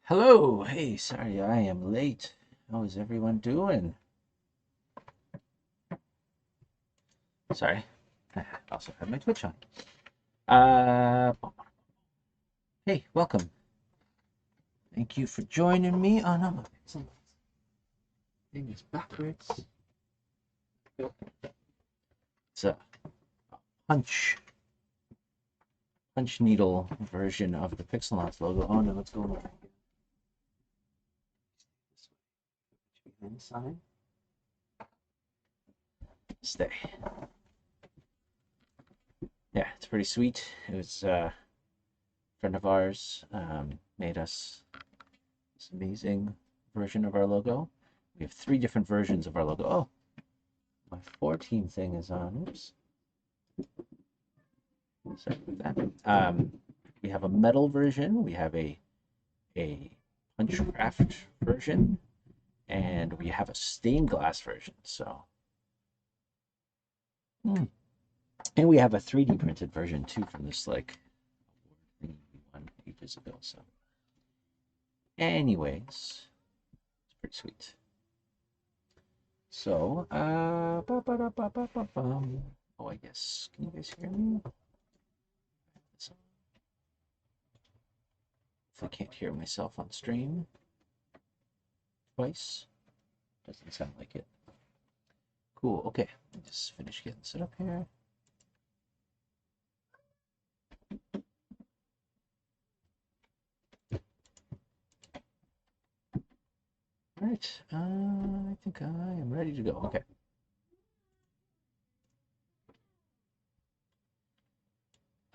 Hello. Hey, sorry I am late. How is everyone doing? Sorry. I also have my Twitch on. Hey, welcome. Thank you for joining me. Oh no, my thing is backwards. It's a punch needle version of the Pixelnots logo. Oh no, let's go over this way. Behind the sign. Stay. Yeah, it's pretty sweet. It was a friend of ours made us this amazing version of our logo. We have three different versions of our logo. Oh, my 14 thing is on. Oops. Sorry about that. We have a metal version. We have a punchcraft version, and we have a stained glass version. So, and we have a 3D printed version too from this like thing we won ages ago. So, anyways, it's pretty sweet. So, oh, I guess, can you guys hear me? If I can't hear myself on stream twice, doesn't sound like it. Cool. Okay, just finish getting set up here. All right, I think I am ready to go. Okay.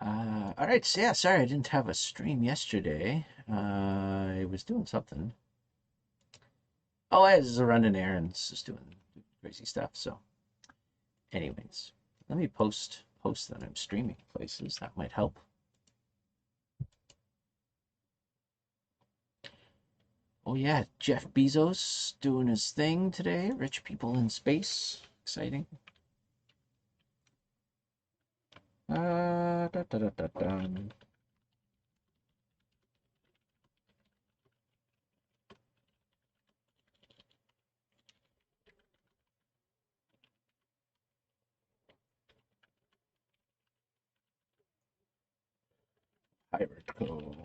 All right, so yeah, sorry I didn't have a stream yesterday. I was doing something. Oh, I was running errands, just doing crazy stuff. So, anyways, let me post that I'm streaming places. That might help. Oh yeah, Jeff Bezos doing his thing today. Rich people in space. Exciting. Da, da, da, da, da. Pirate Cove.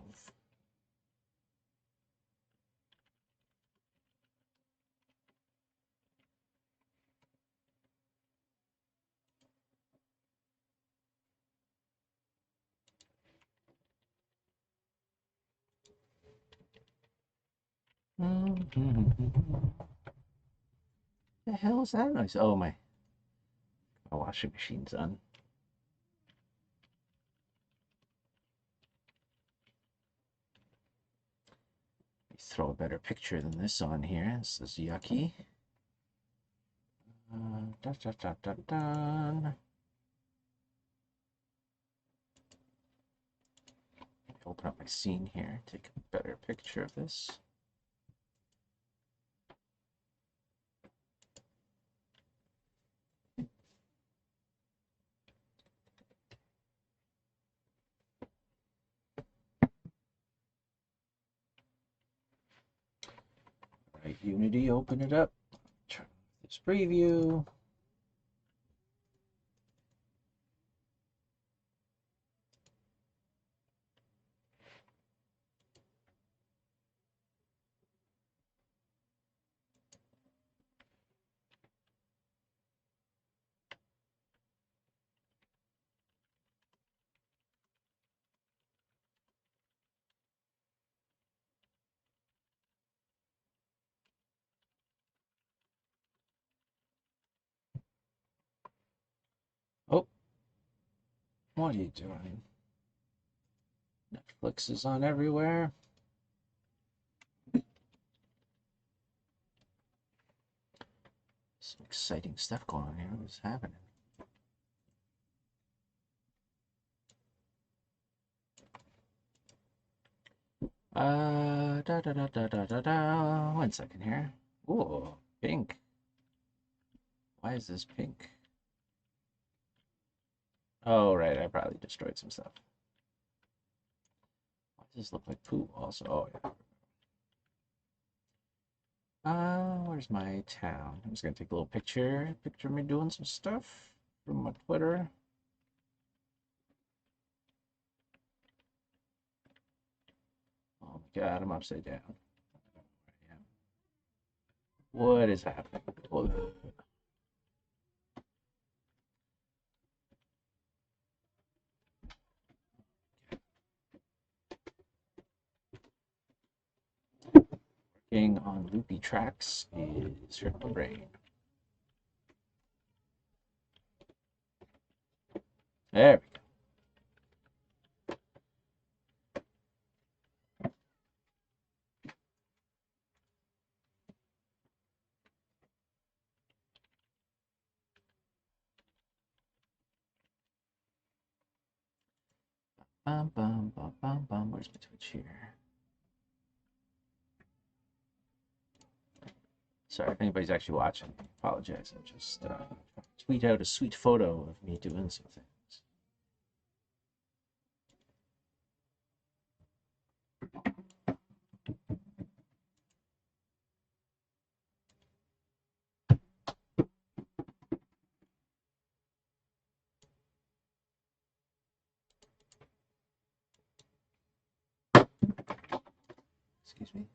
The hell is that noise? Oh, my washing machine's on. Let me throw a better picture than this on here. This is yucky. Da, da, da, da, da. Open up my scene here. Take a better picture of this. Right, Unity, open it up. Turn off this preview. Oh, what are you doing? Netflix is on everywhere. Some exciting stuff going on here. What's happening? Da da da da da da da. 1 second here. Ooh, pink. Why is this pink? Oh, right. I probably destroyed some stuff. Why does this look like poo also? Oh, yeah. Where's my town? I'm just gonna take a little picture of me doing some stuff from my Twitter. Oh my God, I'm upside down. What is happening? Whoa. Working on loopy tracks is hurt my brain. There we go. Bum, bum, bum, bum, bum. Where's my Twitch here? Sorry if anybody's actually watching. I apologize. I just tweet out a sweet photo of me doing some things. Excuse me.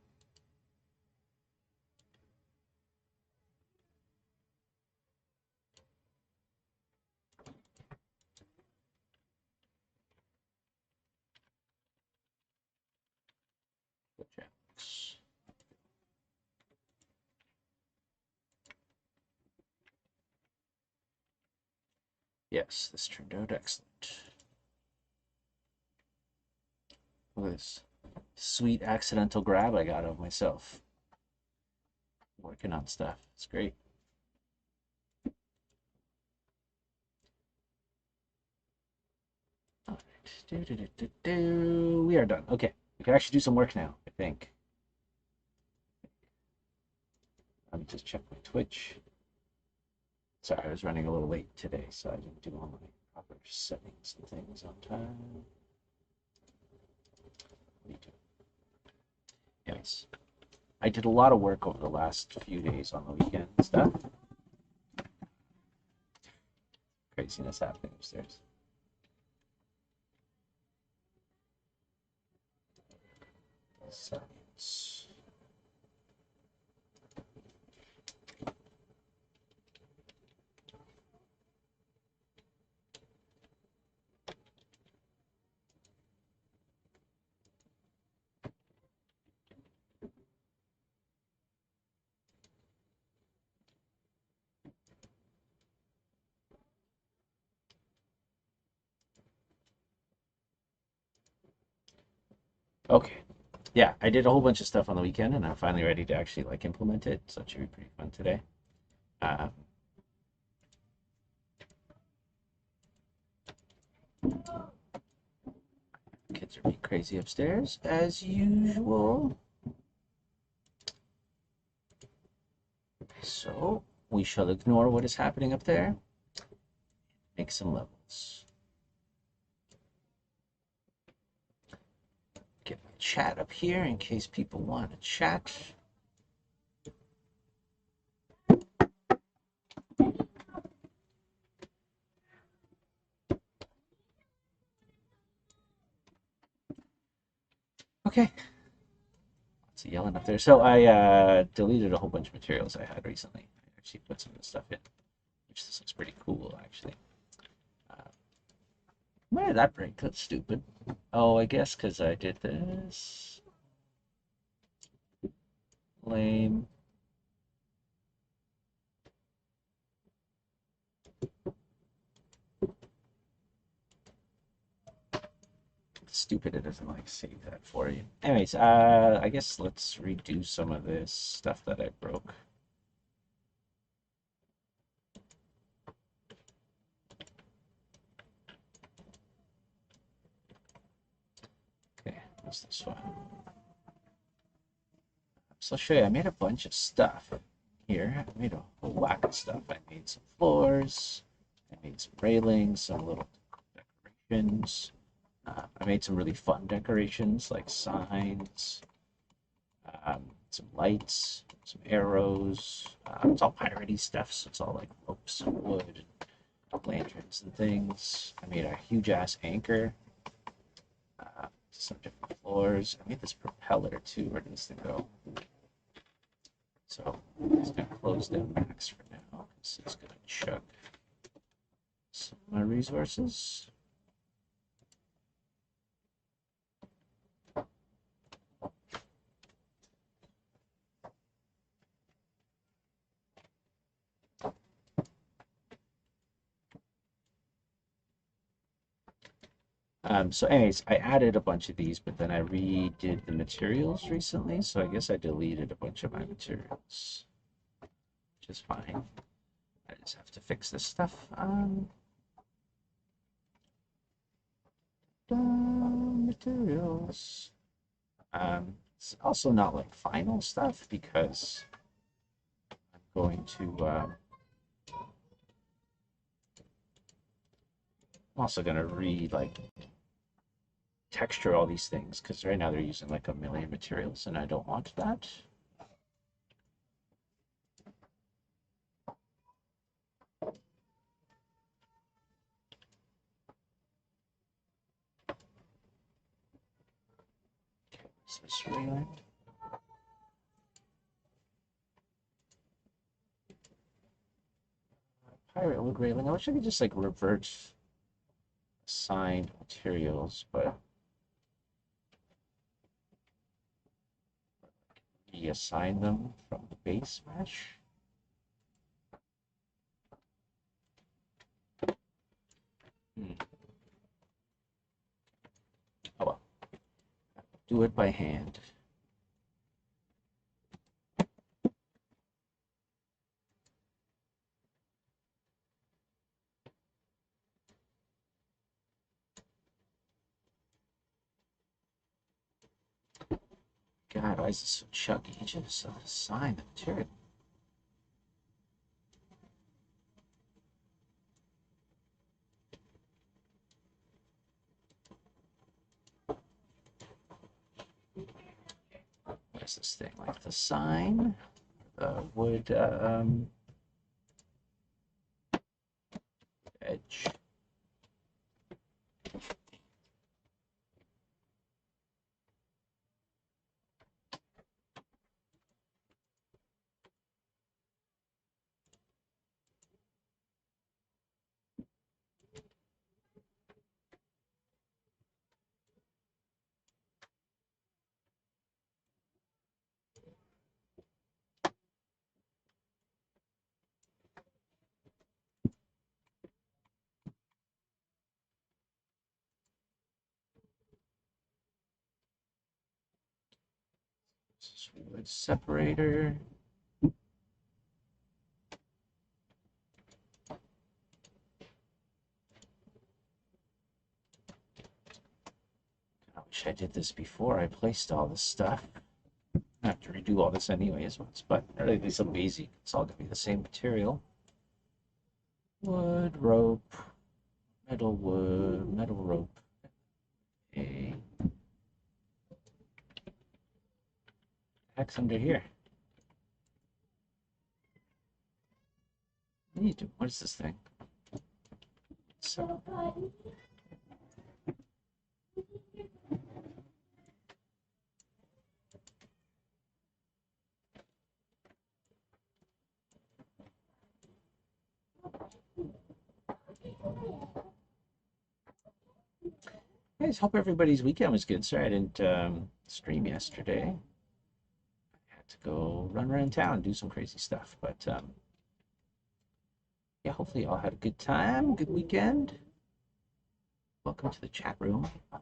Yes, this turned out excellent. Look at this sweet accidental grab I got of myself. Working on stuff. It's great. All right. We are done. Okay. We can actually do some work now, I think. Let me just check my Twitch. Sorry, I was running a little late today, so I didn't do all my proper settings and things on time. Anyways, I did a lot of work over the last few days on the weekend and stuff. Craziness happening upstairs. Science. Okay. Yeah, I did a whole bunch of stuff on the weekend, and I'm finally ready to actually like implement it. So it should be pretty fun today. Um, Kids are being crazy upstairs as usual. So we shall ignore what is happening up there. Make some levels. Get my chat up here in case people want to chat. Okay. Lots of yelling up there. So I deleted a whole bunch of materials I had recently. I actually put some of the stuff in, which this looks pretty cool, actually. Why did that break? That's stupid. Oh, I guess because I did this. Lame. Stupid it doesn't like save that for you. Anyways, I guess let's redo some of this stuff that I broke. Okay, what's this one? So I'll show you, I made a bunch of stuff here. I made a whole whack of stuff. I made some floors, I made some railings, some little decorations. I made some really fun decorations like signs, some lights, some arrows. It's all piratey stuff, so it's all like ropes and wood and lanterns and things. I made a huge ass anchor. Some different floors. I made this propeller too. Where did this thing go? So I'm just gonna close down Max for now because it's gonna chug some of my resources. So anyways, I added a bunch of these, but then I redid the materials recently, so I guess I deleted a bunch of my materials, which is fine. I just have to fix this stuff. Materials. It's also not like final stuff because I'm going to. I'm also gonna like texture all these things because right now they're using like a million materials and I don't want that. Is this railing? Pirate wood railing. I wish I could just like revert assigned materials, but reassign them from the base mesh. Oh well. Do it by hand. God, why is this so chuggy? Just assign the material. What is this thing? Like the sign? The wood edge. Wood separator. I wish I did this before I placed all this stuff. I have to redo all this anyways once, but really these will be easy. It's all gonna be the same material. Wood, rope, metal wood, metal rope. Okay. Heck's under here? What is this thing? So, I just hope everybody's weekend was good. Sorry I didn't stream yesterday. I had to go run around town and do some crazy stuff, but yeah, hopefully you all had a good time, good weekend. Welcome to the chat room. I'm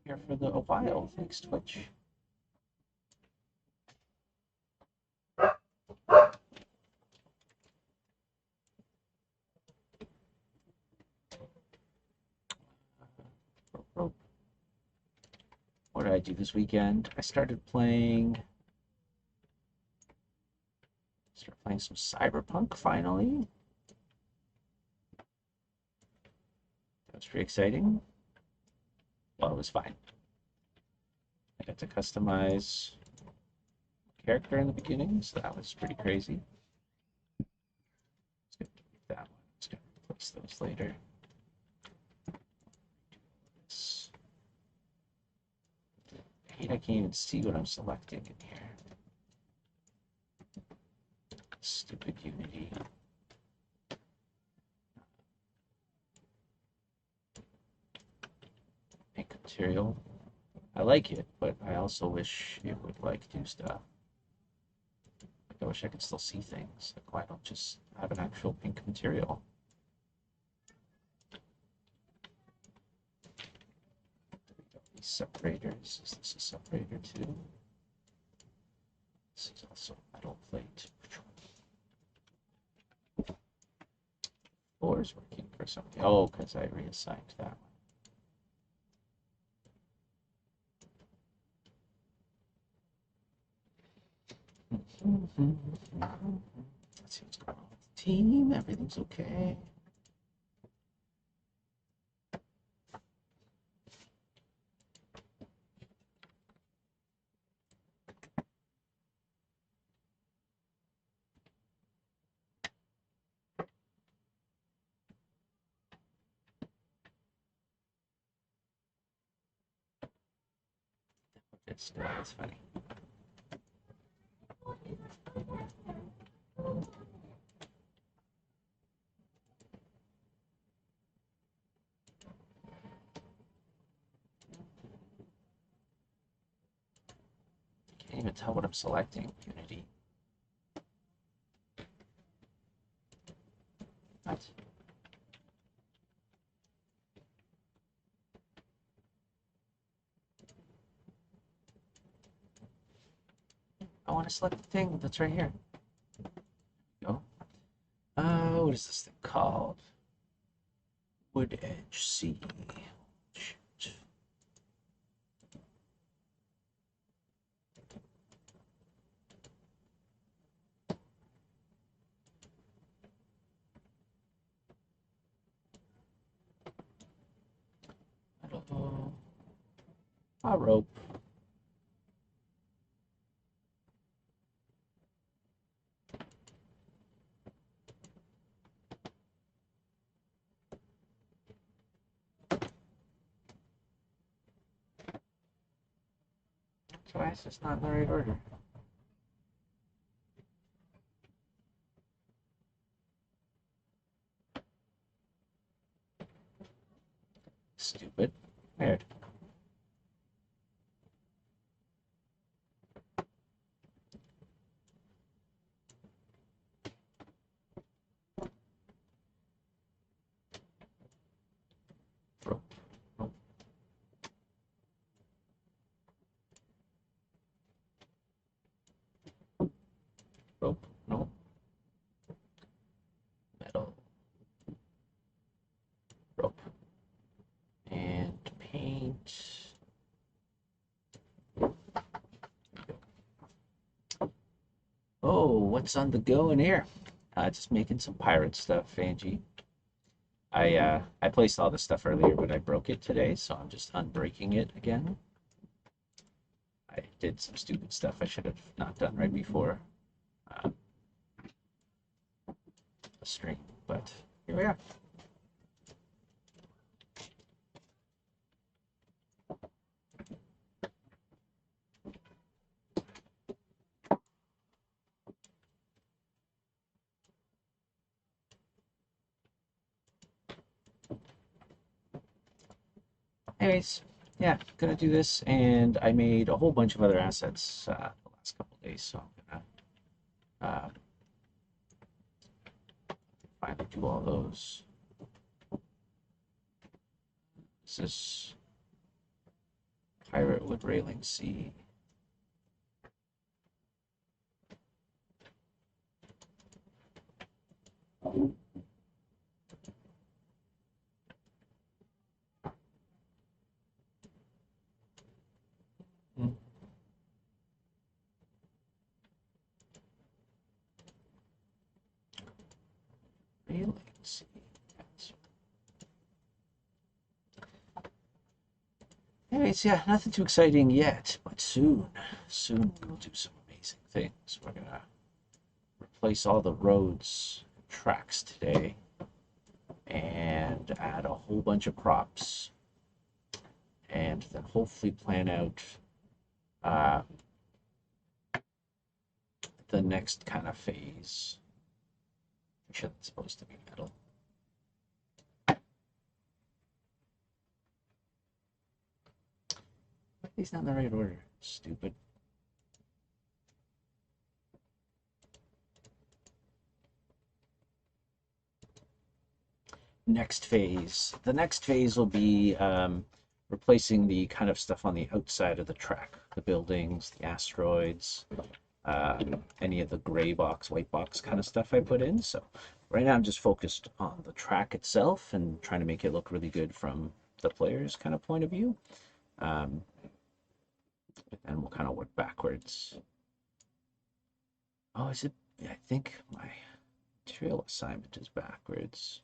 here for a while. Thanks, Twitch. What did I do this weekend? I started playing some Cyberpunk finally. That was pretty exciting. Well, it was fine. I got to customize character in the beginning, so that was pretty crazy. Let's get that one. Let's gonna replace those later. I hate I can't even see what I'm selecting in here. Stupid Unity. Make material. I like it, but I also wish it would like do stuff. Like, I wish I could still see things. Like, why don't just have an actual pink material? These separators. Is this a separator too? This is also metal plate. Floor is working for something. Oh, because I reassigned that one. Let's see what's going on with the team. Everything's okay. It's funny. Can't even tell what I'm selecting. Unity. What? I want to select the thing that's right here. Go. What is this thing called? Wood Edge C. Shoot. I don't know. A rope. So why is this not in the right order? Stupid. Weird. Rope. Nope. Rope. Nope. Metal. Rope. And paint. Oh, what's on the go in here? Just making some pirate stuff, Angie. I placed all this stuff earlier, but I broke it today, so I'm just unbreaking it again. I did some stupid stuff I should have not done right before the stream, but here we are. Anyways, yeah, gonna do this, and I made a whole bunch of other assets the last couple days, so I'm gonna finally do all those. This is Pirate Wood Railing C. Railing C. Anyways, yeah, nothing too exciting yet, but soon we will do some amazing amazing things. We're gonna replace all the roads, tracks today, and add a whole bunch of crops, and then hopefully plan out uh, the next kind of phase. I'm sure that's supposed to be metal. Why are these not in the right order? Stupid. Next phase. The next phase will be replacing the kind of stuff on the outside of the track, the buildings, the asteroids, any of the gray box, white box kind of stuff I put in. So right now I'm just focused on the track itself and trying to make it look really good from the player's kind of point of view. And we'll kind of work backwards. Oh, is it? Yeah, I think my material assignment is backwards.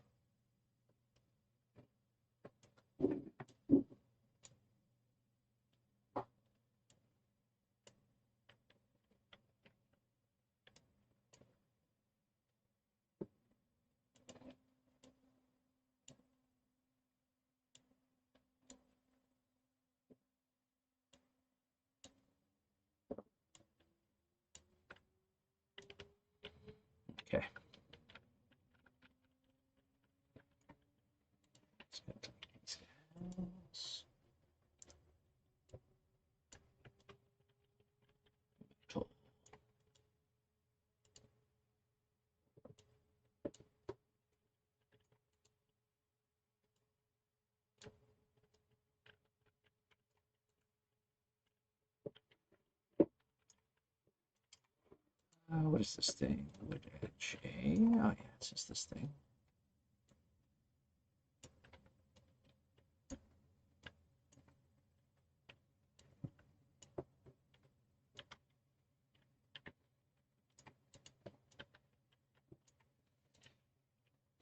Okay. What is this thing? Wood edge A. Oh yeah, it's just this thing.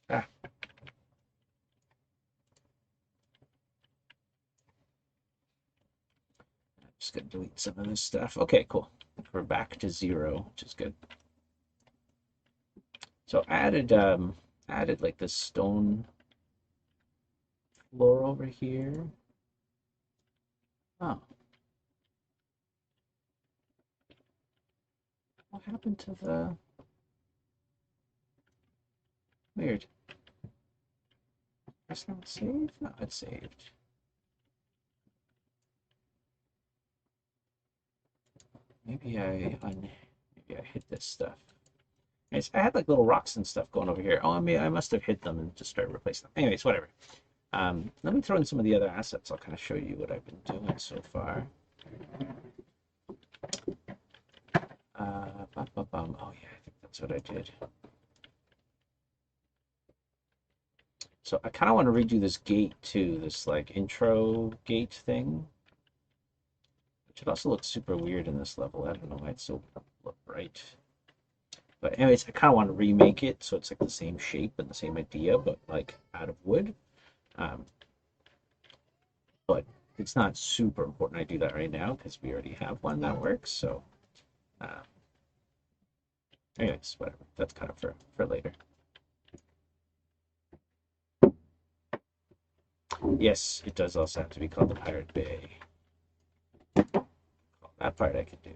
Ah. Just gonna delete some of this stuff. Okay, cool. We're back to 0, which is good. So added like this stone floor over here. Oh. What happened to the weird? That's not saved? No, it's saved. Maybe I hit this stuff. I had like little rocks and stuff going over here. Oh, I mean, I must have hit them and just started replacing them. Anyways, whatever. Let me throw in some of the other assets. I'll kind of show you what I've been doing so far. Oh yeah, I think that's what I did. So I kind of want to redo this gate too, this like intro gate thing. Which it also looks super weird in this level. I don't know why it's so bright. But anyways, I kind of want to remake it so it's like the same shape and the same idea, but like out of wood. But it's not super important I do that right now because we already have one that works. So anyways, whatever. That's kind of for later. Yes, it does also have to be called the Pirate Bay. That part I can do.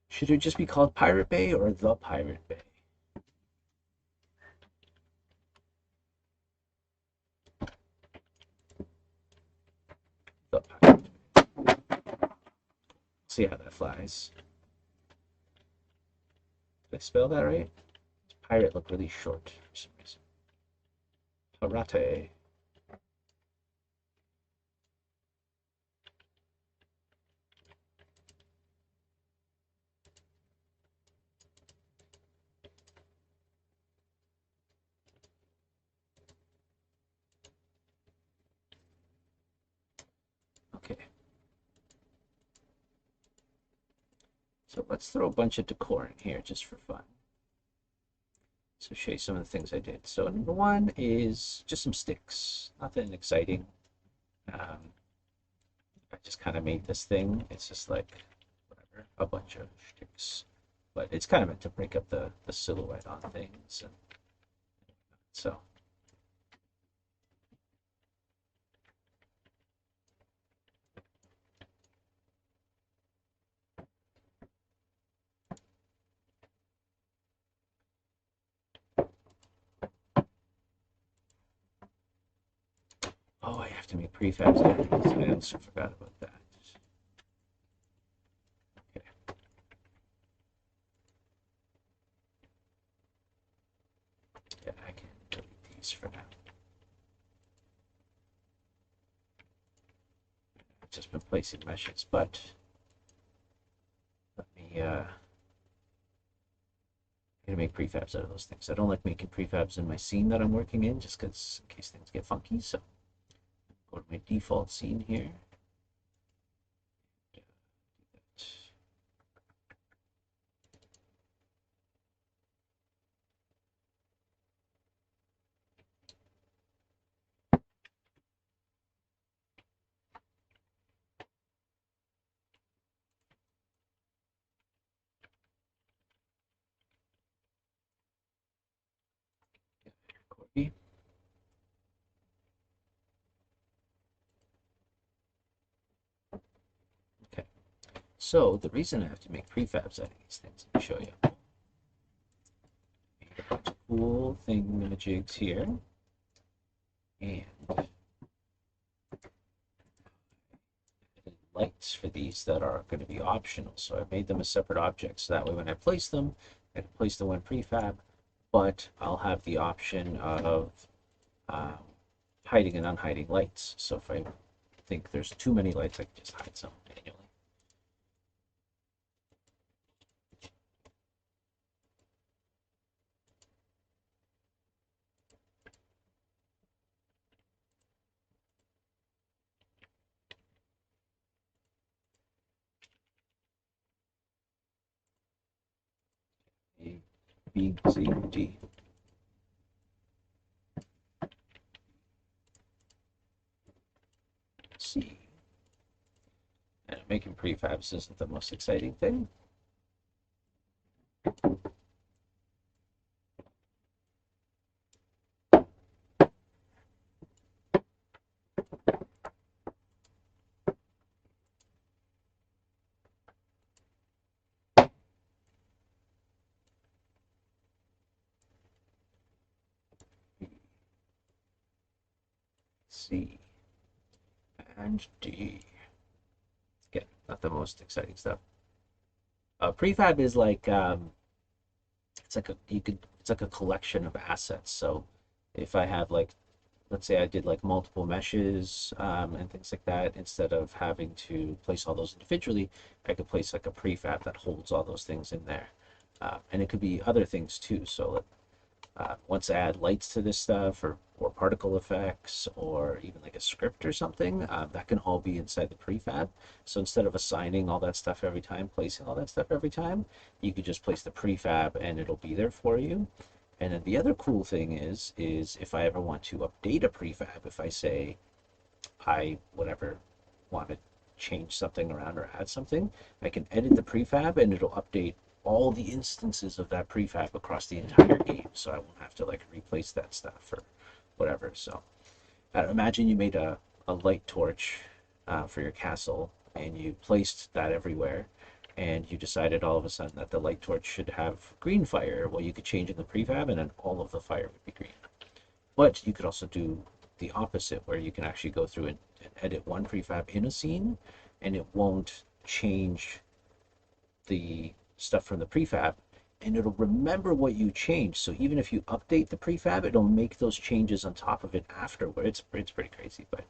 Should it just be called Pirate Bay or the Pirate Bay? The Pirate Bay. See how that flies. Did I spell that right? Pirate looked really short for some reason. Parate. Okay. So let's throw a bunch of decor in here just for fun. So show you some of the things I did. So number one is just some sticks, nothing exciting. Um, I just kind of made this thing. It's just like whatever, a bunch of sticks, but it's kind of meant to break up the silhouette on things. And so oh, I have to make prefabs out of these. I also forgot about that. Okay. Yeah, I can delete these for now. I've just been placing meshes, but let me I'm gonna make prefabs out of those things. I don't like making prefabs in my scene that I'm working in, just because in case things get funky. So go to my default scene here. Copy. Okay. So the reason I have to make prefabs out of these things, let me show you. Made a bunch of cool thingamajigs here, and lights for these that are going to be optional. So I made them as separate objects. So that way when I place them, I can place the one prefab, but I'll have the option of um, hiding and unhiding lights. So if I think there's too many lights, I can just hide some manually. A, B, C, D. C. And making prefabs isn't the most exciting thing. C and D. Again, not the most exciting stuff. Prefab is like it's like it's like a collection of assets. So if I have like, let's say I did like multiple meshes and things like that, instead of having to place all those individually, I could place like a prefab that holds all those things in there. And it could be other things too. So once I add lights to this stuff, or particle effects, or even like a script or something, that can all be inside the prefab. So instead of assigning all that stuff every time, placing all that stuff every time, you could just place the prefab and it'll be there for you. And then the other cool thing is if I ever want to update a prefab, if I say I whatever want to change something around or add something, I can edit the prefab and it'll update all the instances of that prefab across the entire game. So I won't have to like replace that stuff or whatever. So imagine you made a light torch for your castle and you placed that everywhere, and you decided all of a sudden that the light torch should have green fire. Well, you could change in the prefab and then all of the fire would be green. But you could also do the opposite, where you can actually go through and edit one prefab in a scene, and it won't change the stuff from the prefab, and it'll remember what you changed. So even if you update the prefab, it'll make those changes on top of it afterward. It's pretty crazy, but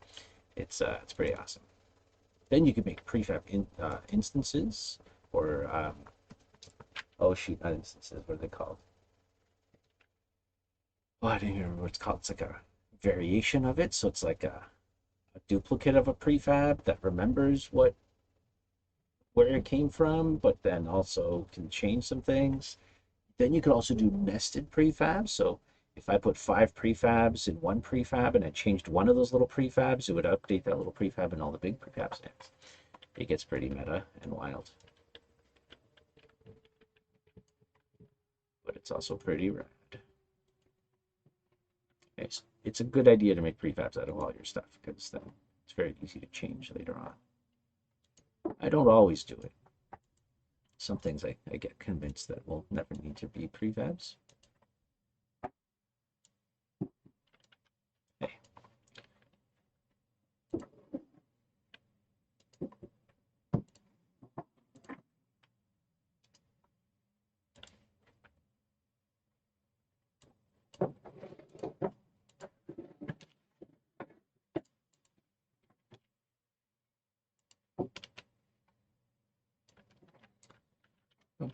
it's pretty awesome. Then you can make prefab instances, or oh shoot, not instances. What are they called? Oh, I didn't even remember what it's called. It's like a variation of it. So it's like a duplicate of a prefab that remembers where it came from, but then also can change some things. Then you could also do nested prefabs. So if I put 5 prefabs in one prefab and I changed one of those little prefabs, it would update that little prefab and all the big prefabs next. It gets pretty meta and wild. But it's also pretty rad. It's a good idea to make prefabs out of all your stuff because then it's very easy to change later on. I don't always do it. Some things I get convinced that will never need to be prefabs. Hey.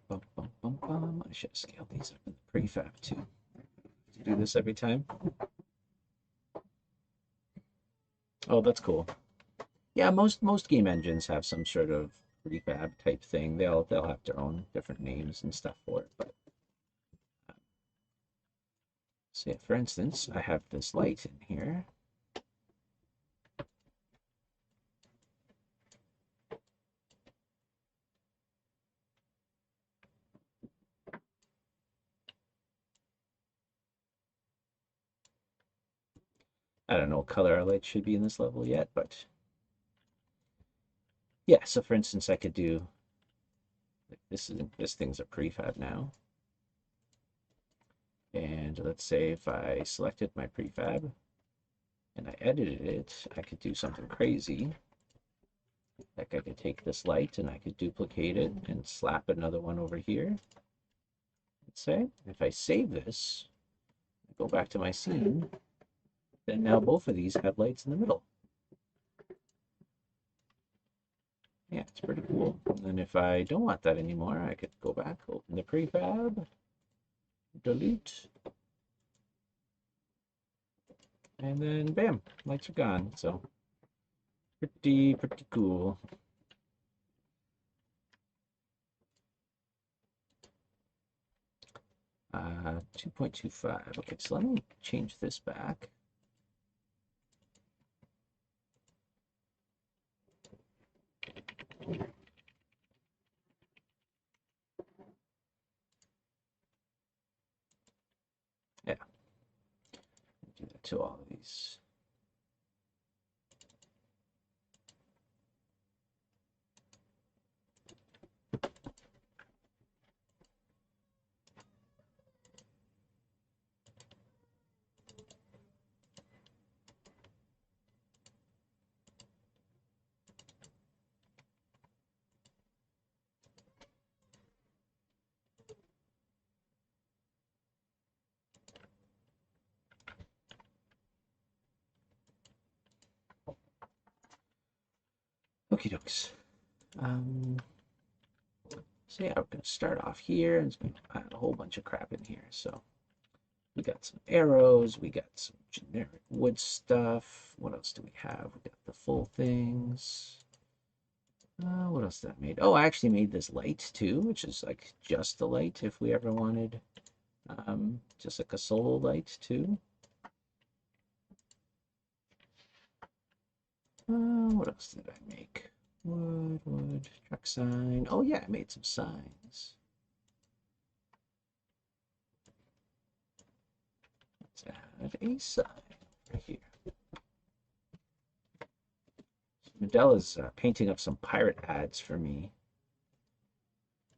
I should have scaled these up in the prefab too. Do this every time. Oh, that's cool. Yeah, most game engines have some sort of prefab type thing. They'll have their own different names and stuff for it. But so yeah, for instance, I have this light in here. I don't know what color our light should be in this level yet, but yeah, so for instance, I could do this thing's a prefab now. And let's say if I selected my prefab and I edited it, I could do something crazy. Like I could take this light and I could duplicate it and slap another one over here. Let's say if I save this, go back to my scene, then now both of these have lights in the middle. Yeah, it's pretty cool. And then if I don't want that anymore, I could go back, open the prefab, delete, and then bam, lights are gone. So pretty cool. 2.25. Okay, so let me change this back. Yeah, do that to all of these. Okie dokes. So yeah, we're going to start off here and it's going to add a whole bunch of crap in here. So we got some arrows, we got some generic wood stuff. What else do we have? We got the full things. What else did I made? Oh, I actually made this light too, which is like just the light if we ever wanted just like a solo light too. What else did I make? Wood, truck sign. Oh yeah, I made some signs. Let's add a sign right here. Medella's painting up some pirate ads for me.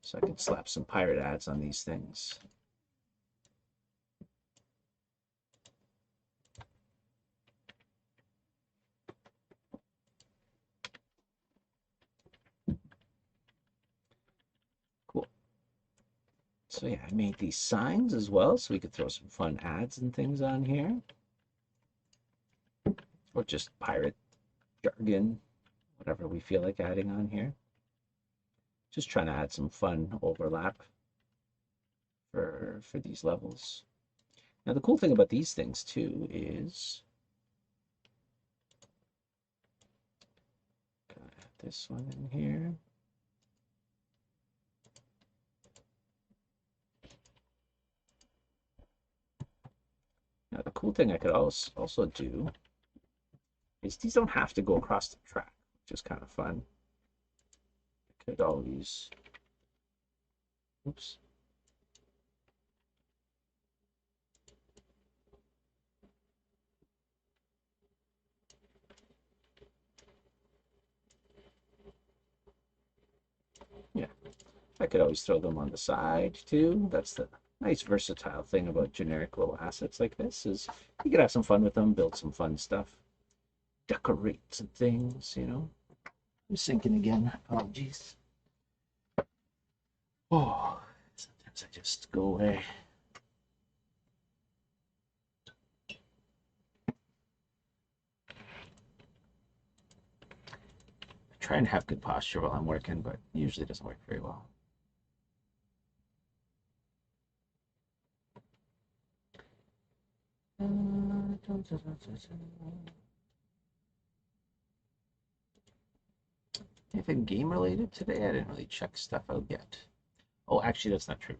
So I can slap some pirate ads on these things. Cool. So yeah, I made these signs as well, so we could throw some fun ads and things on here. Or just pirate jargon, whatever we feel like adding on here. Just trying to add some fun overlap for these levels. Now the cool thing about these things too is gonna add this one in here. cool thing I could also do is these don't have to go across the track, which is kind of fun. I could always, oops. Yeah, I could always throw them on the side too. That's the nice versatile thing about generic little assets like this is you could have some fun with them, build some fun stuff, decorate some things, you know. I'm sinking again. Oh, jeez. Oh, sometimes I just go away. I try and have good posture while I'm working, but usually it doesn't work very well. Anything game related today? I didn't really check stuff out yet. Oh, actually, that's not true.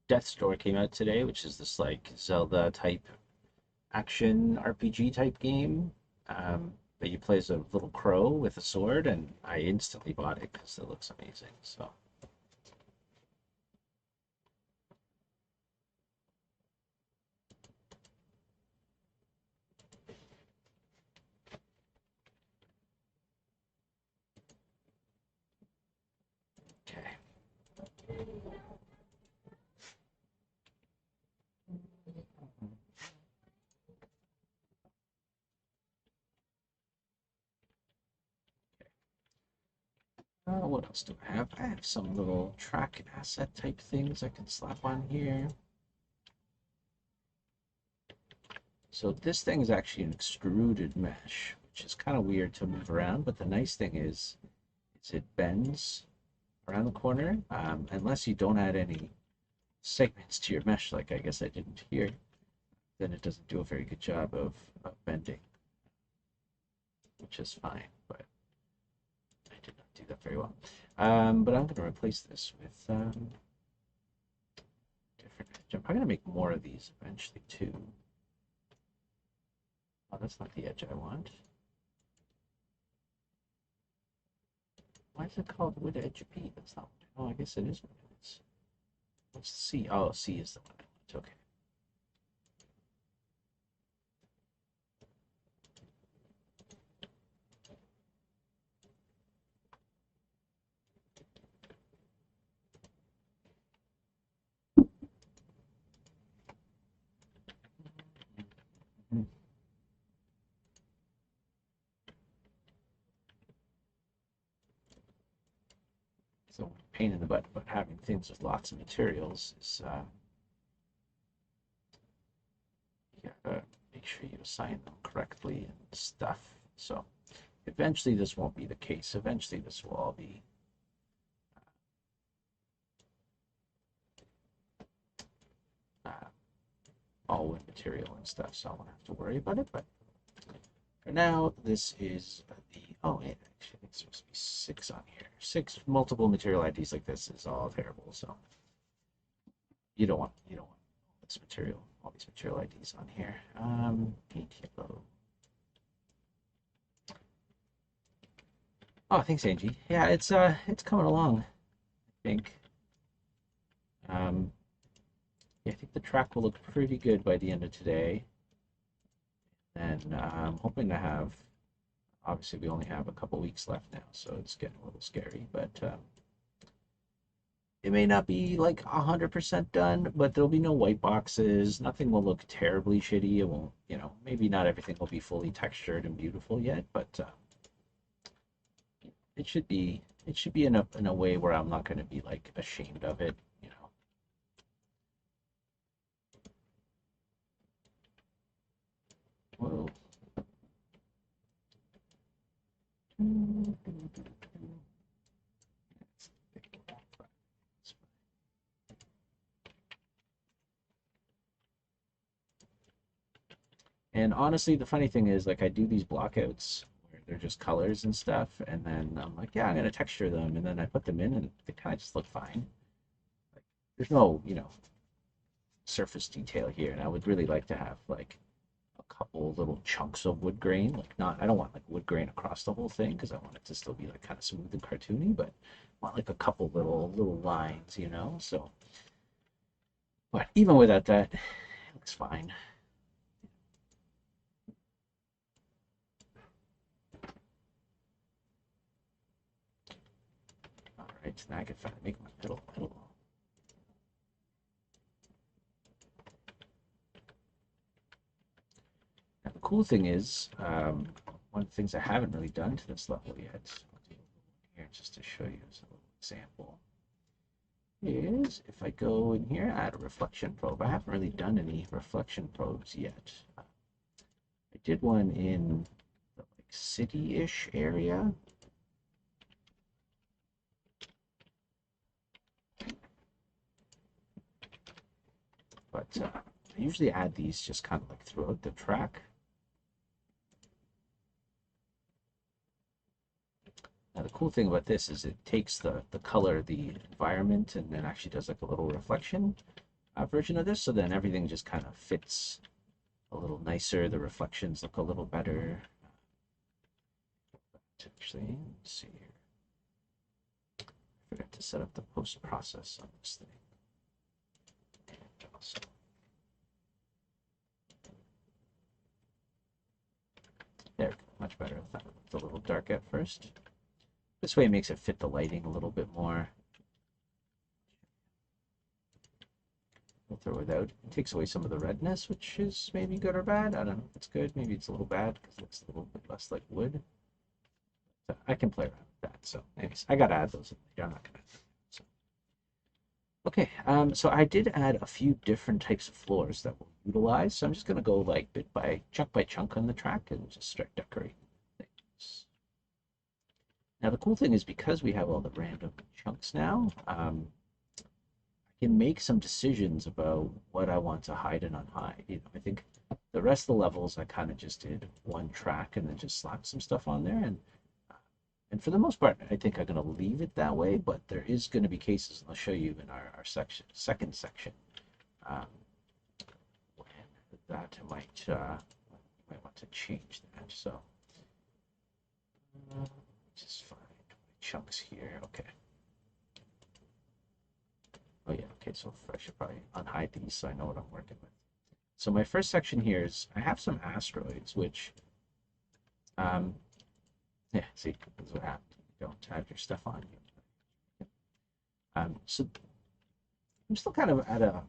Death's Door came out today, which is this like Zelda type action RPG type game. That you play as a little crow with a sword, and I instantly bought it because it looks amazing. So, okay. What else do I have? I have some little track asset type things I can slap on here. So this thing is actually an extruded mesh, which is kind of weird to move around, but the nice thing is it bends around the corner, unless you don't add any segments to your mesh, like I guess I didn't here, then it doesn't do a very good job of bending, which is fine, but I did not do that very well. But I'm going to replace this with different edge. I'm probably going to make more of these eventually too. Oh, that's not the edge I want. Why is it called wood edge B? That's not. Oh, I guess it is what it is. What's C? Oh, C is the one I want. Okay. So pain in the butt about having things with lots of materials is you gotta make sure you assign them correctly and stuff. So eventually this won't be the case. Eventually this will all be uh, all with material and stuff, so I won't have to worry about it. But for now, this is the, oh, it actually it's supposed to be 6 on here. 6 multiple material IDs like this is all terrible, so you don't want this material, all these material IDs on here. Paint yellow. Oh, thanks, Angie. Yeah, it's coming along, I think. Um, yeah, I think the track will look pretty good by the end of today. And I'm hoping to have, obviously, we only have a couple weeks left now, so it's getting a little scary. But it may not be like 100% done, but there'll be no white boxes. Nothing will look terribly shitty. It won't, maybe not everything will be fully textured and beautiful yet, but it should be in a way where I'm not going to be like ashamed of it, you know. Whoa. And honestly, the funny thing is, like, I do these blockouts where they're just colors and stuff, and then I'm like, yeah, I'm gonna texture them, and then I put them in, and they kind of just look fine. Like, there's no, surface detail here, and I would really like to have like couple little chunks of wood grain. Like not, I don't want like wood grain across the whole thing because I want it to still be like kind of smooth and cartoony, but I want like a couple little lines, you know. So, but even without that, it looks fine. All right, so now I can finally make my middle. Now the cool thing is, one of the things I haven't really done to this level yet, I'll do here just to show you as a little example, is if I go in here, add a reflection probe. I haven't really done any reflection probes yet. I did one in the like city-ish area. But I usually add these just kind of like throughout the track. Now the cool thing about this is it takes the color, the environment, and then actually does like a little reflection version of this. So then everything just kind of fits a little nicer. The reflections look a little better. Actually, let's see here. I forgot to set up the post process on this thing. And also, there we go, much better. I thought it looked a little dark at first. This way it makes it fit the lighting a little bit more. With or without. It takes away some of the redness, which is maybe good or bad. I don't know if it's good. Maybe it's a little bad because it looks a little bit less like wood. So I can play around with that. So anyways, I gotta add those in later. I'm not gonna. So. Okay, so I did add a few different types of floors that we'll utilize. So I'm just gonna go like by chunk on the track and just start decorating things. Now the cool thing is because we have all the random chunks now, can make some decisions about what I want to hide and unhide. You know, I think the rest of the levels I kind of just did one track and then just slapped some stuff on there, and for the most part, I think I'm going to leave it that way. But there is going to be cases, and I'll show you in our second section, um, when that might want to change that. So just find my chunks here. Okay. Oh yeah, okay, so I should probably unhide these so I know what I'm working with. So my first section here is I have some asteroids, which, yeah, see, this is what happens. You don't have your stuff on you. So I'm still kind of at a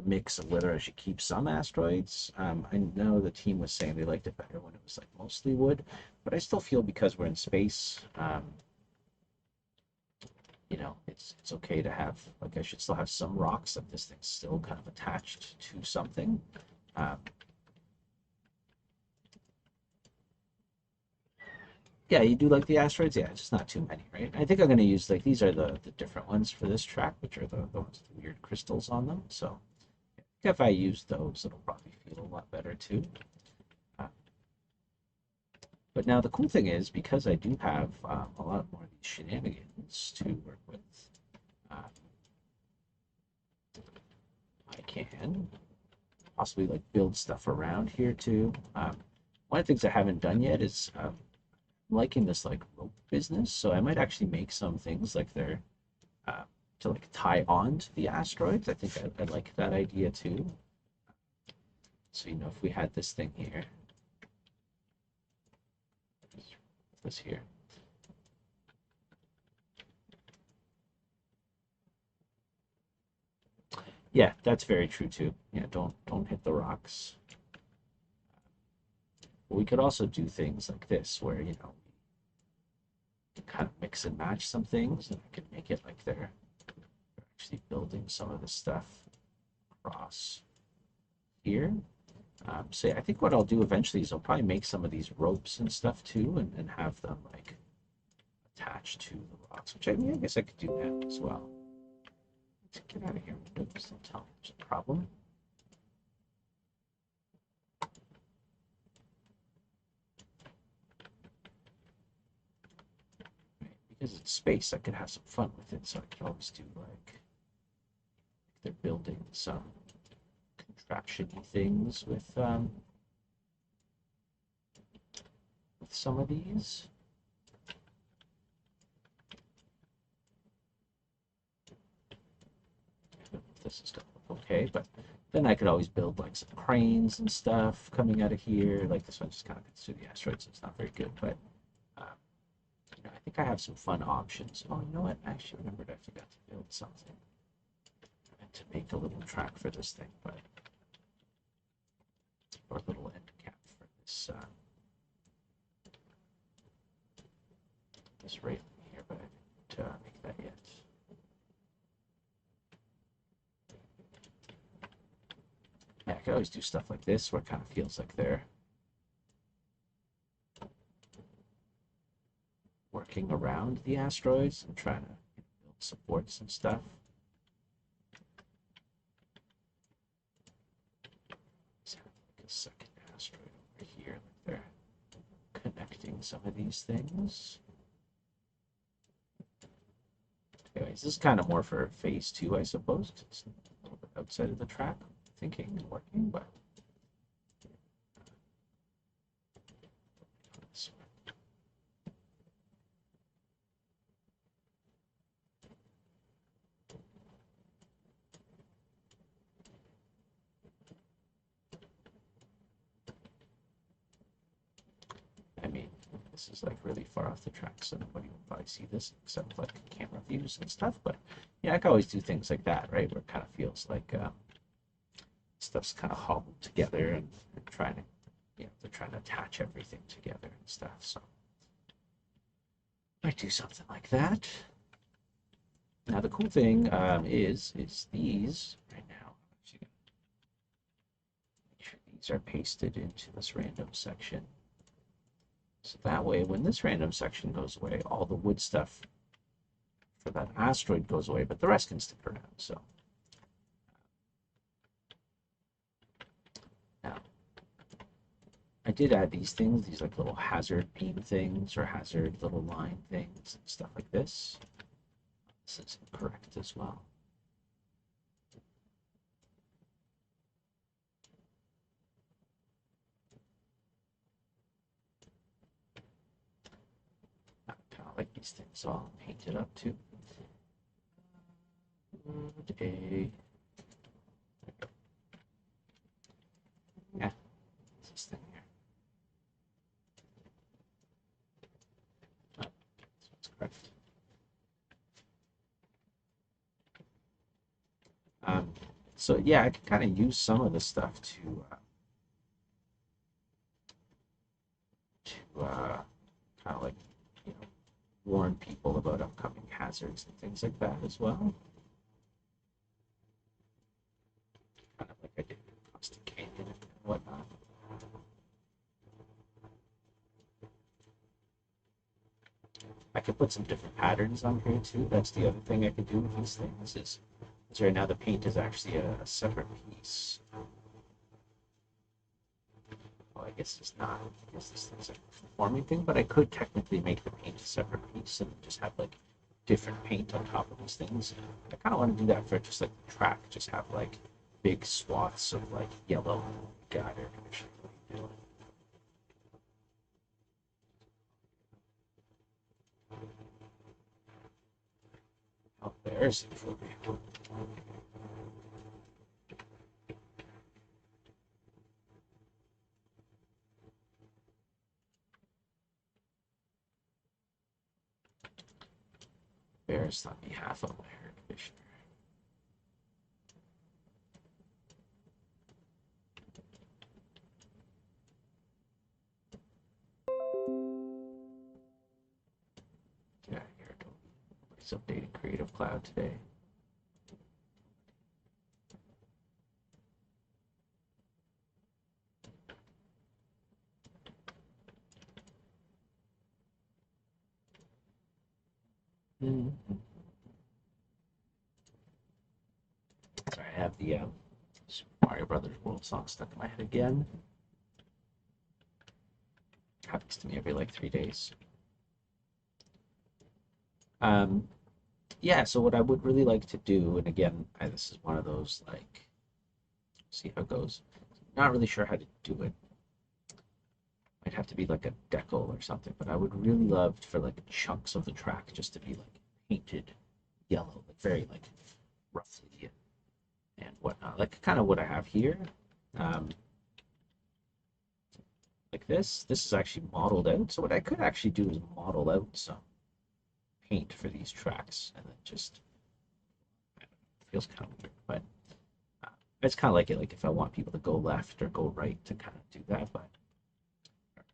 mix of whether I should keep some asteroids. I know the team was saying they liked it better when it was like mostly wood, but I still feel because we're in space, you know, it's okay to have, like, I should still have some rocks that this thing's still kind of attached to something. Um, yeah, you do like the asteroids? Yeah, just not too many, right? I think I'm going to use, like, these are the different ones for this track, which are the ones with the weird crystals on them. So if I use those, it'll probably feel a lot better too. Uh, but now the cool thing is, because I do have a lot more of these shenanigans to work with, uh, I can possibly like build stuff around here too. One of the things I haven't done yet is I'm liking this like rope business, so I might actually make some things like they're uh, to like tie on to the asteroids. I think I like that idea too. So you know, if we had this thing here, this here. Yeah, that's very true too. Yeah, don't hit the rocks. But we could also do things like this, where you know, we kind of mix and match some things, and I can make it like they're actually building some of the stuff across here. So yeah, I think what I'll do eventually is I'll probably make some of these ropes and stuff too, and have them like attached to the rocks, which I mean, I guess I could do that as well. Let's get out of here. Oops, don't tell me there's a problem. Right, because it's space, I could have some fun with it, so I could always do like they're building some actiony things with some of these. This is gonna look okay, but then I could always build like some cranes and stuff coming out of here. Like this one just kind of fits through the asteroid, so it's not very good. But um, I think I have some fun options. Oh, you know what? I actually remembered I forgot to build something and to make a little track for this thing, but or a little end cap for this this railing here, but I didn't make that yet. Yeah, I could always do stuff like this where it kind of feels like they're working around the asteroids and trying to build supports and stuff. Let's have like a second asteroid over here, like they're connecting some of these things. Anyways, this is kind of more for phase 2, I suppose. It's a little bit outside of the track, thinking and working, but I mean, this is like really far off the track, so nobody will probably see this except like camera views and stuff. But yeah, I can always do things like that, right? Where it kind of feels like stuff's kind of hobbled together and trying to, they're trying to attach everything together and stuff. So I might do something like that. Now the cool thing is these right now. Make sure these are pasted into this random section. So that way, when this random section goes away, all the wood stuff for that asteroid goes away, but the rest can stick around. So now, I did add these things, these like little hazard beam things or hazard little line things and stuff like this. This is incorrect as well. I kind of like these things all painted up too. Yeah, this thing here. Oh, that's correct. So yeah, I can kind of use some of the stuff to kind of like, you know, warn people about upcoming hazards and things like that as well. Kind of like I did in Constant Canyon and whatnot. I could put some different patterns on here too. That's the other thing I could do with these things is right now the paint is actually a separate piece. Well, I guess it's not. I guess this thing's a conforming thing, but I could technically make the paint a separate piece and just have like different paint on top of these things. I kind of want to do that for just like the track, just have like big swaths of like yellow. God, air conditioning. Oh, there's it for me. Bears on behalf of my air conditioner. Yeah, here it goes. It's updating Creative Cloud today. Mm-hmm. Sorry, I have the Super Mario Brothers World song stuck in my head again. Happens to me every like 3 days. Um, yeah, so what I would really like to do, and again, this is one of those like See how it goes. Not really sure how to do it. Might have to be like a decal or something, but I would really love for like chunks of the track just to be like painted yellow, like very like roughly and whatnot. Like kind of what I have here. Um, like this. This is actually modeled out. So what I could actually do is model out some paint for these tracks and then just feels kind of weird, but it's kind of like it. Like if I want people to go left or go right to kind of do that, but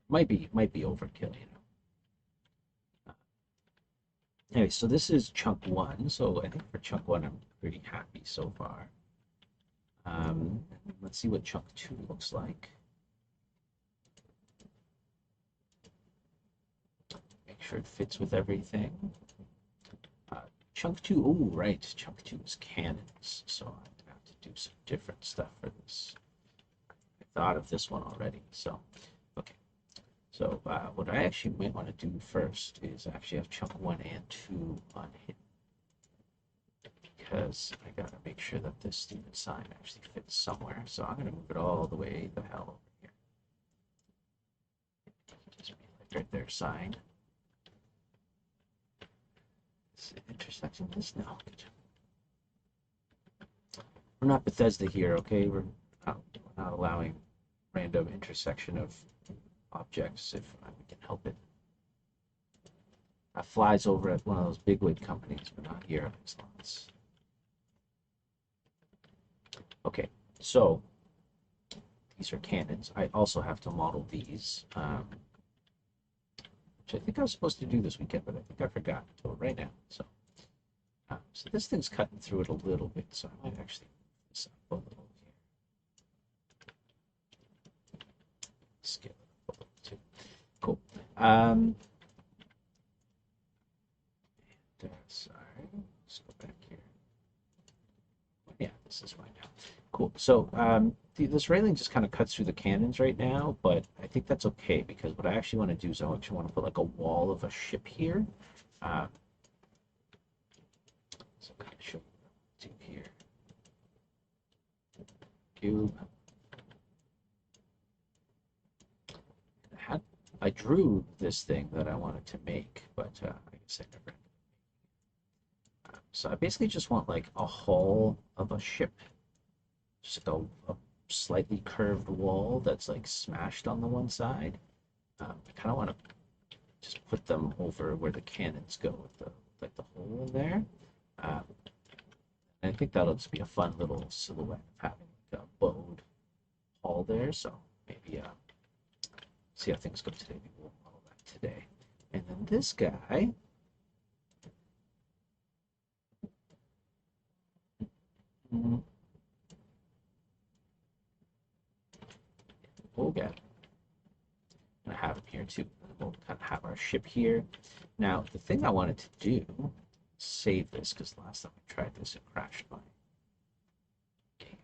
might be overkill, you know. Anyway, so this is chunk one. So I think for chunk one, I'm pretty happy so far. Let's see what chunk two looks like. Make sure it fits with everything. Chunk two, oh, right. Chunk two is cannons. So I have to do some different stuff for this. I thought of this one already. So, okay. So what I actually might want to do first is actually have chunk one and two unhidden, because I gotta make sure that this stupid sign actually fits somewhere. So I'm gonna move it all the way the hell over here. Just be like right there, sign. Is it intersecting this? No. We're not Bethesda here, okay? We're not allowing random intersection of objects if we can help it. Flies over at one of those bigwig companies, but not here. As long as... Okay, so these are cannons. I also have to model these, which I think I was supposed to do this weekend, but I think I forgot to do it right now. So this thing's cutting through it a little bit, so I might actually move this up a little here. Scale it up a little too. Cool. Sorry, let's go back here. Yeah, this is fine now. Cool. So this railing just kind of cuts through the cannons right now, but I think that's okay because what I actually want to do is I actually want to put like a wall of a ship here. Uh, so kind of show you here. Cube. I drew this thing that I wanted to make, but I guess I never. So I basically just want like a hull of a ship, just like a slightly curved wall that's like smashed on the one side. I kind of want to just put them over where the cannons go with the like the hole in there. Um, and I think that'll just be a fun little silhouette of having like a bowed hull there. So maybe see how things go today. Maybe we'll model that today. And then this guy. We'll get. I have him here too. We'll kind of have our ship here. Now, the thing I wanted to do, save this because last time I tried this, it crashed my game.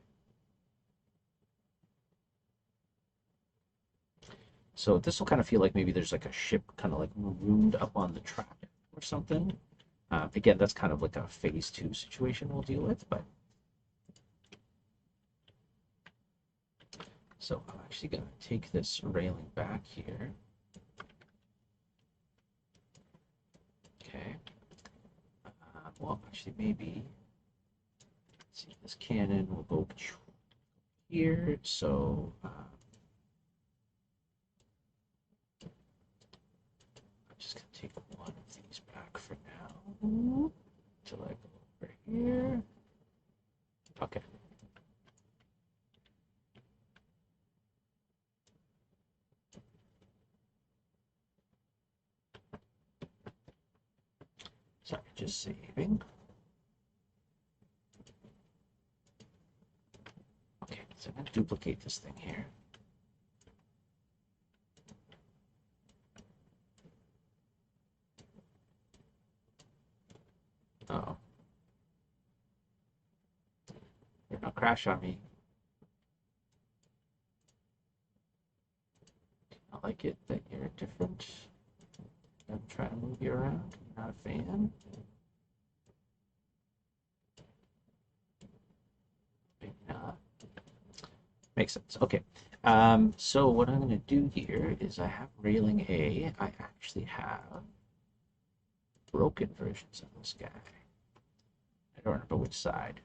So this will kind of feel like maybe there's like a ship kind of like marooned up on the track or something. Again, that's kind of like a phase 2 situation we'll deal with, but so I'm actually going to take this railing back here. Okay. Well, actually, maybe. Let's see, this cannon will go here. So I'm just going to take one of these back for now until I go over here. Okay. Sorry, just saving. Okay, so I'm going to duplicate this thing here. Uh-oh. You're not crash on me. I like it that you're different. I'm trying to move you around. You're not a fan. Maybe not. Makes sense. Okay. So what I'm going to do here is I have railing A. I actually have broken versions of this guy. I don't remember which side.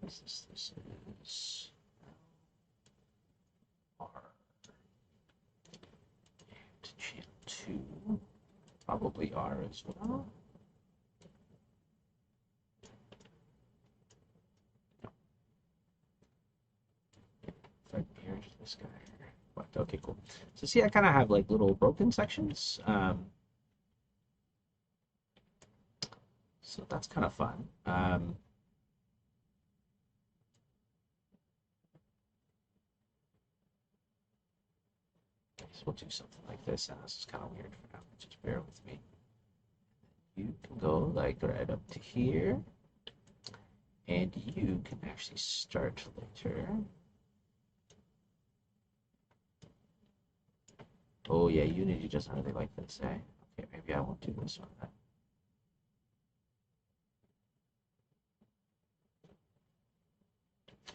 What is this? This is R. And channel 2. Probably R as well. If I mirrored this guy. What? Okay, cool. So see, I kind of have like little broken sections. So that's kind of fun. So we'll do something like this, and this is kind of weird for now. Just bear with me. You can go like right up to here, and you can actually start later. Oh yeah, Unity doesn't really like this, eh? Okay, maybe I won't do this one then.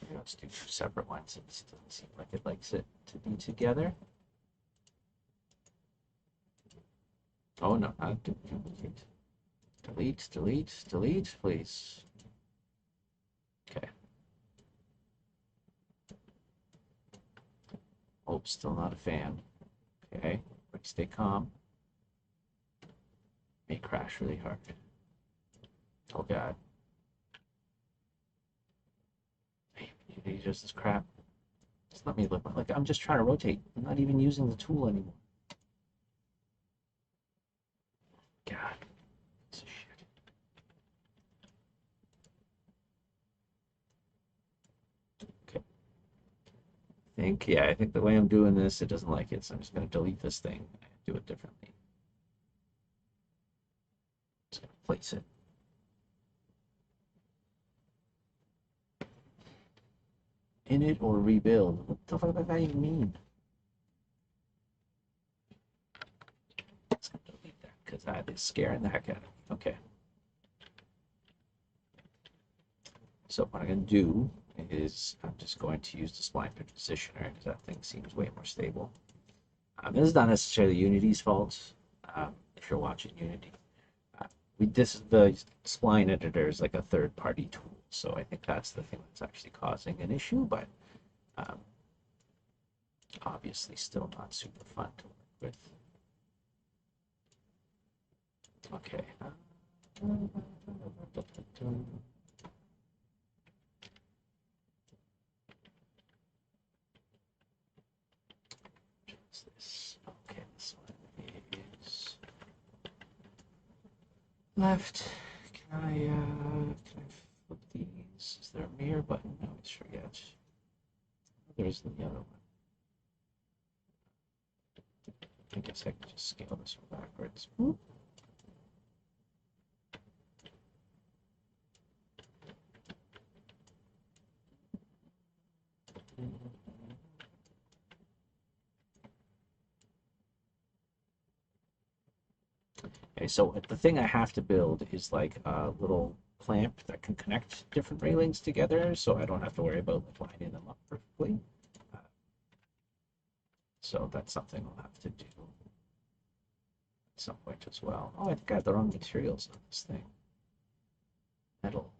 Maybe let's do two separate ones. It doesn't seem like it likes it to be together. Oh no, not duplicate. Delete, delete, delete, please. Okay. Oh, still not a fan. Okay, but stay calm. May crash really hard. Oh god. Unity just this crap. Just let me look. Like I'm just trying to rotate. I'm not even using the tool anymore. God. It's a shit. Okay. I think the way I'm doing this, it doesn't like it, so I'm just gonna delete this thing and do it differently. Just gonna place it. In it or rebuild. What the fuck does that even mean? Let's delete that because that is scaring the heck out of me. Okay. So what I'm going to do is I'm just going to use the spline positioner because that thing seems way more stable. This is not necessarily Unity's fault. If you're watching Unity, this is the spline editor is like a third-party tool, so I think that's the thing that's actually causing an issue. But um, obviously, still not super fun to work with. Okay. What's this? Okay, this one is left. Can I flip these? Is there a mirror button? No, it's sure yet. There's the other one. I guess I can just scale this one backwards. Whoop. Okay, so the thing I have to build is like a little clamp that can connect different railings together, so I don't have to worry about like lining them up perfectly. So that's something I'll have to do at some point as well. Oh, I think I have the wrong materials on this thing. Metal.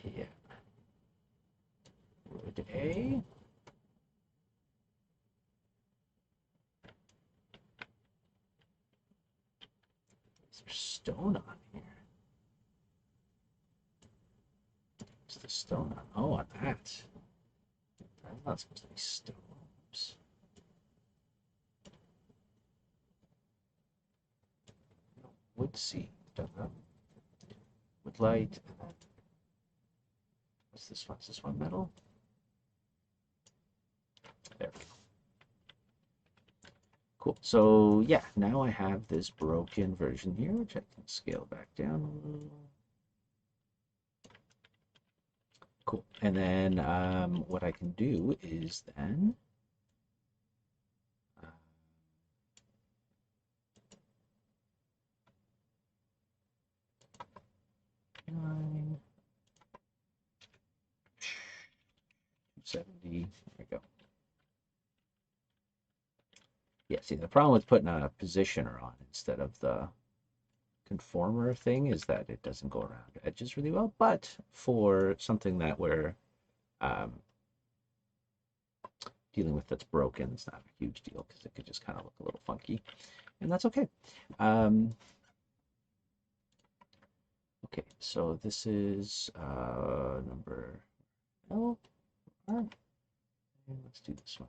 Yeah. Wood A. Is there stone on here? What's the stone on? Oh, on that. That's not supposed to be stone. Oops. Wood seed. Wood light. What's this one? Is this one metal? There we go. Cool. So yeah, now I have this broken version here, which I can scale back down a little. Cool. And then what I can do is then 270. There we go. Yeah, see, the problem with putting a positioner on instead of the conformer thing is that it doesn't go around edges really well. But for something that we're um, dealing with that's broken, it's not a huge deal because it could just kind of look a little funky, and that's okay. Um, okay, so this is number L. And let's do this one.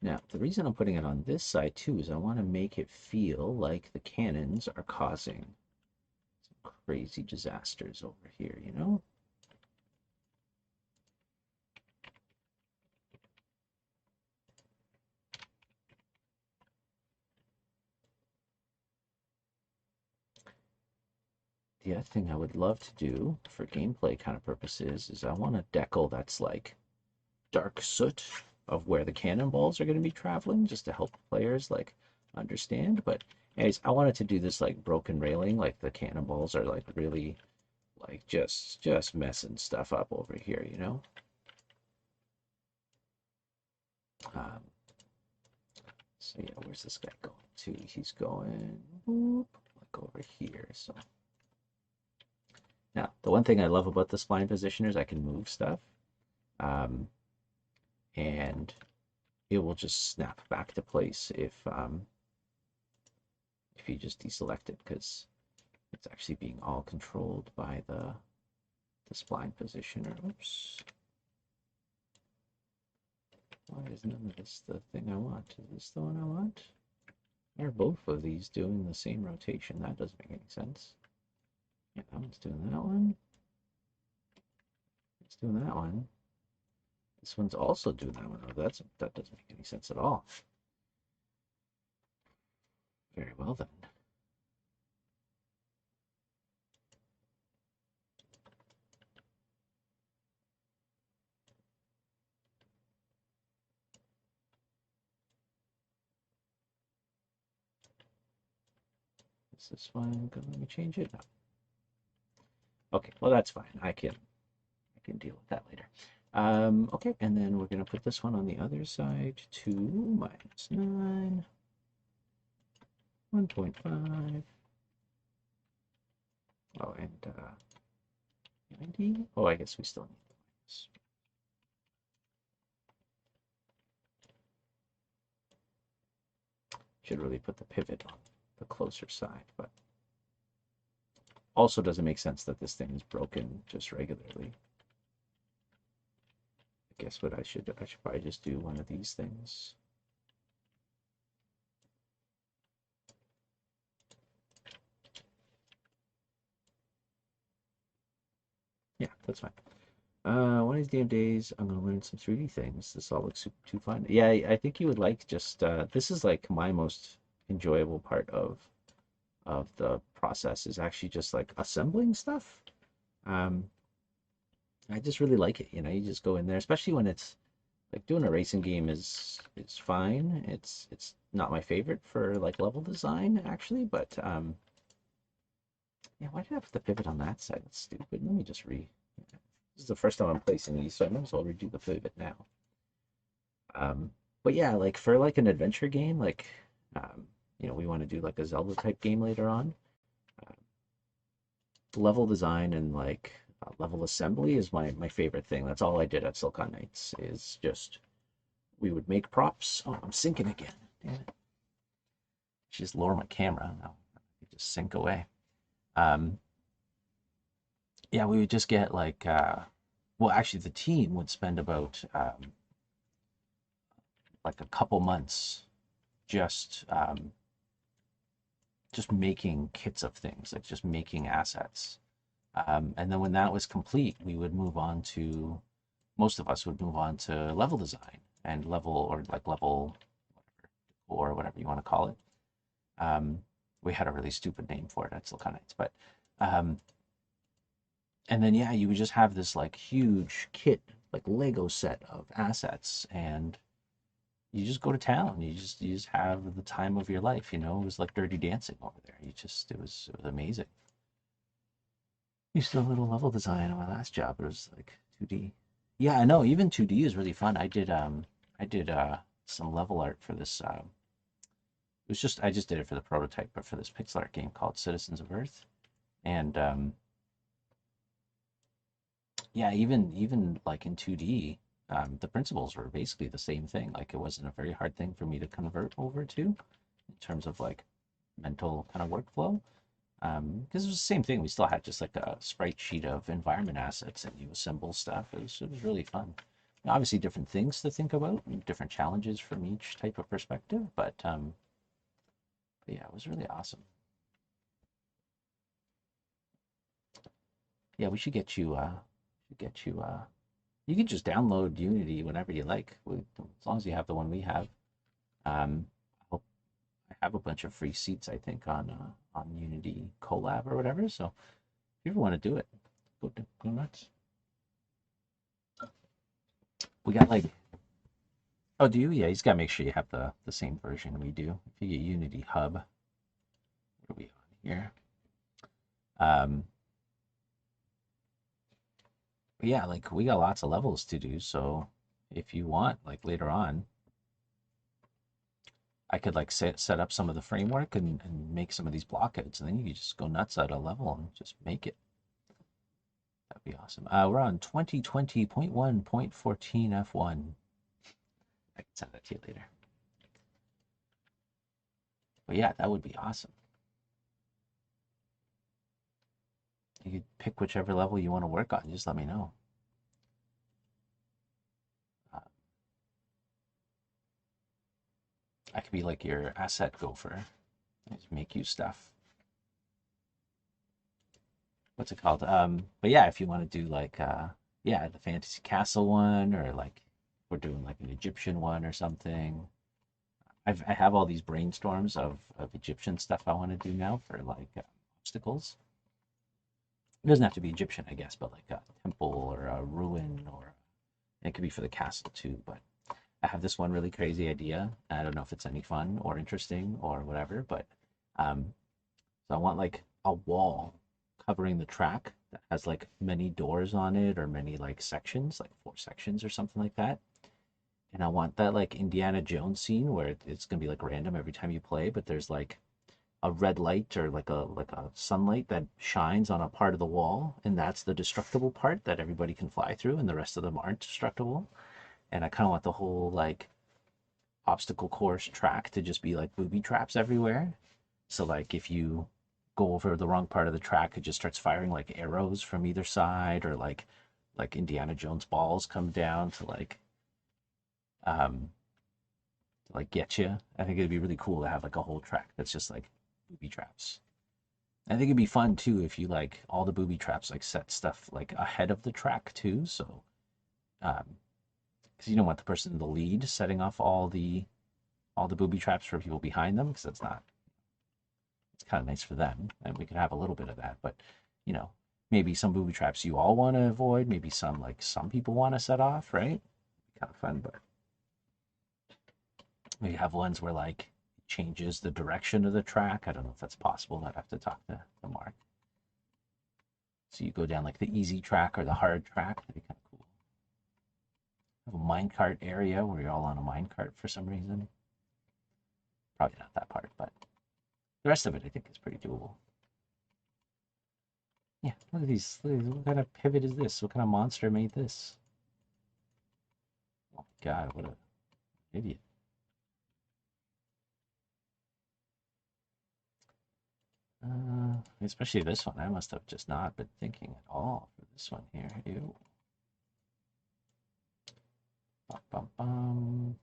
Now, the reason I'm putting it on this side too is I want to make it feel like the cannons are causing some crazy disasters over here, you know? The other thing I would love to do for gameplay kind of purposes is I want a decal that's like dark soot of where the cannonballs are going to be traveling just to help players like understand. But anyways, I wanted to do this like broken railing, like the cannonballs are like really like just messing stuff up over here, you know? Um, so yeah, where's this guy going to? He's going whoop, like over here. So now the one thing I love about the spline positioner is I can move stuff. Um, and it will just snap back to place if you just deselect it because it's actually being all controlled by the spline positioner. Oops. Why is none of this the thing I want? Is this the one I want? Are both of these doing the same rotation? That doesn't make any sense. Yeah, that one's doing that one. It's doing that one. This one's also doing that one. Oh, that doesn't make any sense at all. Very well then. Is this one gonna let me change it? No. Okay, well that's fine. I can deal with that later. Okay, and then we're gonna put this one on the other side. 2 minus 9, 1.5. Oh, and 90. Oh, I guess we still need this. Should really put the pivot on the closer side, but also doesn't make sense that this thing is broken just regularly. I guess what I should probably just do one of these things. Yeah, that's fine. One of these damn days, I'm gonna learn some 3D things. This all looks super too fun. Yeah, I think you would like just this is like my most enjoyable part of the process is actually just like assembling stuff. Um, I just really like it. You know, you just go in there, especially when it's like doing a racing game is fine. It's not my favorite for like level design actually, but yeah, why did I put the pivot on that side? That's stupid. Let me just re. This is the first time I'm placing these, so I might as well redo the pivot now. Um, but yeah, like for like an adventure game, like we want to do like a Zelda type game later on. Uh, Level design and like level assembly is my favorite thing. That's all I did at Silicon Knights is just we would make props. Oh, I'm syncing again. Damn it. Just lower my camera now. Just sync away. Um, yeah, we would just get like well, actually the team would spend about like a couple months just just making kits of things, like just making assets. And then when that was complete, we would move on to, most of us would move on to level design and level or like level or whatever you want to call it. Um, we had a really stupid name for it at Silicon Knights, but um, and then yeah, you would just have this like huge kit, like Lego set of assets, and you just go to town. You just have the time of your life. It was like Dirty Dancing over there. It was amazing. Used to do a little level design on my last job. It was like 2D. Yeah, I know. Even 2D is really fun. I did some level art for this. It was just I just did it for the prototype, but for this pixel art game called Citizens of Earth. And yeah, even like in 2D, the principles were basically the same thing. Like it wasn't a very hard thing for me to convert over to in terms of like mental kind of workflow. Because it was the same thing. We still had just like a sprite sheet of environment assets and you assemble stuff. It was really fun. Obviously, different things to think about, and different challenges from each type of perspective. But yeah, it was really awesome. Yeah, we should get you. Should get you. You can just download Unity whenever you like, as long as you have the one we have. Um, I hope I have a bunch of free seats, I think, on Unity Colab or whatever. So if you ever want to do it, go nuts. We got like, oh, do you? Yeah, you just gotta make sure you have the same version we do. If you get Unity Hub, what are we on here? Um, but yeah, like we got lots of levels to do. So if you want, like later on, I could like set up some of the framework and make some of these blockouts, and then you could just go nuts at a level and just make it. That'd be awesome. We're on 2020.1.14 F1. I can send that to you later. But yeah, that would be awesome. You could pick whichever level you want to work on. Just let me know. Uh, I could be like your asset gopher. Just make you stuff. What's it called? But yeah, if you want to do like yeah, the fantasy castle one, or like we're doing like an Egyptian one or something. I have all these brainstorms of Egyptian stuff I want to do now for like obstacles. It doesn't have to be Egyptian, I guess, but like a temple or a ruin, or it could be for the castle too. But I have this one really crazy idea. I don't know if it's any fun or interesting or whatever, but um, so I want like a wall covering the track that has like many doors on it or many like sections, like 4 sections or something like that. And I want that like Indiana Jones scene where it's gonna be like random every time you play, but there's like a red light or like a sunlight that shines on a part of the wall, and that's the destructible part that everybody can fly through, and the rest of them aren't destructible. And I kind of want the whole like obstacle course track to just be like booby traps everywhere. So like if you go over the wrong part of the track, it just starts firing like arrows from either side, or like Indiana Jones balls come down um to like get you. I think it'd be really cool to have like a whole track that's just like booby traps. I think it'd be fun too if you like all the booby traps like set stuff like ahead of the track too. So because you don't want the person in the lead setting off all the booby traps for people behind them, because that's not, it's kind of nice for them, and we could have a little bit of that. But you know, maybe some booby traps you all want to avoid, maybe some like some people want to set off, right? Kind of fun. But we have ones where like it changes the direction of the track. I don't know if that's possible. I'd have to talk to Mark. So you go down like the easy track or the hard track. That'd be kind of cool. Have a minecart area where you're all on a minecart for some reason. Probably not that part, but the rest of it I think is pretty doable. Yeah, look at these. What kind of pivot is this? What kind of monster made this? Oh my god, what a idiot. Especially this one. I must have just not been thinking at all for this one here. Ew. Bum, bum, bum.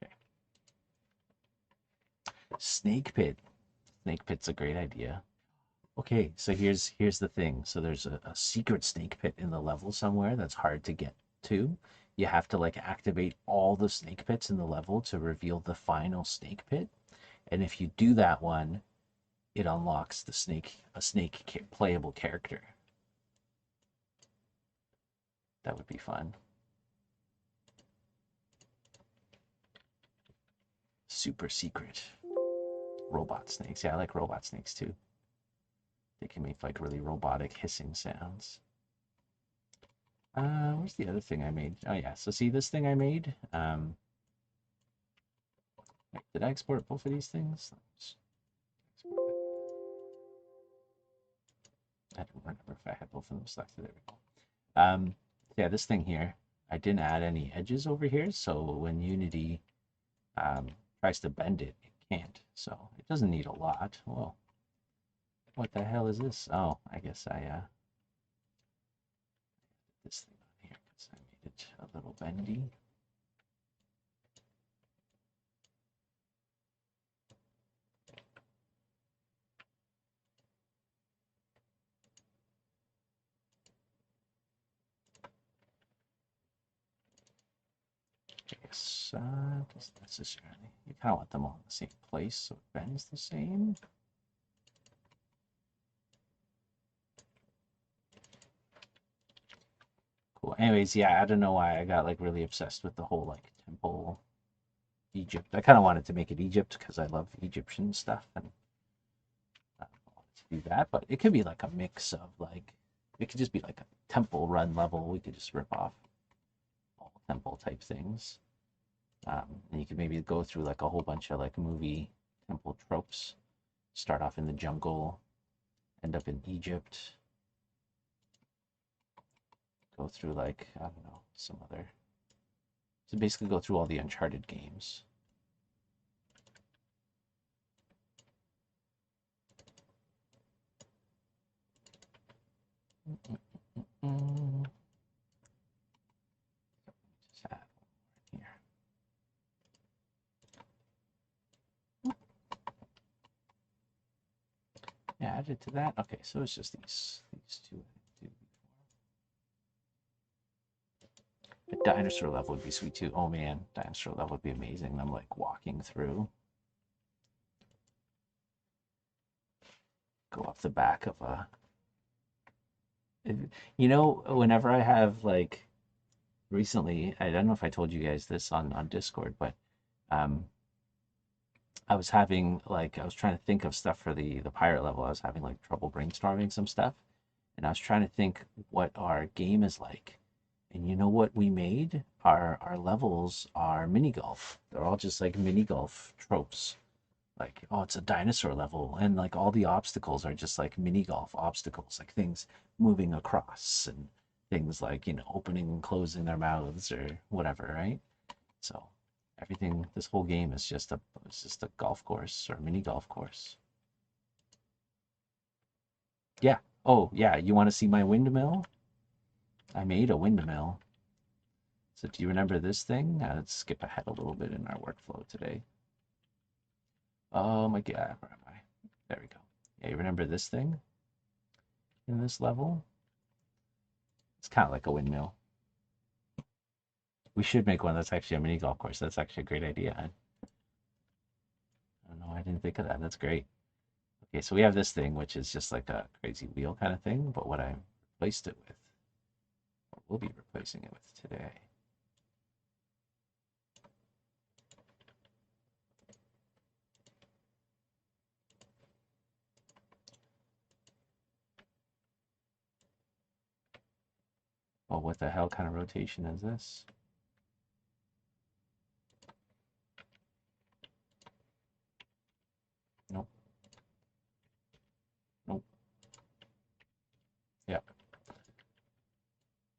Okay. Snake pit. Snake pit's a great idea. Okay, so here's the thing. So there's a secret snake pit in the level somewhere that's hard to get to. You have to like activate all the snake pits in the level to reveal the final snake pit. And if you do that one, it unlocks a snake playable character. That would be fun. Super secret robot snakes. Yeah, I like robot snakes too. They can make like really robotic hissing sounds. Where's the other thing I made? Oh yeah, so see this thing I made? Wait, did I export both of these things? I don't remember if I had both of them selected. There we go. Yeah, this thing here, I didn't add any edges over here, so when Unity tries to bend it, it can't. So it doesn't need a lot. Well, what the hell is this? Oh, I guess I this thing on here because I made it a little bendy. Yes, doesn't necessarily. You kind of want them all in the same place so it bends the same. Cool. Anyways, yeah, I don't know why I got like really obsessed with the whole like temple Egypt. I kind of wanted to make it Egypt because I love Egyptian stuff and I wanted to do that. But it could be like a mix of like it could just be like a temple run level. We could just rip off all temple type things. And you could maybe go through like a whole bunch of like movie temple tropes. Start off in the jungle, end up in Egypt, go through like, I don't know, some other. So basically go through all the Uncharted games. Just add one here. Yeah, add it to that. Okay, so it's just these two. A dinosaur level would be sweet too. Oh man, dinosaur level would be amazing. I'm like walking through. Go off the back of a. You know, whenever I have like recently, I don't know if I told you guys this on Discord, but um, I was having like I was trying to think of stuff for the pirate level. I was having like trouble brainstorming some stuff, and I was trying to think what our game is like. And you know what we made? Our levels are mini golf. They're all just like mini golf tropes. Like, oh, it's a dinosaur level, and like all the obstacles are just like mini golf obstacles, like things moving across and things like, opening and closing their mouths or whatever, right? So everything, this whole game is just a golf course or mini golf course. Yeah. Oh, yeah. You want to see my windmill? I made a windmill. So do you remember this thing? Let's skip ahead a little bit in our workflow today. Oh my God, where am I? There we go. Yeah, you remember this thing in this level? It's kind of like a windmill. We should make one that's actually a mini golf course. That's actually a great idea. I don't know. I didn't think of that. That's great. Okay, so we have this thing, which is just like a crazy wheel kind of thing. But what I replaced it with, or will be replacing it with today, well, what the hell kind of rotation is this? Nope. Nope. Yeah.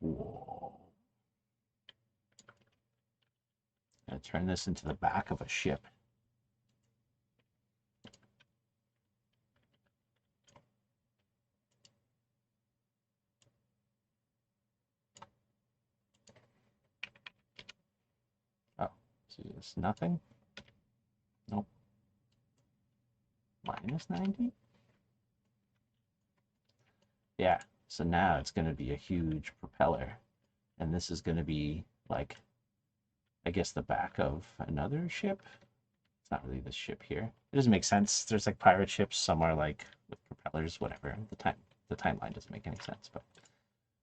Whoa. I turn this into the back of a ship. Oh, see, it's nothing. Nope. Minus 90? Yeah. So now it's going to be a huge propeller. And this is going to be like, I guess, the back of another ship. It's not really this ship here. It doesn't make sense. There's like pirate ships somewhere like with propellers, whatever. The timeline doesn't make any sense, but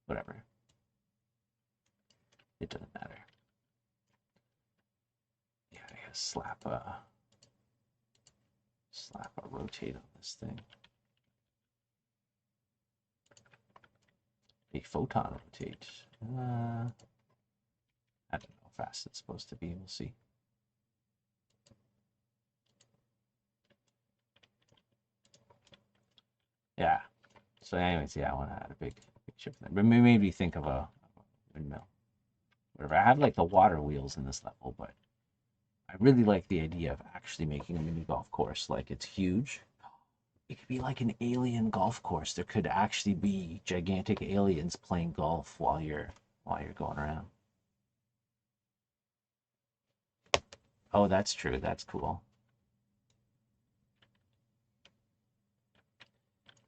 whatever. It doesn't matter. Yeah, I gotta slap a rotate on this thing. A photon rotate. I don't know how fast it's supposed to be. We'll see. Yeah. So anyways, yeah, I want to add a big chip there. But maybe think of a windmill. Whatever. I have like the water wheels in this level, but I really like the idea of actually making a mini golf course. Like it's huge. It could be like an alien golf course. There could actually be gigantic aliens playing golf while you're going around. Oh, that's true. That's cool.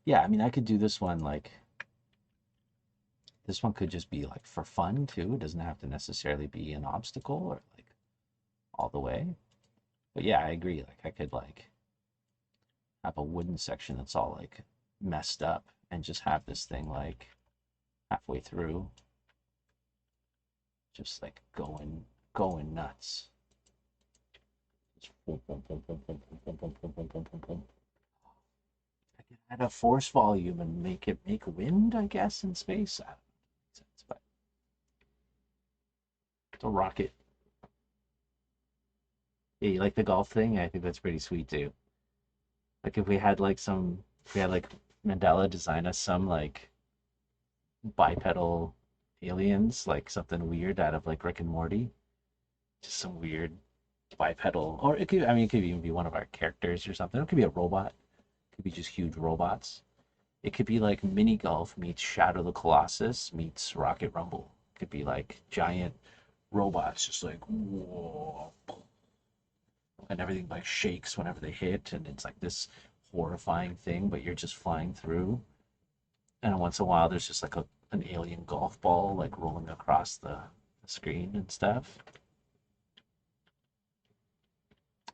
Yeah, I mean, I could do this one like this one could just be like for fun too. It doesn't have to necessarily be an obstacle or like all the way. But yeah, I agree. Like I could like have a wooden section that's all like messed up and just have this thing like halfway through just like going nuts. Just boom, boom, boom, boom, boom, boom, boom, boom, boom, boom, boom, boom. I could add a force volume and make it make wind, I guess, in space. I don't know, but the rocket. Yeah, you like the golf thing? I think that's pretty sweet too. Like if we had like Mandela design us some like bipedal aliens, like something weird out of like Rick and Morty, just some weird bipedal, or it could, I mean, it could even be one of our characters or something. It could be a robot. It could be just huge robots. It could be like mini golf meets Shadow the Colossus meets Rocket Rumble. It could be like giant robots, just like whoa, and everything like shakes whenever they hit, and it's like this horrifying thing, but you're just flying through. And once in a while, there's just like an alien golf ball like rolling across the screen and stuff.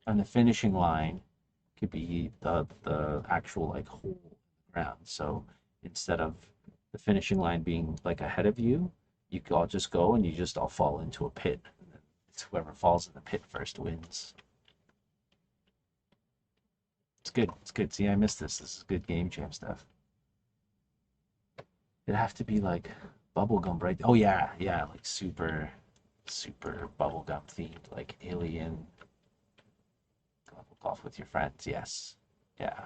And the finishing line could be the actual like hole in the ground. So instead of the finishing line being like ahead of you, you could all just go and you just all fall into a pit. And it's whoever falls in the pit first wins. It's good. It's good. See, I missed this. This is good game jam stuff. It'd have to be like bubblegum, right? Oh yeah, yeah, like super bubblegum themed, like alien golf with your friends. Yes. Yeah.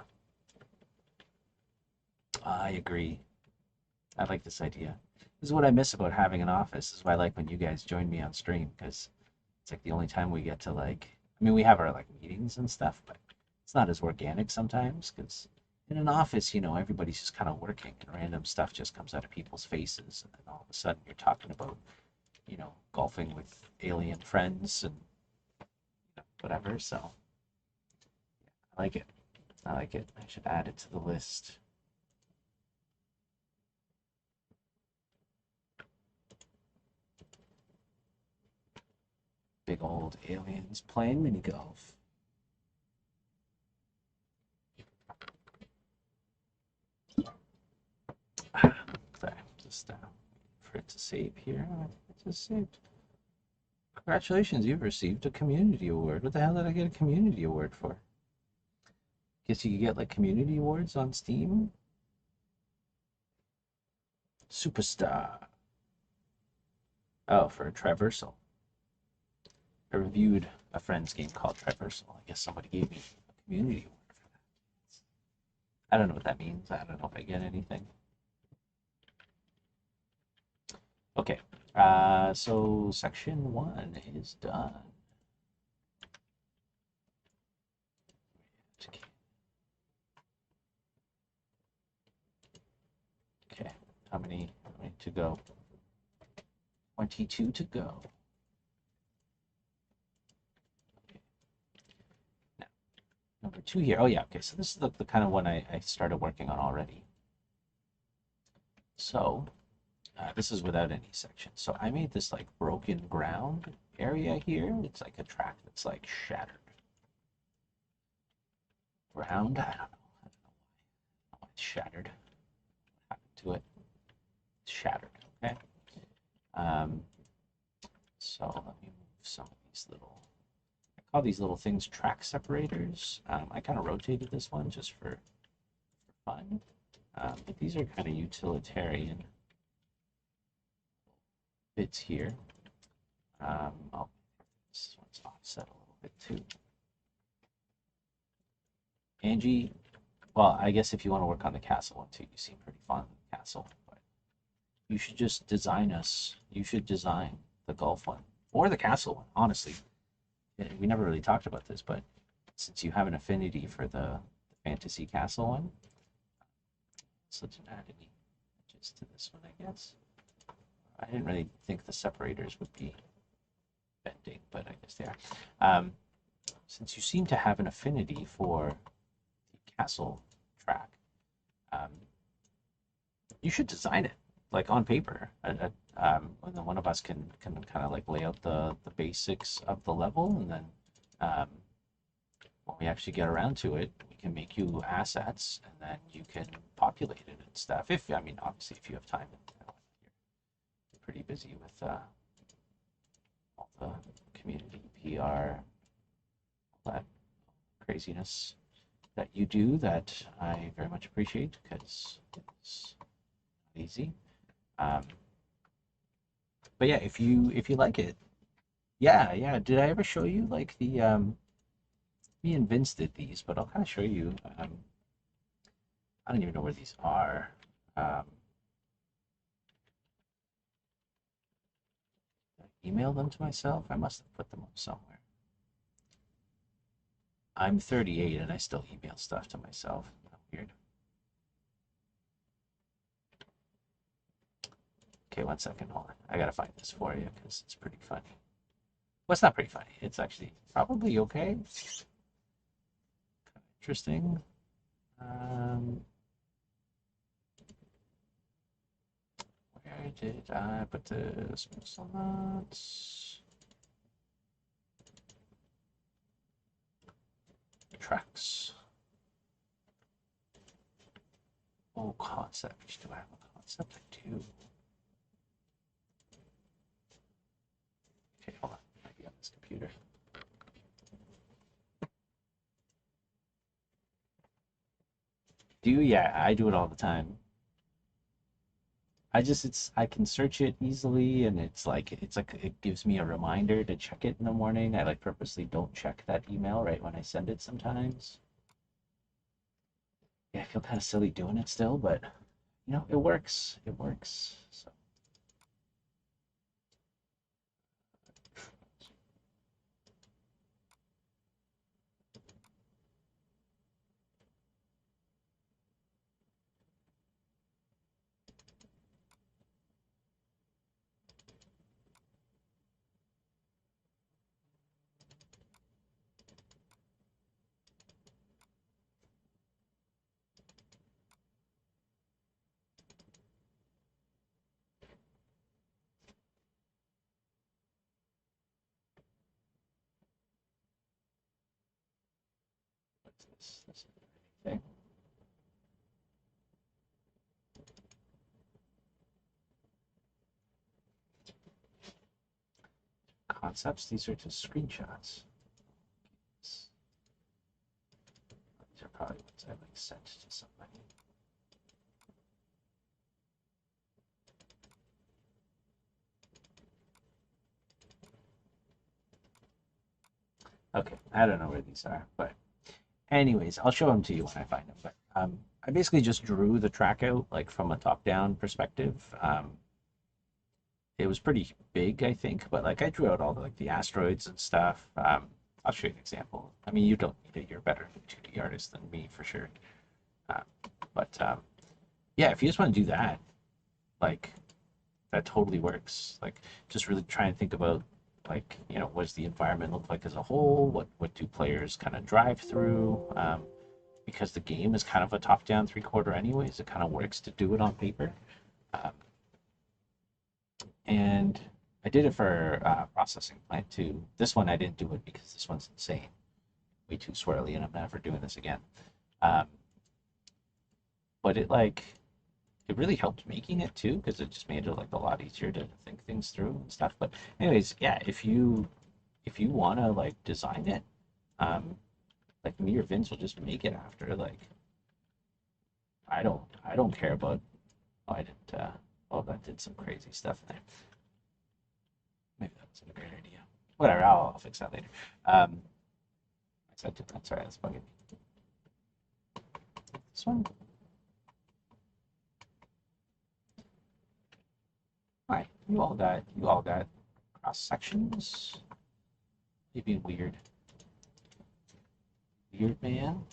I agree. I like this idea. This is what I miss about having an office. This is why I like when you guys join me on stream because it's like the only time we get to like. I mean, we have our like meetings and stuff, but it's not as organic sometimes because in an office, everybody's just kind of working and random stuff just comes out of people's faces, and then all of a sudden you're talking about, golfing with alien friends and whatever. So I like it. I like it. I should add it to the list. Big old aliens playing mini golf. Sorry, just for it to save here. It just saved. Congratulations, you've received a community award. What the hell did I get a community award for? Guess you could get like community awards on Steam. Superstar. Oh, for Traversal. I reviewed a friend's game called Traversal. I guess somebody gave me a community award for that. I don't know what that means. I don't know if I get anything. Okay, so section 1 is done. Okay, how many to go? 22 to go. Okay. Now, number 2 here. Oh yeah, okay, so this is the kind of one I started working on already. So, this is without any sections. So I made this like broken ground area here. It's like a track that's like shattered. Ground? I don't know. Why it's shattered. What happened to it? It's shattered. Okay. Um, So let me move some of these little, I call these little things track separators. I kind of rotated this one just for fun. But these are kind of utilitarian bits here. Oh, this one's offset a little bit too. Angie, well, I guess if you want to work on the castle one too, you seem pretty fond of the castle, but you should just design us. You should design the golf one or the castle one, honestly. We never really talked about this, but since you have an affinity for the fantasy castle one, so let's add any edges to this one, I guess. I didn't really think the separators would be bending, but I guess they are. Since you seem to have an affinity for the castle track, you should design it like on paper. And then one of us can kind of like lay out the basics of the level, and then when we actually get around to it, we can make you assets, and then you can populate it and stuff. If I mean, obviously, if you have time, you're pretty busy with all the community PR, all that craziness that you do. That I very much appreciate because it's not easy. But yeah, if you like it, yeah. Did I ever show you like the me and Vince did these, but I'll kind of show you. I don't even know where these are. Email them to myself. I must have put them up somewhere. I'm 38 and I still email stuff to myself. Weird. Okay, 1 second. Hold on. I gotta find this for you because it's pretty funny. Well, it's not pretty funny. It's actually probably okay. Interesting. Where did I put this? Tracks. Oh, concept. Do I have a concept? I do. Okay, hold on. Might be on this computer. Do you? Yeah, I do it all the time. I can search it easily, and it's like it gives me a reminder to check it in the morning. I like purposely don't check that email right when I send it sometimes. Yeah, I feel kind of silly doing it still, but it works. It works. So what's this? This is the thing. Concepts. These are just screenshots. These are probably ones I like sent to somebody. Okay, I don't know where these are, but anyways, I'll show them to you when I find them. But I basically just drew the track out like from a top-down perspective. It was pretty big, I think, but like I drew out all the asteroids and stuff. I'll show you an example. I mean, you don't need it. You're better 2D artist than me for sure. Uh, but yeah, if you just want to do that, like that totally works. Like just really try and think about like what does the environment look like as a whole? What do players kind of drive through? Because the game is kind of a top-down three-quarter anyways, it kind of works to do it on paper. Um, and I did it for processing plant too. This one I didn't do it because this one's insane, way too swirly, and I'm never doing this again. Um, but it like it really helped making it too, because it just made it like a lot easier to think things through and stuff. But anyways, yeah, if you want to like design it, um, like me or Vince will just make it after. Like I don't care about. Oh, I didn't. Oh, that did some crazy stuff there. Maybe that wasn't a great idea. Whatever, I'll fix that later. Um, I said that's all right. That's bugging me. This one. All right, you all got cross sections. You're being weird. Weird man.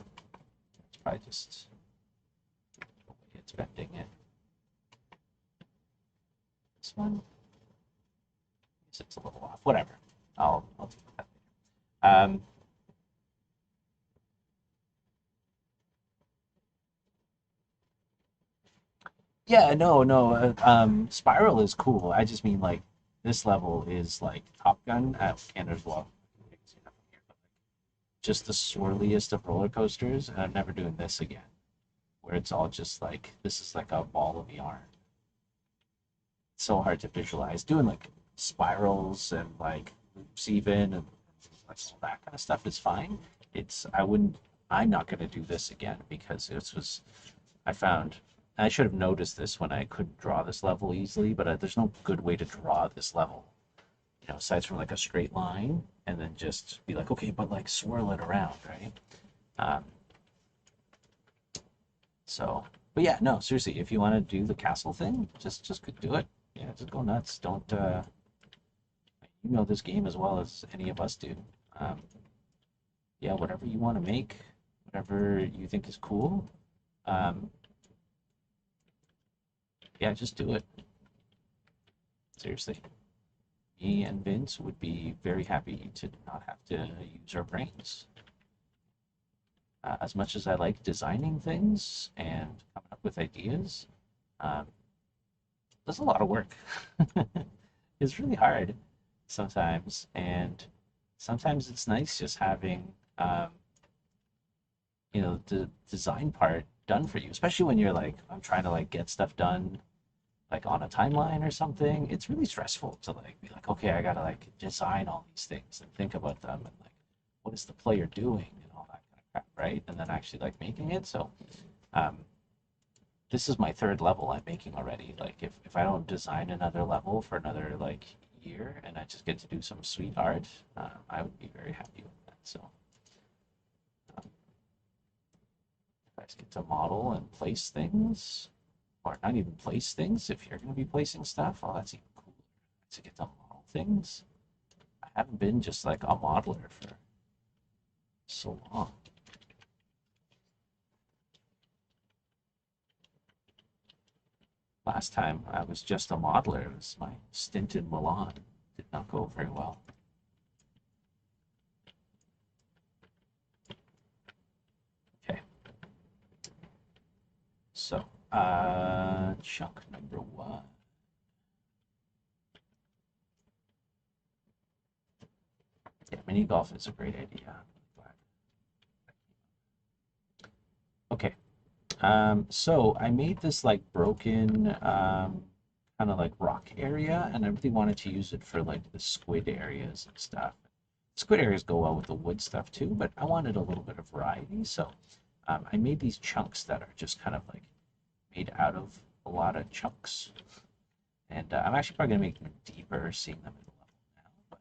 It's probably just the way it's bending it. This one. It's a little off. Whatever. I'll deal with that later. Yeah, no. Spiral is cool. I just mean like this level is like Top Gun at Canada's well. Just the swirliest of roller coasters, and I'm never doing this again. Where it's all just like this is like a ball of yarn. It's so hard to visualize. Doing like spirals and like loops even and like that kind of stuff is fine. It's I wouldn't I'm not gonna do this again because this was I found I should have noticed this when I couldn't draw this level easily, but there's no good way to draw this level, aside from like a straight line and then just be like, okay, but like swirl it around, right? Um, so, but yeah, no, seriously, if you want to do the castle thing, just do it. Yeah, just go nuts. Don't you know this game as well as any of us do. Um, yeah, whatever you want to make, whatever you think is cool. Um, yeah, just do it. Seriously. Me and Vince would be very happy to not have to use our brains. As much as I like designing things and coming up with ideas, um, there's a lot of work. It's really hard sometimes, and sometimes it's nice just having the design part done for you, especially when you're like, I'm trying to like get stuff done like on a timeline or something. It's really stressful to like be like, okay, I gotta like design all these things and think about them and like what is the player doing and all that kind of crap, right? And then actually like making it. So um, this is my third level I'm making already. Like if I don't design another level for another like year and I just get to do some sweet art, I would be very happy with that. So um, I just get to model and place things, or not even place things. If you're going to be placing stuff, oh, that's even cooler. To get to model things. I haven't been just like a modeler for so long. Last time I was just a modeler. It was my stint in Milan. Did not go very well. Okay, so chunk number one. Yeah, mini golf is a great idea. Okay, so I made this like broken kind of like rock area, and I really wanted to use it for like the squid areas and stuff. Squid areas go well with the wood stuff too, but I wanted a little bit of variety, so I made these chunks that are just kind of like made out of a lot of chunks, and I'm actually probably gonna make them deeper, seeing them in the level now, but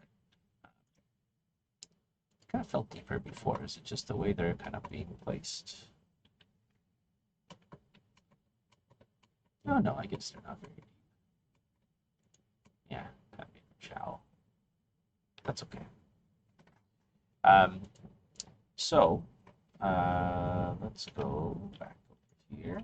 kind of felt deeper before. Is it just the way they're kind of being placed? Oh no, I guess they're not very deep. Yeah, kind of shallow. That's okay. Um, so let's go back over here.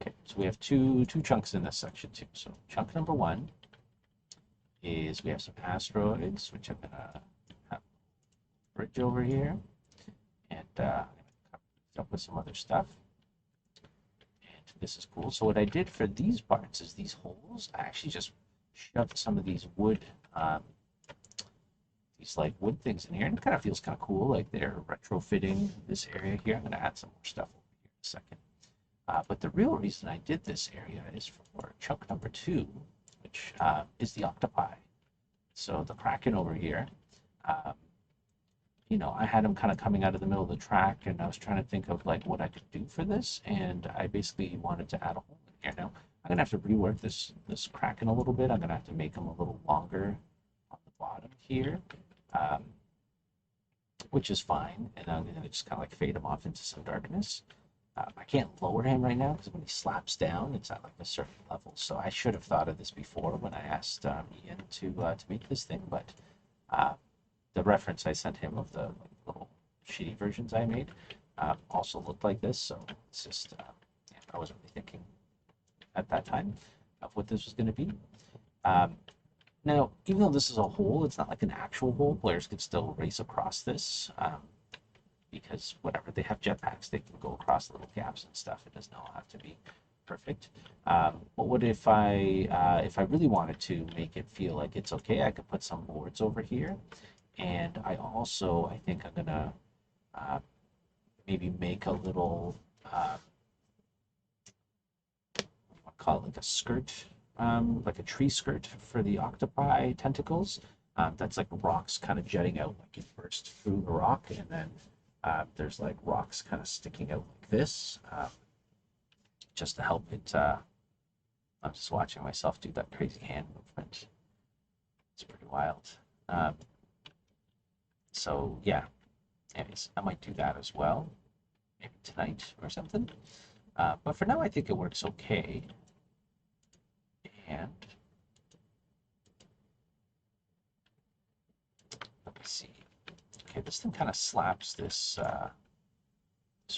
Okay, so we have two chunks in this section too. So chunk number one is we have some asteroids, which I'm gonna have a bridge over here, and up with some other stuff. And this is cool. So what I did for these parts is these holes. I actually just shoved some of these these like wood things in here, and it kind of feels kind of cool, like they're retrofitting this area here. I'm gonna add some more stuff over here in a second. But the real reason I did this area is for chunk number 2, which is the octopi. So the kraken over here, um, I had him kind of coming out of the middle of the track, and I was trying to think of like what I could do for this, and I basically wanted to add a hole in here. Now I'm gonna have to rework this kraken a little bit. I'm gonna have to make him a little longer on the bottom here, um, which is fine, and I'm gonna just kind of like fade him off into some darkness. I can't lower him right now because when he slaps down, it's at like a certain level. So I should have thought of this before when I asked Ian to make this thing, but uh, the reference I sent him of the like, little shitty versions I made also looked like this. So it's just yeah, I wasn't really thinking at that time of what this was going to be. Um, Now, even though this is a hole, it's not like an actual hole. Players could still race across this. Because whatever, they have jetpacks, they can go across little gaps and stuff. It does not have to be perfect. But what if I really wanted to make it feel like it's okay? I could put some boards over here, and I think I'm gonna uh, maybe make a little call it like a skirt, like a tree skirt for the octopi tentacles. That's like rocks kind of jetting out, like it burst through the rock, and then there's like rocks kind of sticking out like this, just to help it. I'm just watching myself do that crazy hand movement. It's pretty wild. Um, so yeah, anyways, I might do that as well, maybe tonight or something. But for now, I think it works okay. And let me see. Okay, this thing kind of slaps this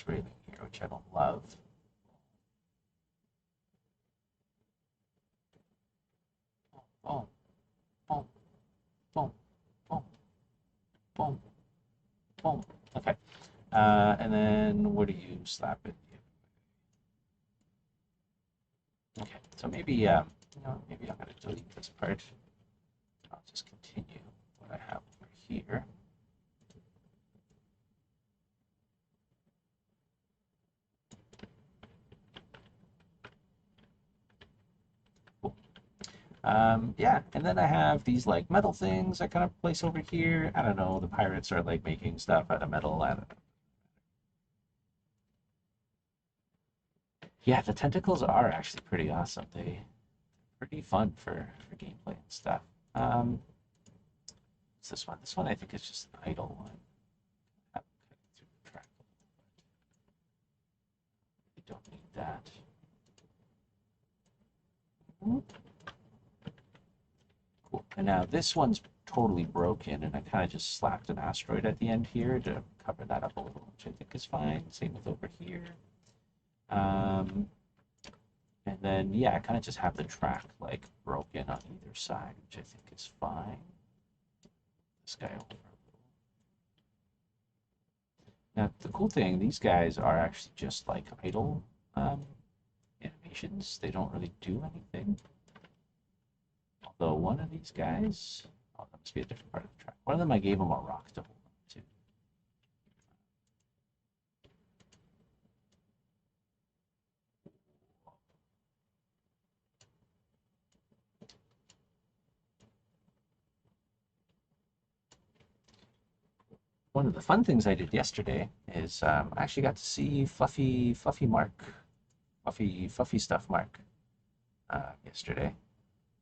railing here, which I don't love. Boom, boom, boom, boom, boom, boom. Okay. And then what do you slap it? Okay, so maybe I'm going to delete this part. I'll just continue what I have over here. Cool. Yeah, and then I have these like metal things I kind of place over here. I don't know, the pirates are like making stuff out of metal. I don't know. Yeah, the tentacles are actually pretty awesome. They pretty fun for gameplay and stuff. Um, what's this one? This one I think is just an idle one. I'm cutting through the track a little bit. We don't need that. Cool. And now this one's totally broken, and I kind of just slapped an asteroid at the end here to cover that up a little, which I think is fine. Same with over here. Um, and then, yeah, I kind of just have the track like broken on either side, which I think is fine. This guy over a little. Now, the cool thing, these guys are actually just like idle animations. They don't really do anything. Although one of these guys, oh, that must be a different part of the track. One of them, I gave him a rock to hold on to. One of the fun things I did yesterday is I actually got to see Fluffy Mark, Fluffy Stuff Mark yesterday.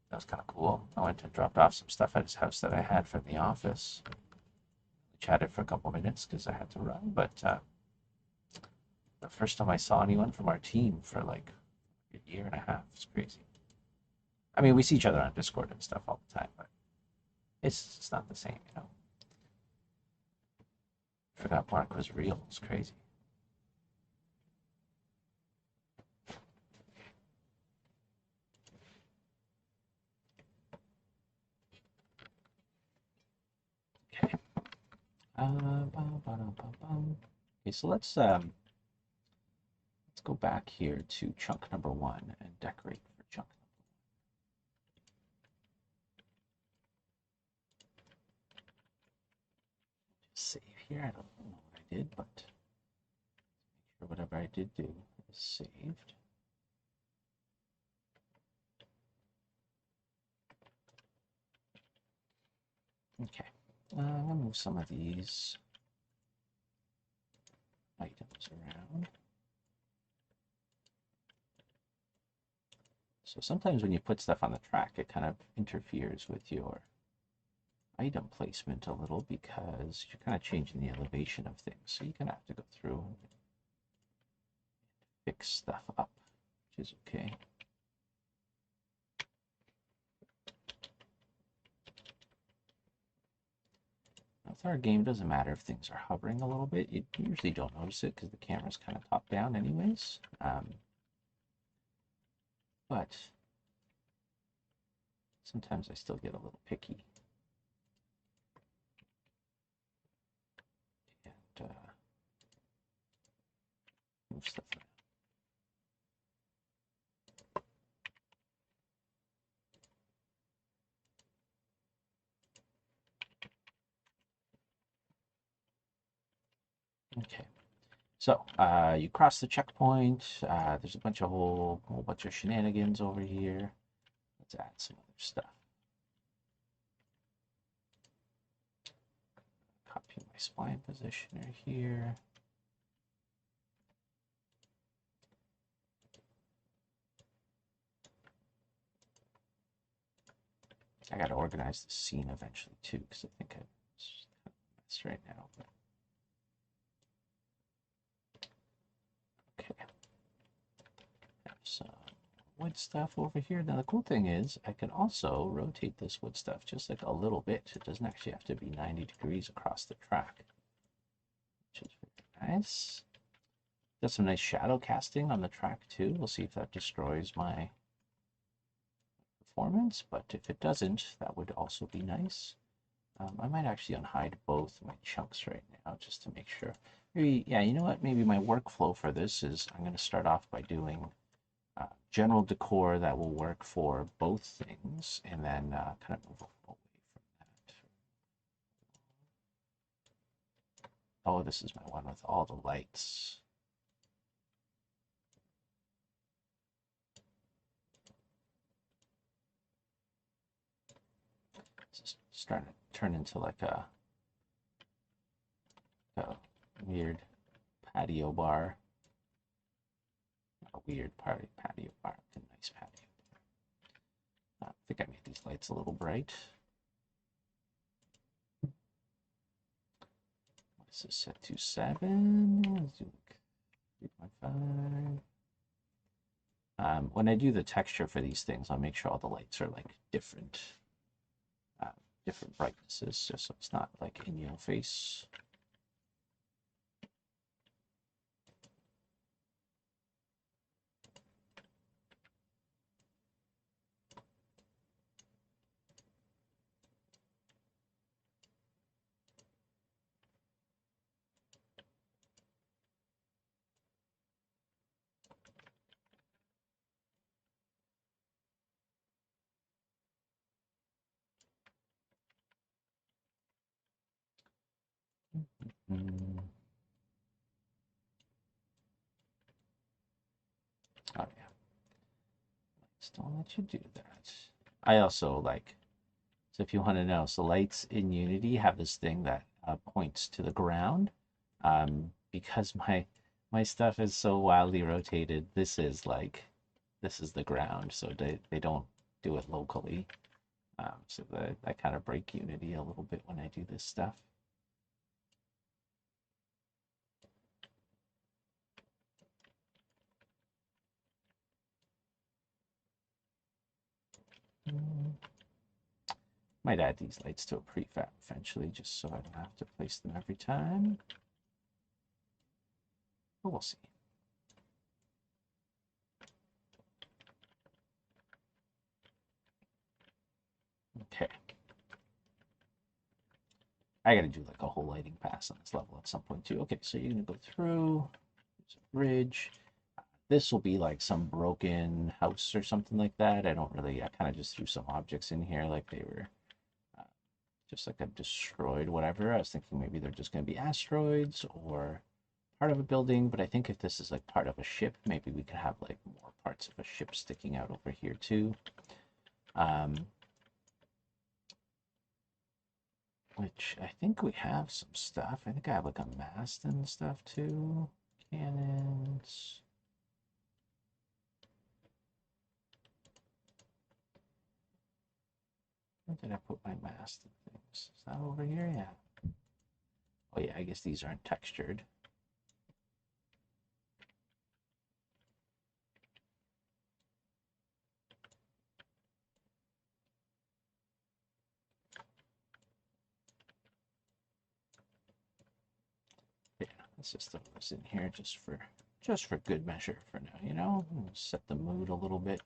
That was kind of cool. I went and dropped off some stuff at his house that I had from the office. We chatted for a couple minutes because I had to run, but the first time I saw anyone from our team for like a year and a half. It's crazy. I mean, we see each other on Discord and stuff all the time, but it's not the same, you know. Forgot Mark was real. It's crazy. Okay. Okay, so let's go back here to chunk number 1 and decorate for chunk here. I don't know what I did, but whatever I did do is saved. Okay, I'm gonna move some of these items around. So sometimes when you put stuff on the track, it kind of interferes with your item placement a little because you're kind of changing the elevation of things. So you're gonna have to go through and fix stuff up, which is okay. With our game, doesn't matter if things are hovering a little bit. You usually don't notice it because the camera's kind of top down anyways. But sometimes I still get a little picky. And move stuff around. Okay. So you cross the checkpoint. There's a whole bunch of shenanigans over here. Let's add some other stuff. Copy my spline positioner here. I got to organize the scene eventually too, because I think I'm just kind of a mess right now. But... okay. Have some wood stuff over here. Now the cool thing is I can also rotate this wood stuff just like a little bit. It doesn't actually have to be 90 degrees across the track, which is very nice. Got some nice shadow casting on the track too. We'll see if that destroys my performance, but if it doesn't, that would also be nice. I might actually unhide both my chunks right now just to make sure. Maybe, yeah, you know what? Maybe my workflow for this is I'm going to start off by doing general decor that will work for both things, and then kind of move away from that. Oh, this is my one with all the lights. It's starting to turn into like a weird patio bar. A weird patio bar, a nice patio. I think I made these lights a little bright. What is this set to 7? Let's do 3.5. When I do the texture for these things, I'll make sure all the lights are like different brightnesses, just so it's not like in your face. Mm. Oh yeah, lights don't let you do that. I also like, so if you want to know, so lights in Unity have this thing that points to the ground. Because my stuff is so wildly rotated, this is the ground, so they don't do it locally. So I kind of break Unity a little bit when I do this stuff. Might add these lights to a prefab eventually, just so I don't have to place them every time. But we'll see. Okay. I gotta do like a whole lighting pass on this level at some point too. Okay, so you're gonna go through. There's a bridge. This will be like some broken house or something like that. I kind of just threw some objects in here like they were just like a destroyed whatever. I was thinking maybe they're just going to be asteroids or part of a building, but I think if this is like part of a ship, maybe we could have like more parts of a ship sticking out over here too. Which I think we have some stuff. I think I have like a mast and stuff too. Cannons. Where did I put my mast and things? Is that over here? Yeah. Oh yeah, I guess these aren't textured. Yeah, let's just throw this in here just for good measure for now, you know? Set the mood a little bit.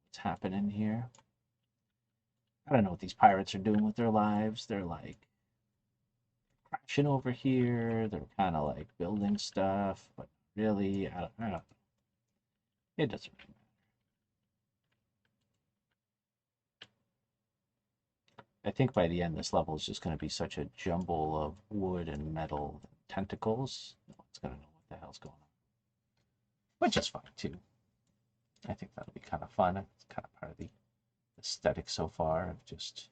What's happening here? I don't know what these pirates are doing with their lives. They're like crashing over here. They're kind of like building stuff, but really, I don't know. It doesn't really matter. I think by the end, this level is just going to be such a jumble of wood and metal tentacles. No one's going to know what the hell's going on, which is fine too. I think that'll be kind of fun. It's kind of part of the aesthetic so far of just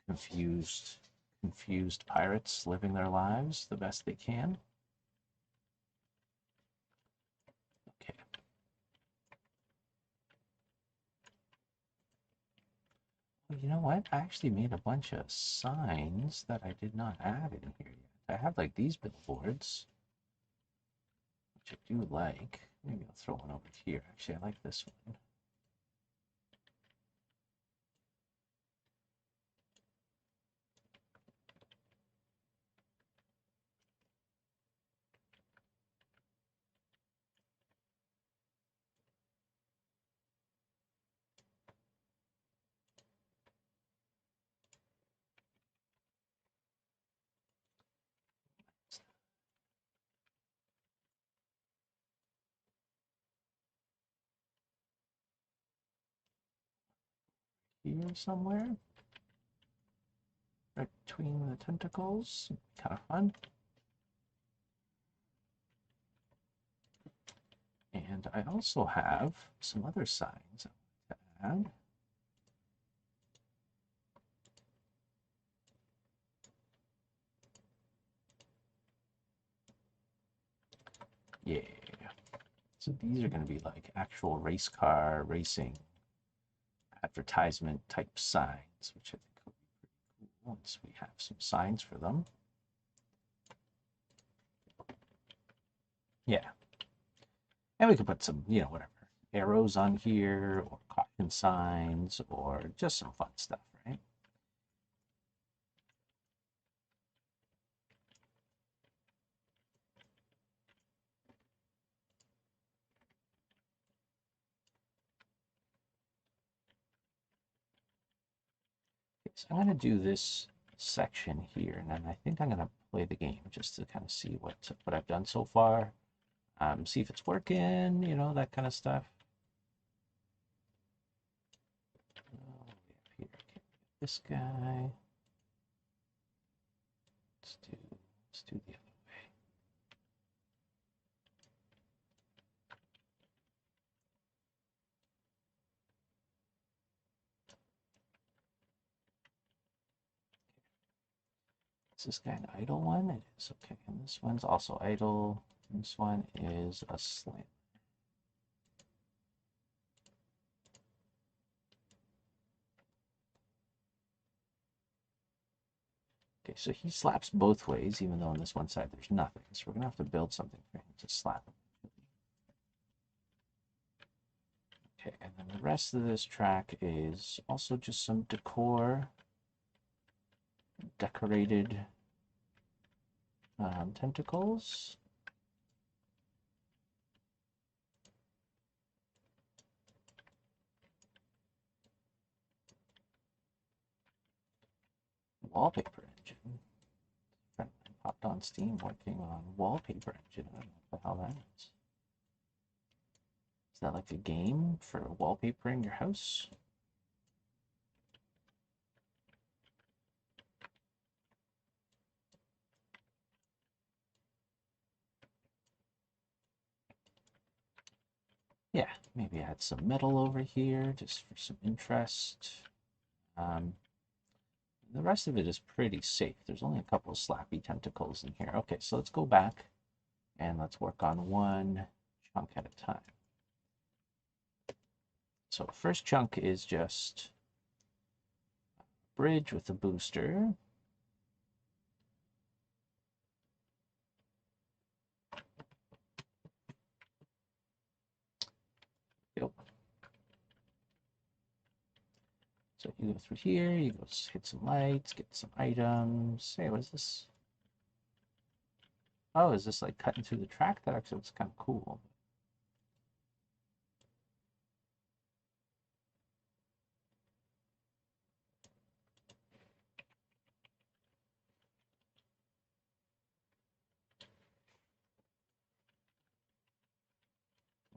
confused, confused pirates living their lives the best they can. Okay. Well, you know what? I actually made a bunch of signs that I did not add in here yet. I have like these billboards, which I do like. Maybe I'll throw one over here. Actually, I like this one. Here somewhere, right between the tentacles. Kind of fun. And I also have some other signs to add. Yeah. So these are going to be like actual race car racing advertisement type signs, which I think will be pretty cool once we have some signs for them. Yeah. And we could put some, you know, whatever, arrows on here or caution signs or just some fun stuff, right? Okay, so I'm going to do this section here, and then I think I'm going to play the game just to kind of see what I've done so far. See if it's working, you know, that kind of stuff. Here, okay, this guy. Let's do the other way. Is this guy an idle one? It is, okay. And this one's also idle. This one is a slant. Okay, so he slaps both ways, even though on this one side there's nothing. So we're gonna have to build something for him to slap him. Okay, and then the rest of this track is also just some decor, decorated tentacles. Wallpaper engine. I popped on Steam working on wallpaper engine. I don't know what the hell that is. Is that like a game for wallpapering your house? yeah, maybe add some metal over here just for some interest. Um, the rest of it is pretty safe. There's only a couple of slappy tentacles in here. Okay, so let's go back and let's work on one chunk at a time. So first chunk is just bridge with a booster. Yep. So you go through here, you go hit some lights, get some items. Hey, what is this? Oh, is this like cutting through the track? That actually looks kind of cool.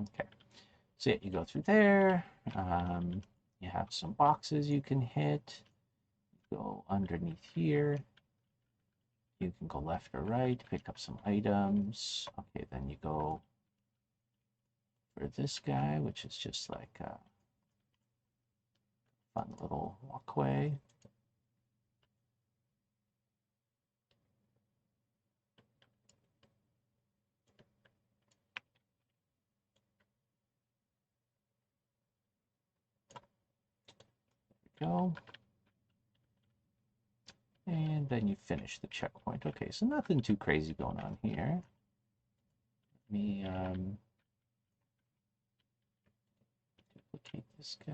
Okay. So yeah, you go through there. You have some boxes you can hit. Go underneath here. You can go left or right, pick up some items. Okay, then you go for this guy, which is just like a fun little walkway. There we go. And then you finish the checkpoint. Okay, so nothing too crazy going on here. Let me duplicate this guy.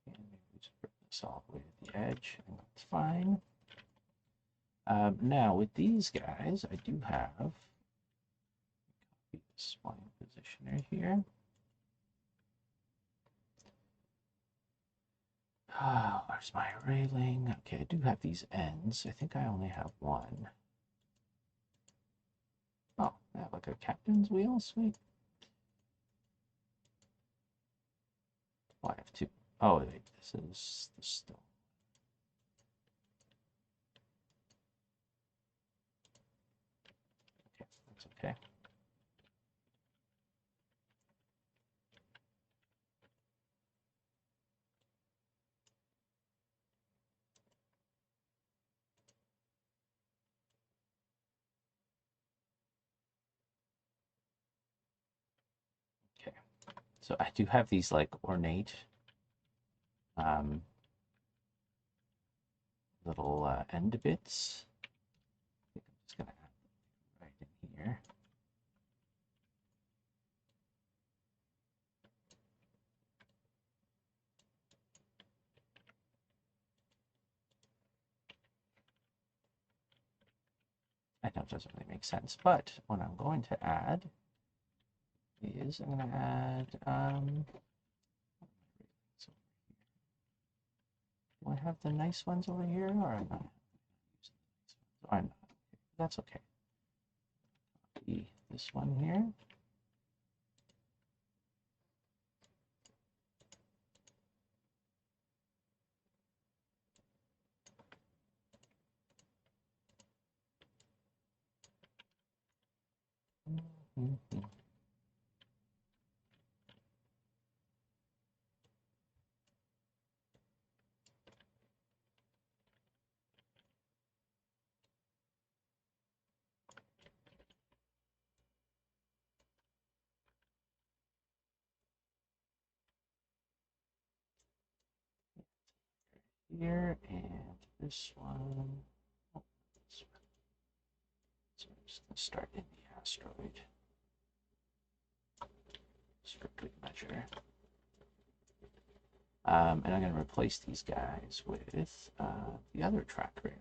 And maybe just bring this all the way to the edge, and that's fine. Now with these guys, I do have copy the spline positioner here. Oh, where's my railing? Okay, I do have these ends. I think I only have one. Oh, I have like a captain's wheel. Sweet. Oh, I have two. Oh, wait, this is the stone. Okay, that's okay. Okay, so I do have these like ornate um, little end bits. I think I'm just gonna add them right in here. I know it doesn't really make sense, but what I'm going to add is I'm going to add do I have the nice ones over here, or am I not using the nice ones? I'm not. That's okay. This one here. Mm-hmm. Here and this one. Oh, this one. So I'm just going to start in the asteroid. Just for good measure. And I'm going to replace these guys with the other track railing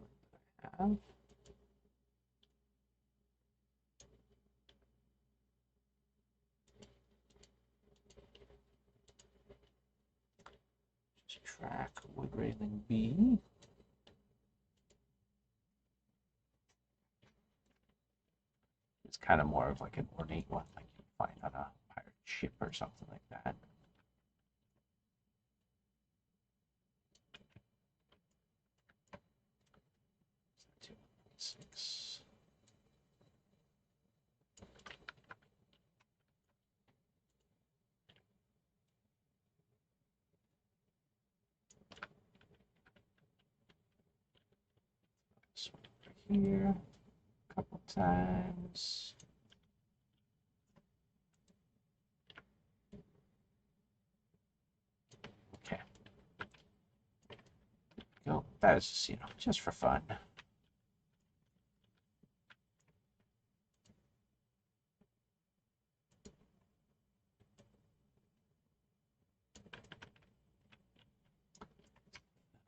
that I have. Just track wood railing B. It's kind of more of like an ornate one, like you find on a pirate ship or something like that. 6. This one over here a couple times. Okay. Go. That is just, just for fun.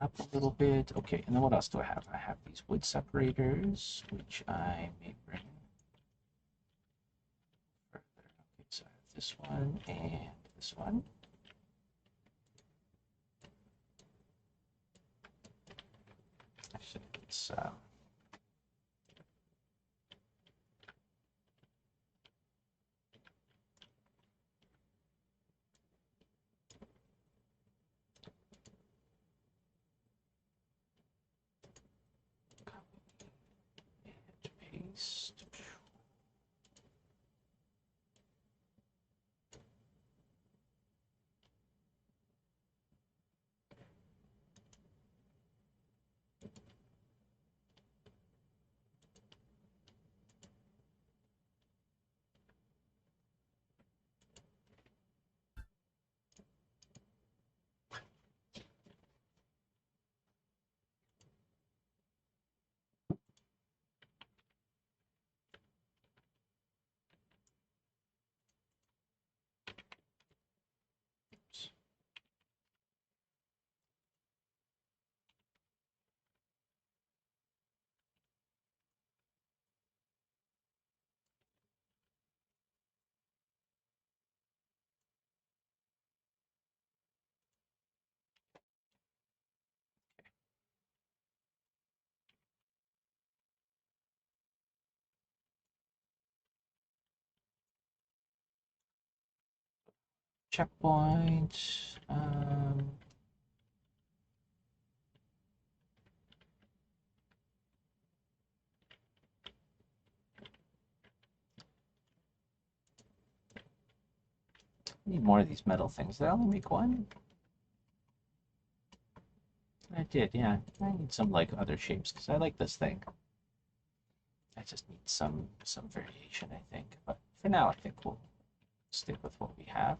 Up a little bit. Okay, and then what else do I have? I have these wood separators, which I may bring further. Okay, so I have this one and this one. Actually, it's and paste. Checkpoint. Need more of these metal things. Did I only make one? I did, yeah. I need some like other shapes because I like this thing. I just need some variation, I think. But for now, I think we'll stick with what we have.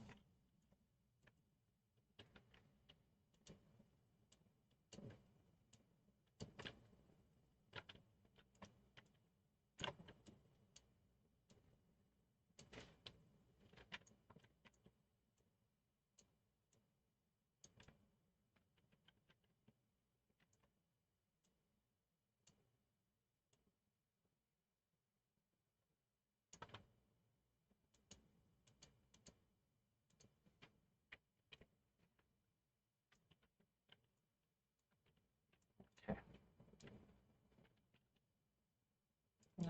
Okay.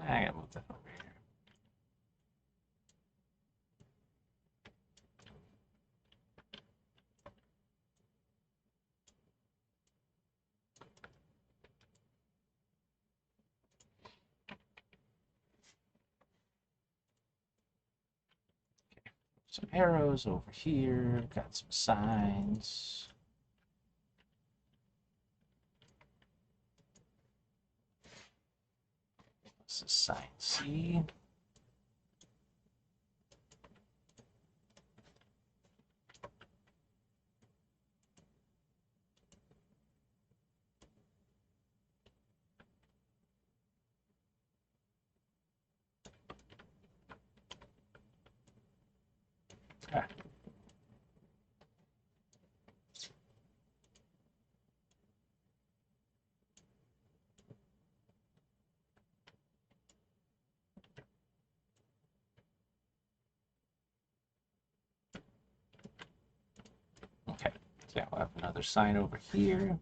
I gotta move that over here. Some arrows over here. Got some signs. This is sign C. Ah. Okay, so we'll have another sign over here.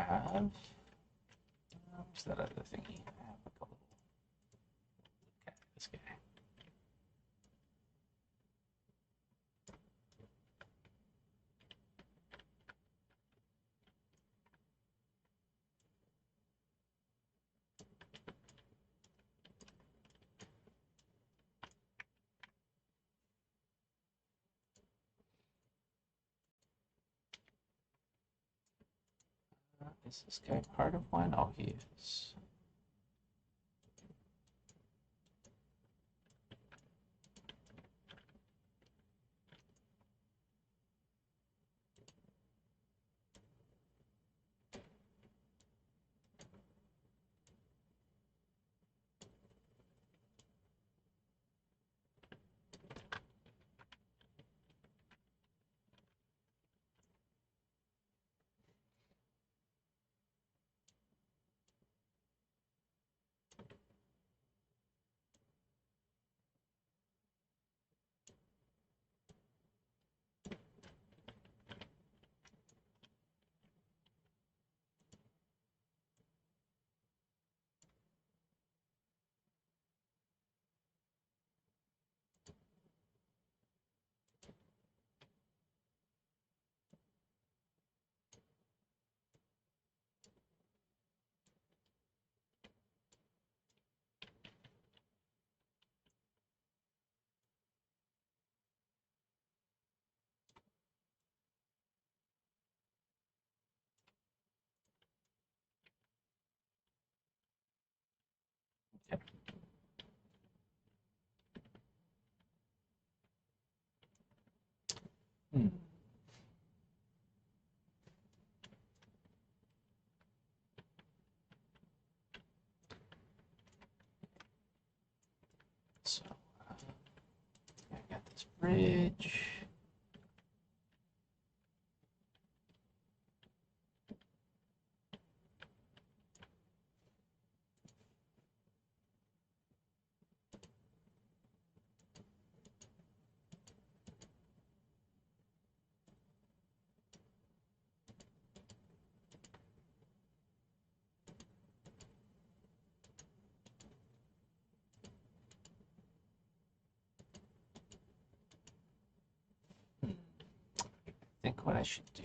have. What's that other thingy? I have a couple. Okay, this guy. Is this guy part of one? Oh, he is. Yep. Hmm. So, I got this bridge. Hmm. I think what I should do.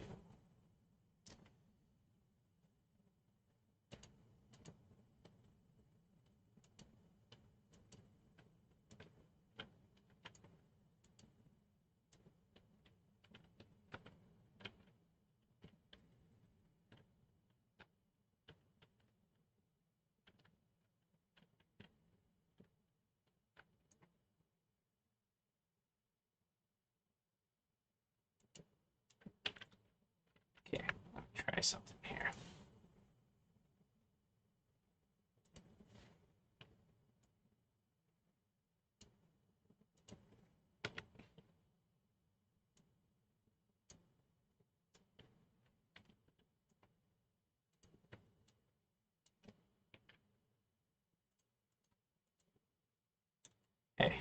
Okay, let me try something here. Hey.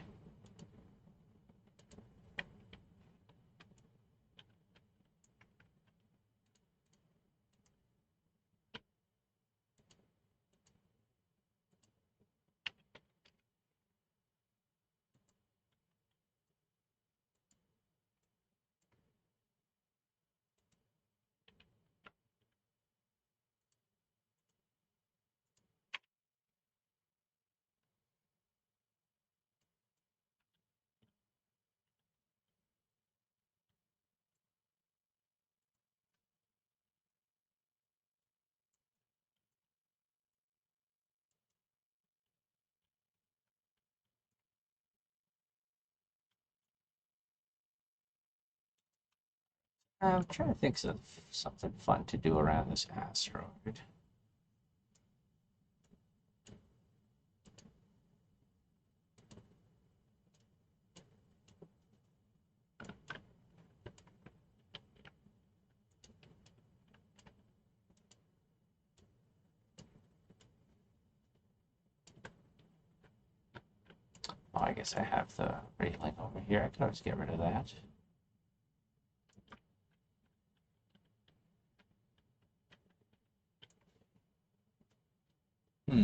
I'm trying to think of something fun to do around this asteroid. Oh, I guess I have the railing over here. I could always get rid of that. Hmm.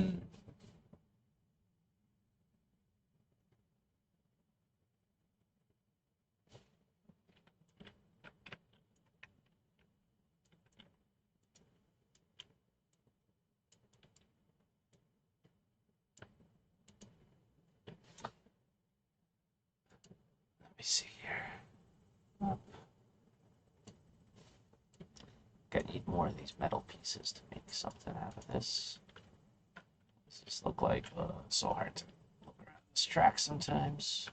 Let me see here. Oh, gotta need more of these metal pieces to make something out of this. Does this look like so hard to look around this track sometimes?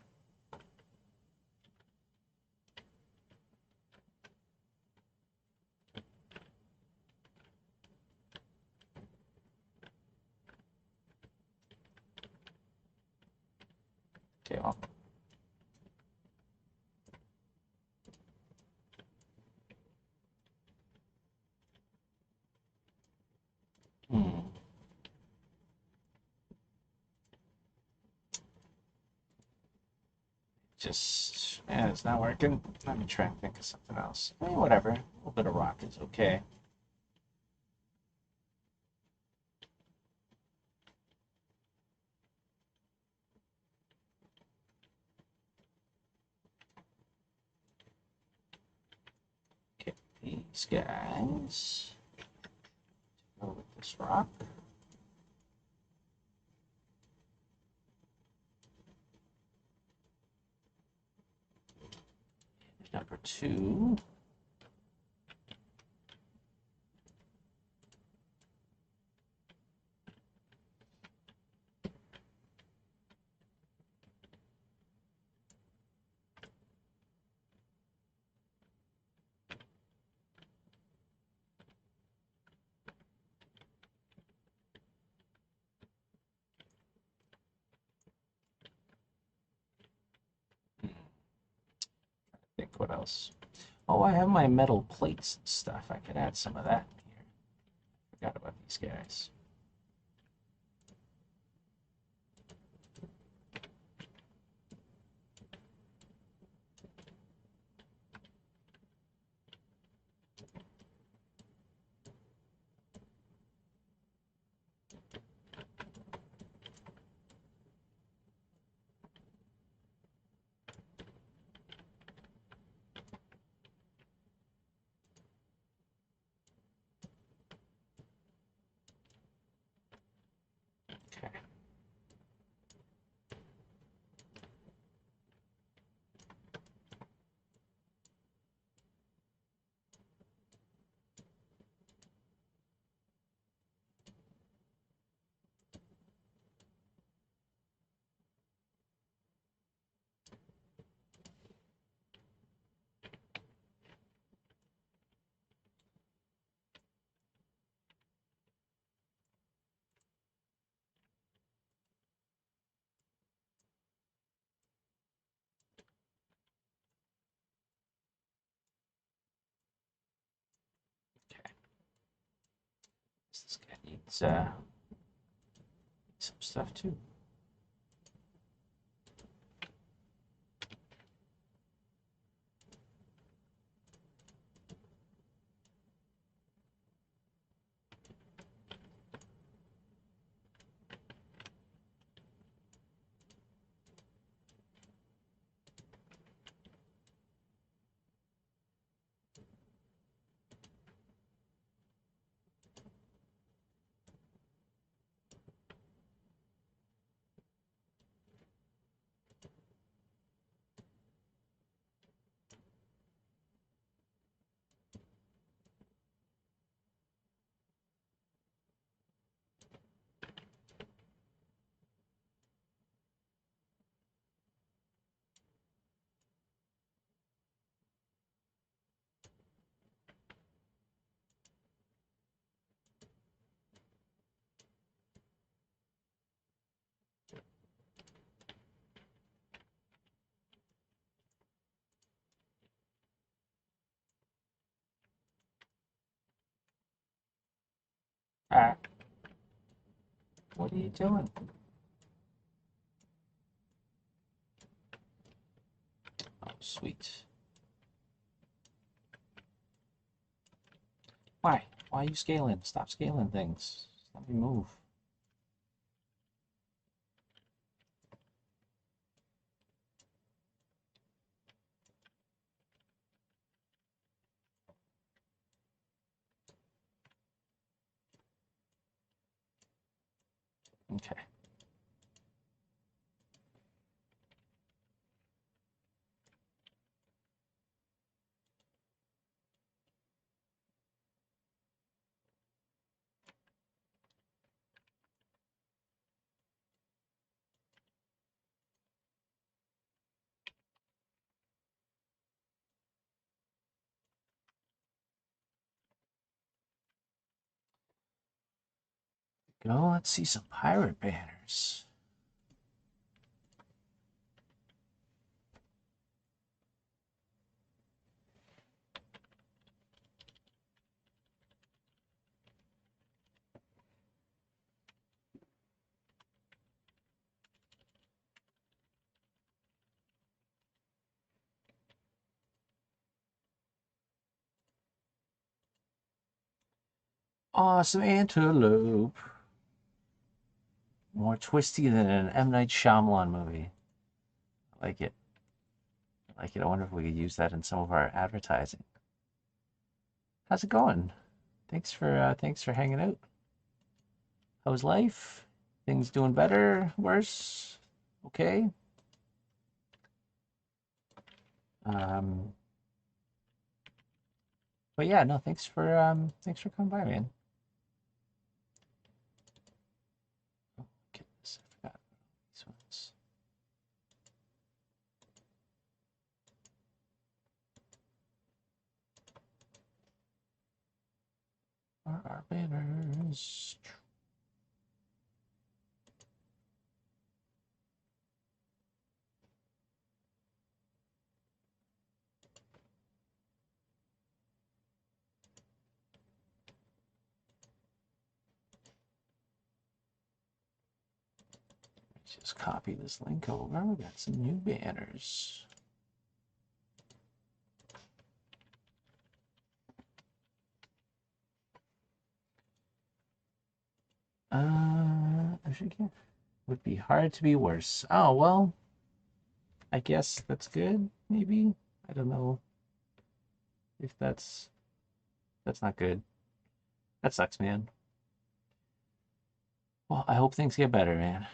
Okay, well. Hmm. Just, yeah, it's not working. Let me try and think of something else. Whatever. A little bit of rock is okay. Okay, these guys. Go with this rock. Number two. Think what else? Oh, I have my metal plates and stuff. I could add some of that in here. Forgot about these guys. Okay. Okay. This guy needs some stuff too. Ah, what are you doing? Oh, sweet. Why? Why are you scaling? Stop scaling things. Let me move. Okay. Go. Let's see some pirate banners. Awesome antelope. More twisty than an M. Night Shyamalan movie. I like it. I like it. I wonder if we could use that in some of our advertising. How's it going? Thanks for hanging out. How's life? Things doing better? Worse? Okay. Um, but yeah, no, thanks for coming by, man. Oh, goodness, I forgot these ones. Where are our banners? Let's just copy this link over. We got some new banners. I should get. Would be hard to be worse. Oh, well, I guess that's good, maybe. I don't know if that's not good. That sucks, man. Well, I hope things get better, man.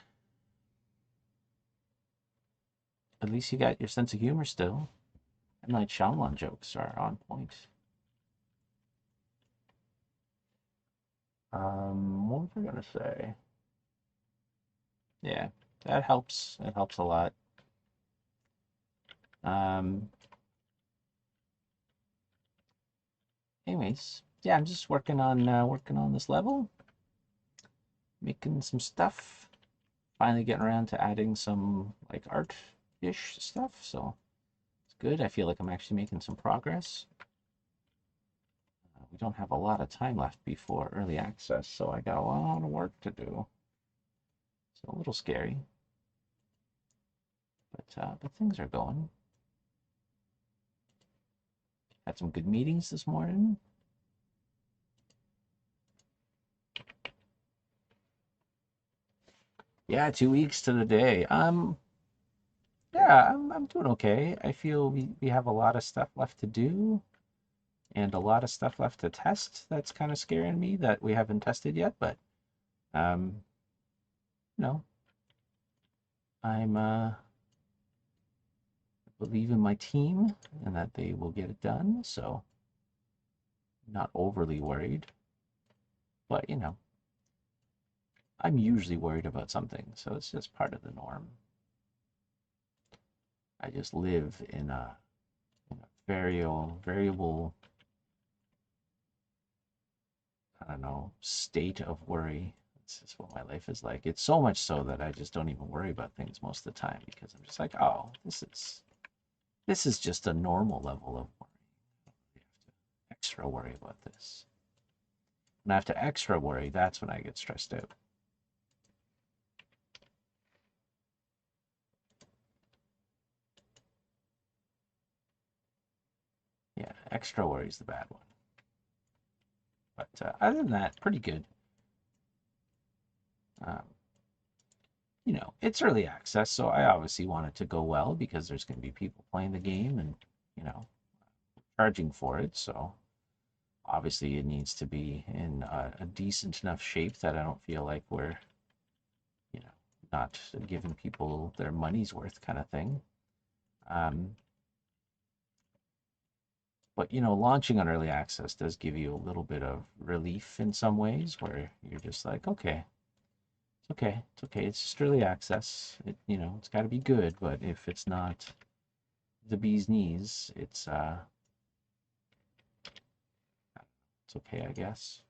At least you got your sense of humor still. And like Shyamalan jokes are on point. What was I gonna say? Yeah, that helps. It helps a lot. Um, anyways, yeah, I'm just working on this level, making some stuff. Finally getting around to adding some like art-ish stuff, so it's good. I feel like I'm actually making some progress. We don't have a lot of time left before early access, so I got a lot of work to do. So a little scary, but things are going. Had some good meetings this morning. Yeah, 2 weeks to the day. Yeah, I'm doing okay. I feel we have a lot of stuff left to do and a lot of stuff left to test. That's kind of scaring me that we haven't tested yet, but um, no, I'm believe in my team and that they will get it done. So not overly worried, but I'm usually worried about something, so it's just part of the norm. I just live in a variable, I don't know, state of worry. It's just what my life is like. It's so much so that I just don't even worry about things most of the time because I'm just like, oh, this is just a normal level of worry. I don't really have to extra worry about this. When I have to extra worry, that's when I get stressed out. Yeah, extra worry is the bad one. But other than that, pretty good. Um, it's early access, so I obviously want it to go well because there's going to be people playing the game and, you know, charging for it. So obviously it needs to be in a decent enough shape that I don't feel like we're not giving people their money's worth kind of thing. Um, but launching on early access does give you a little bit of relief in some ways, where you're just like, okay, it's okay, it's okay, it's just early access. It's got to be good, but if it's not the bee's knees, it's okay, I guess.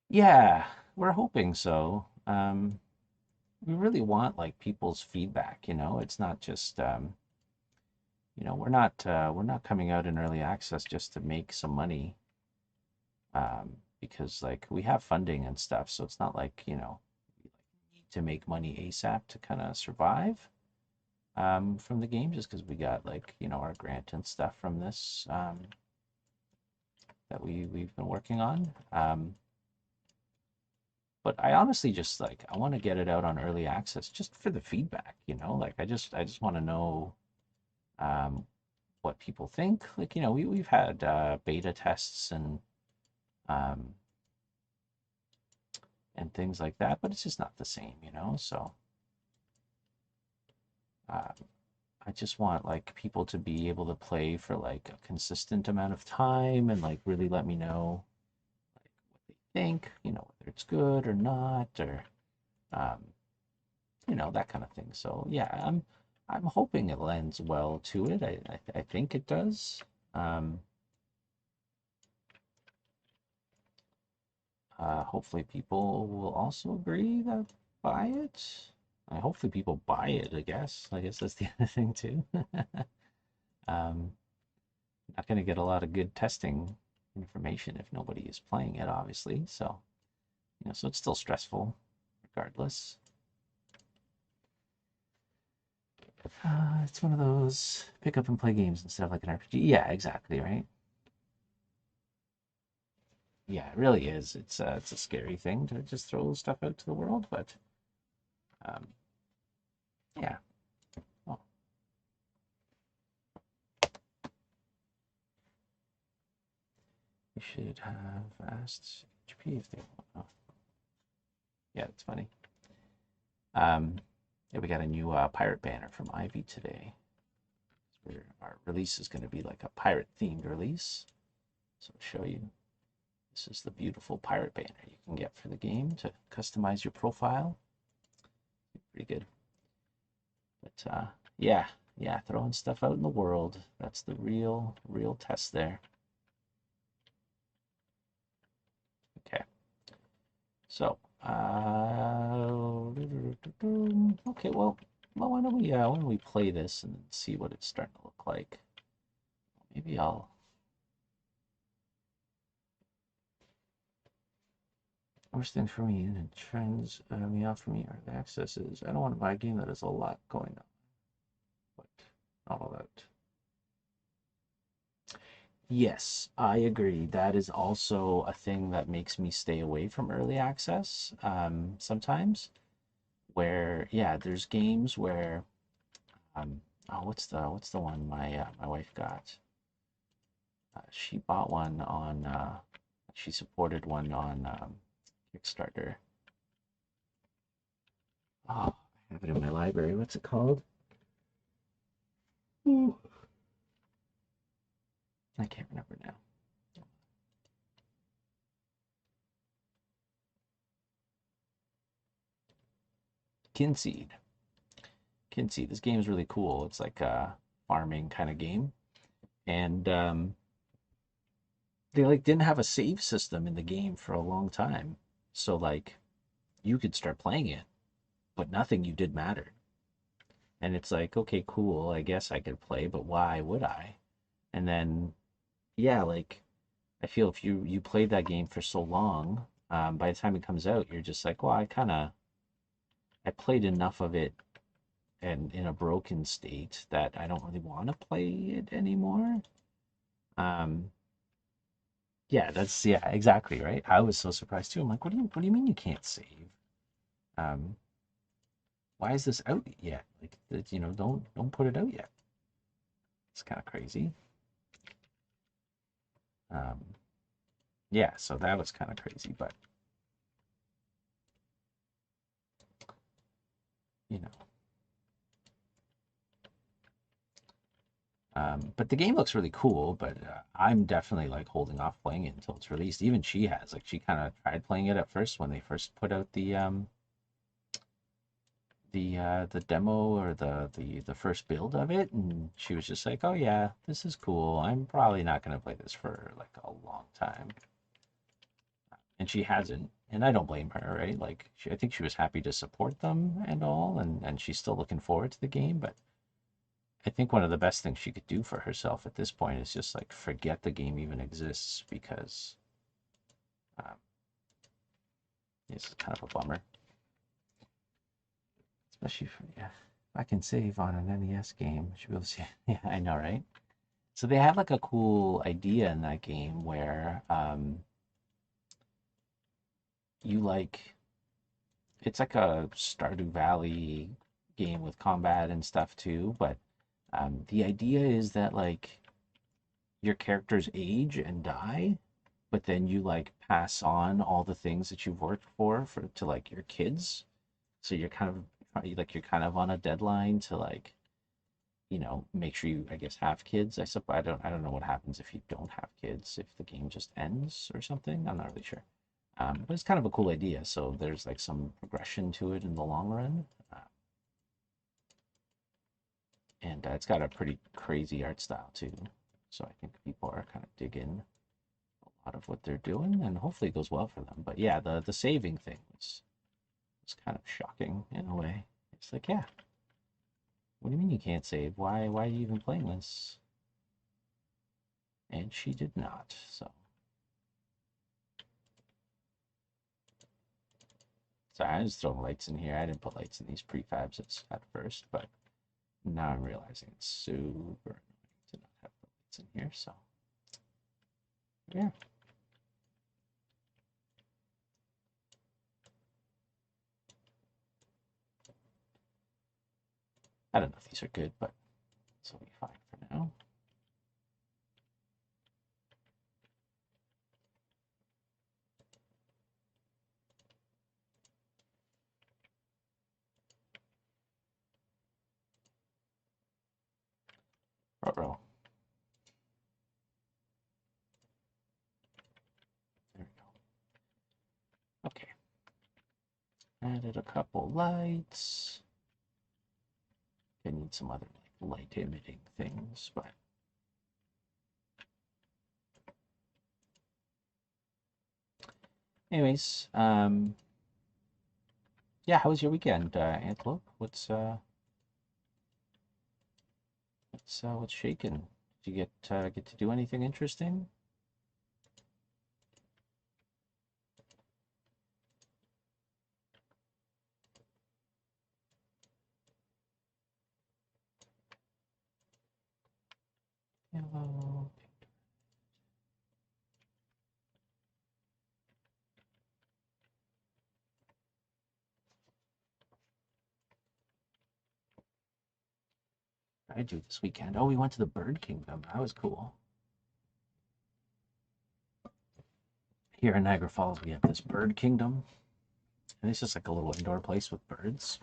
Yeah, we're hoping so. We really want like people's feedback, It's not just we're not coming out in early access just to make some money. Because like we have funding and stuff, so it's not like, we need to make money ASAP to kind of survive from the game, just because we got like, our grant and stuff from this that we've been working on. But I honestly just like I want to get it out on early access just for the feedback, Like I just want to know um, what people think. Like, we've had beta tests um, and things like that, but it's just not the same. So uh, I just want like people to be able to play for like a consistent amount of time and like really let me know like what they think, whether it's good or not, or um, that kind of thing. So yeah, I'm hoping it lends well to it. I think it does. Um, hopefully people will also agree that buy it. Hopefully people buy it. I guess that's the other thing too. um, Not going to get a lot of good testing information if nobody is playing it, obviously. So it's still stressful, regardless. It's one of those pick up and play games instead of like an RPG. Yeah, exactly, right? Yeah, it really is. It's a scary thing to just throw stuff out to the world, but um, yeah. Well, we should have asked HP if they want. Oh, yeah, it's funny. Um, yeah, we got a new pirate banner from Ivy today. Our release is going to be like a pirate themed release. So I'll show you. This is the beautiful pirate banner you can get for the game to customize your profile. Pretty good. But yeah, yeah, throwing stuff out in the world. That's the real test there. Okay. So, okay, well, why don't we play this and see what it's starting to look like? Maybe I'll. Worst thing for me and trends me off for me are the accesses. I don't want to buy a game that has a lot going on, but not all that. Yes, I agree. That is also a thing that makes me stay away from early access sometimes. Where, yeah, there's games where, um, oh, what's the one my wife got? She bought one on, she supported one on Kickstarter. Oh, I have it in my library. What's it called? Ooh, I can't remember now. Kinseed. Kinseed. This game is really cool. It's like a farming kind of game, and they like didn't have a save system in the game for a long time. So like you could start playing it, but nothing you did mattered. And it's like, okay, cool. I guess I could play, but why would I? And then yeah, like I feel if you played that game for so long, by the time it comes out, you're just like, well, I played enough of it and in a broken state that I don't really want to play it anymore. Um, Yeah, that's yeah, exactly right. I was so surprised too. I'm like, what do you mean you can't save? Um, why is this out yet? Like, don't put it out yet. It's kind of crazy. Um, yeah, so that was kind of crazy, but you know, but the game looks really cool. But I'm definitely like holding off playing it until it's released. Even she has like she kind of tried playing it at first when they first put out the demo or the first build of it, and she was just like, "Oh yeah, this is cool. I'm probably not gonna play this for like a long time," and she hasn't, and I don't blame her, right? Like, I think she was happy to support them and all, and she's still looking forward to the game, but I think one of the best things she could do for herself at this point is just like forget the game even exists because um, it's kind of a bummer, especially for yeah. If I can save on an NES game, she'll be able to see. Yeah, I know, right? So they have like a cool idea in that game where you like it's like a Stardew Valley game with combat and stuff too, but the idea is that like your characters age and die, but then you like pass on all the things that you've worked for to like your kids. So you're kind of like you're kind of on a deadline to like make sure you, I guess, have kids. I don't know what happens if you don't have kids, if the game just ends or something. I'm not really sure. But it's kind of a cool idea. So there's like some progression to it in the long run. And it's got a pretty crazy art style too. So I think people are kind of digging a lot of what they're doing, and hopefully it goes well for them. But yeah, the saving thing was kind of shocking in a way. It's like, yeah, what do you mean you can't save? Why are you even playing this? And she did not. So I was throwing lights in here. I didn't put lights in these prefabs at first, but now I'm realizing it's super annoying to not have the lights in here. So yeah, I don't know if these are good, but this will be fine for now. Uh-oh. There we go. Okay. Added a couple lights. I need some other like light emitting things, but anyways, yeah, how was your weekend, Antelope? What's shaking? Did you get to do anything interesting? Hello. I do this weekend. Oh, we went to the Bird Kingdom. That was cool. Here in Niagara Falls, we have this Bird Kingdom, and it's just like a little indoor place with birds.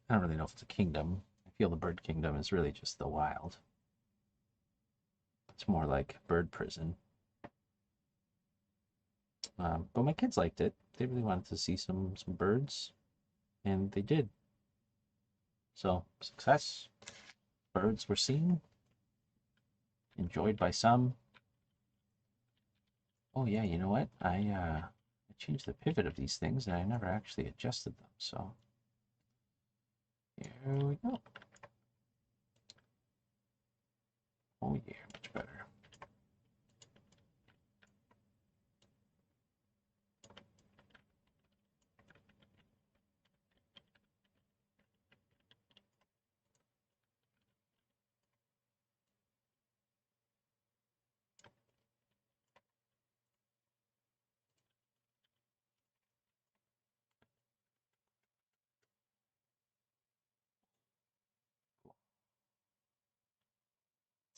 I don't really know if it's a kingdom. I feel the Bird Kingdom is really just the wild. It's more like bird prison. But my kids liked it. They really wanted to see some birds, and they did. So success. Birds were seen, enjoyed by some. Oh yeah, you know what? I changed the pivot of these things, and I never actually adjusted them. So here we go. Oh yeah, much better.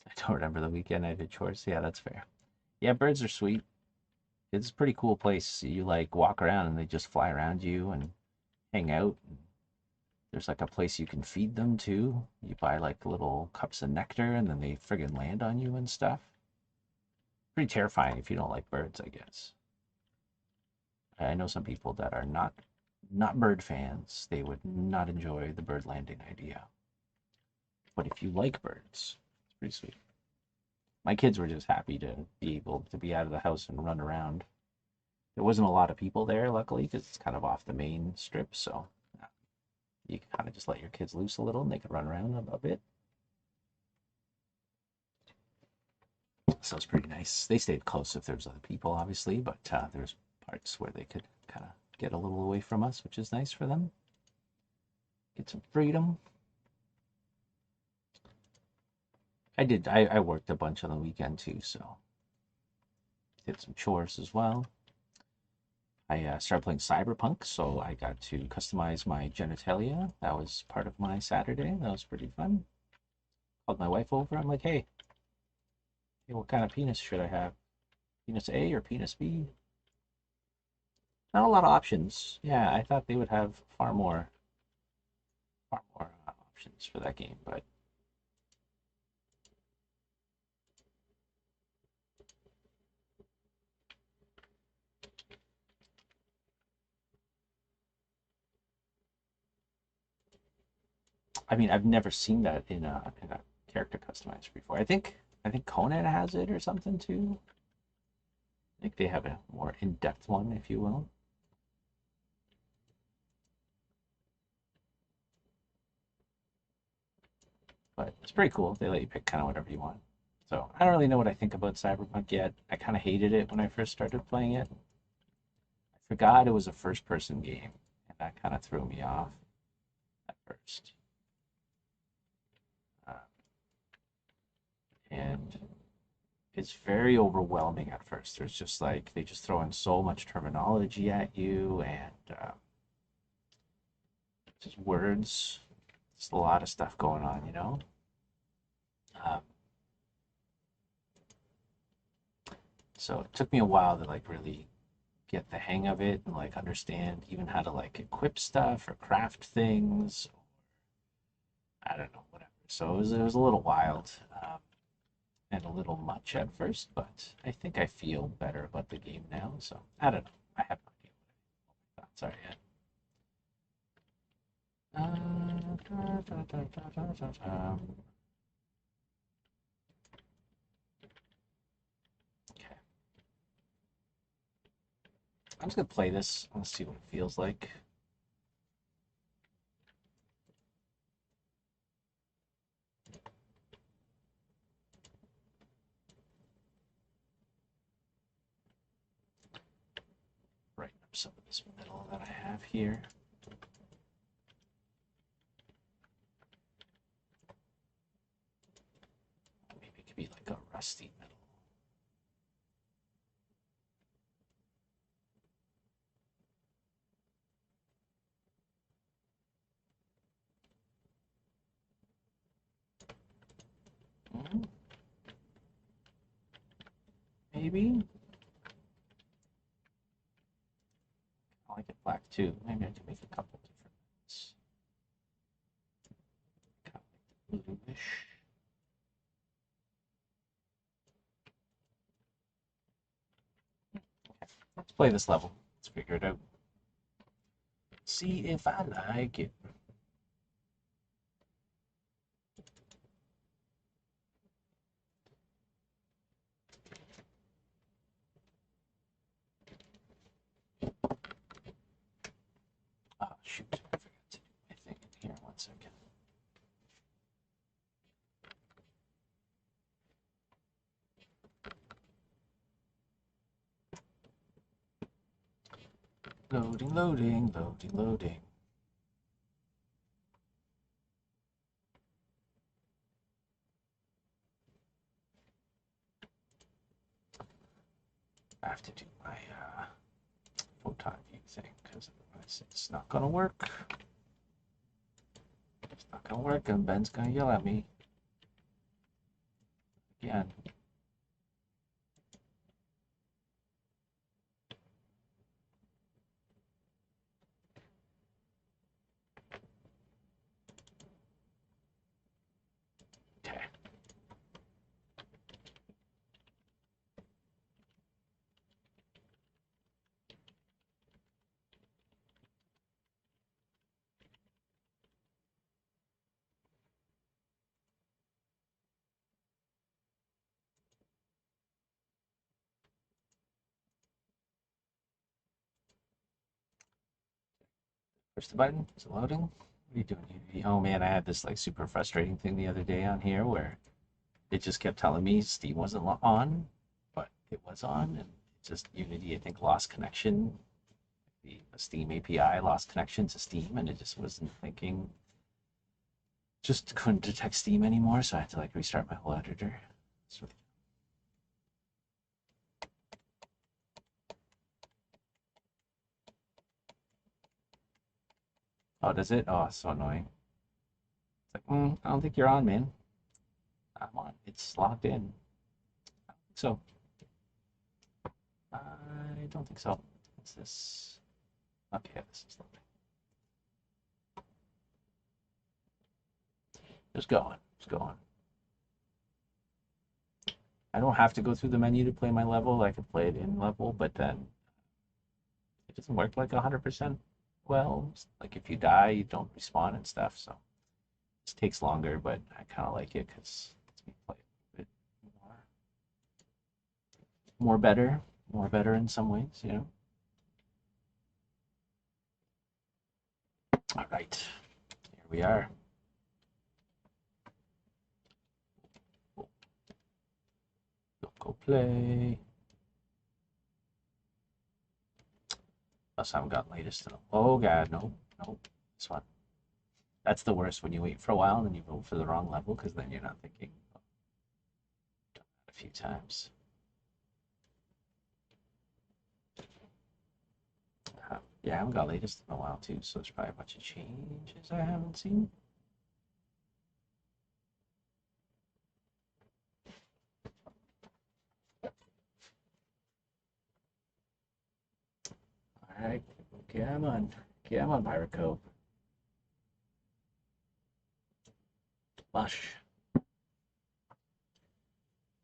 I don't remember the weekend I did chores. Yeah, that's fair. Yeah, birds are sweet. It's a pretty cool place. You like walk around and they just fly around you and hang out. There's like a place you can feed them too. You buy like little cups of nectar and then they friggin' land on you and stuff. Pretty terrifying if you don't like birds, I guess. I know some people that are not bird fans. They would not enjoy the bird landing idea. But if you like birds, it's pretty sweet. My kids were just happy to be able to be out of the house and run around. There wasn't a lot of people there, luckily, because it's kind of off the main strip. So you can kind of just let your kids loose a little and they can run around a bit. So it's pretty nice. They stayed close if there's other people, obviously, but there's parts where they could kind of get a little away from us, which is nice for them. Get some freedom. I worked a bunch on the weekend too, so did some chores as well. I started playing Cyberpunk, so I got to customize my genitalia. That was part of my Saturday. That was pretty fun. Called my wife over. I'm like, hey, what kind of penis should I have? Penis A or penis B? Not a lot of options. Yeah, I thought they would have far more options for that game, but I mean, I've never seen that in a character customizer before. I think Conan has it or something too. I think they have a more in-depth one, if you will. But it's pretty cool. They let you pick kind of whatever you want. So I don't really know what I think about Cyberpunk yet. I kind of hated it when I first started playing it. I forgot it was a first-person game, and that kind of threw me off at first. Uh, and it's very overwhelming at first. There's just like they just throw in so much terminology at you and just words. Just a lot of stuff going on. Um, so it took me a while to like really get the hang of it and like understand even how to like equip stuff or craft things. I don't know, whatever. So it was a little wild and a little much at first, but I think I feel better about the game now. So I don't know. I have no idea what my thoughts are yet. Okay. I'm just gonna play this. Let's see what it feels like. Brighten up some of this metal that I have here. Maybe it could be like a rusty metal. Mm, maybe. I like it black too. Maybe I can make a couple different ones. Kind of like bluish. Okay, let's play this level. Let's figure it out. See if I like it. Oh, shoot. I forgot to do my thing in here. 1 second. Loading, loading, loading, loading. I have to do my photon view thing because otherwise it's not going to work. It's not going to work and Ben's going to yell at me. again. Okay. Push the button. Is it loading? What are you doing, Unity? Oh man, I had this like super frustrating thing the other day on here where it just kept telling me Steam wasn't on, but it was on, and just Unity, I think, lost connection. The Steam API lost connection to Steam, and it just wasn't thinking, just couldn't detect Steam anymore, so I had to like restart my whole editor. So, oh, does it? Oh, it's so annoying. It's like, I don't think you're on, man. I'm on. It's logged in. So, I don't think so. What's this? Okay, this is loading. Just going. Just going. I don't have to go through the menu to play my level. I could play it in level, but then it doesn't work like 100% well. Like if you die, you don't respawn and stuff. So it takes longer, but I kind of like it because it's me play a bit more better in some ways, you know. All right, here we are. Go play. Unless I haven't got latest. Oh god, no, no, this one. That's the worst when you wait for a while and then you vote for the wrong level because then you're not thinking. Done that a few times. Yeah, I haven't got latest in a while too, so there's probably a bunch of changes I haven't seen. All right, come on, come on, Pirate Cove. Mush,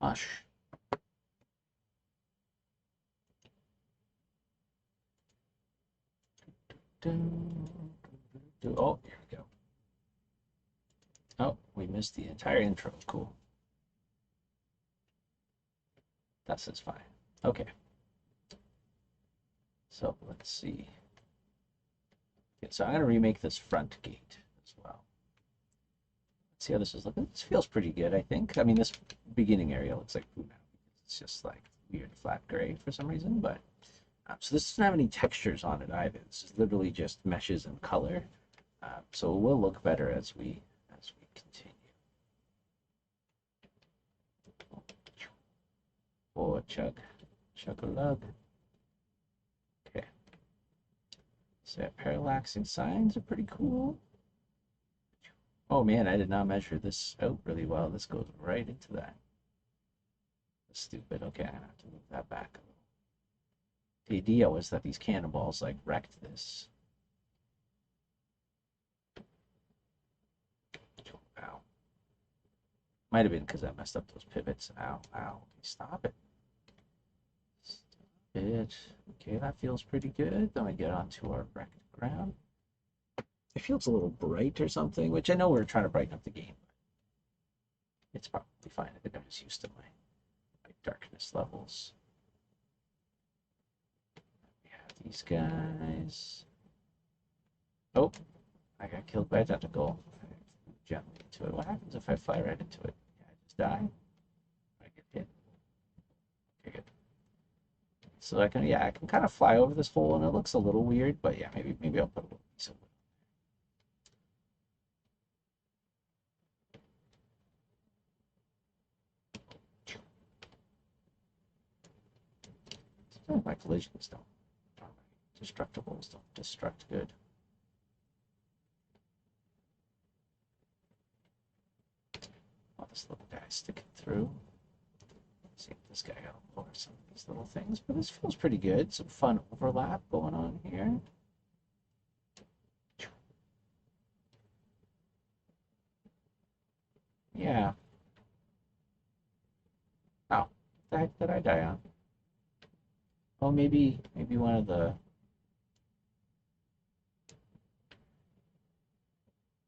mush. Oh, here we go. Oh, we missed the entire intro. Cool. That's just fine. Okay. So let's see. Okay, so I'm going to remake this front gate as well. Let's see how this is looking. This feels pretty good, I think. I mean, this beginning area looks like poo now. It's just like weird flat gray for some reason, but so this doesn't have any textures on it either. This is literally just meshes and color. So it will look better as we continue. Oh, chug a lug. Okay. So parallaxing signs are pretty cool. Oh man, I did not measure this out really well. This goes right into that. That's stupid. Okay, I have to move that back a little. The idea was that these cannonballs like wrecked this. Ow. Might have been because I messed up those pivots. Ow, ow. Stop it. Stop it. Okay, that feels pretty good. Then we get onto our wrecked ground. It feels a little bright or something, which I know we're trying to brighten up the game. It's probably fine. I think I'm just used to my darkness levels. We have these guys. Oh, I got killed by a tentacle. Gently into it. What happens if I fly right into it? Yeah, I just die. I get hit. Okay, good. So I can kind of fly over this hole, and it looks a little weird, but yeah, maybe I'll put a little piece of wood. Sometimes my collisions don't, or my destructibles don't destruct good. Oh, this little guy sticking through. See if this guy got lower some of these little things, but this feels pretty good. Some fun overlap going on here. Yeah. Oh, the heck did I die on? Oh, maybe one of the.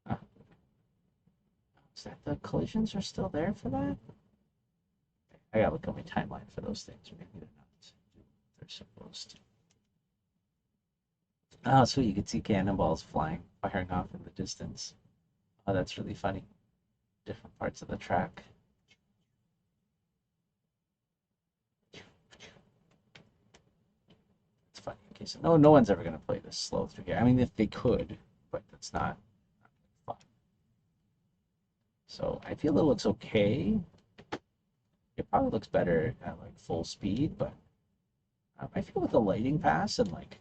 Uh, is that the collisions are still there for that? I gotta look at my timeline for those things. Maybe they're not. They're supposed to. Oh, so you could see cannonballs flying, firing off in the distance. Oh, that's really funny. Different parts of the track. It's funny. Okay, so no one's ever gonna play this slow through here. I mean, if they could, but that's not fun. So I feel it looks okay. It probably looks better at like full speed, but I feel with the lighting pass and like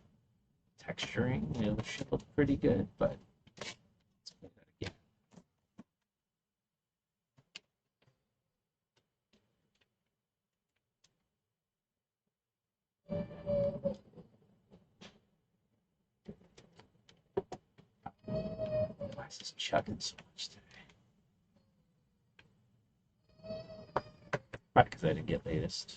texturing, it should look pretty good. But let's play that again. Why is this chugging so much today? Probably because I didn't get latest.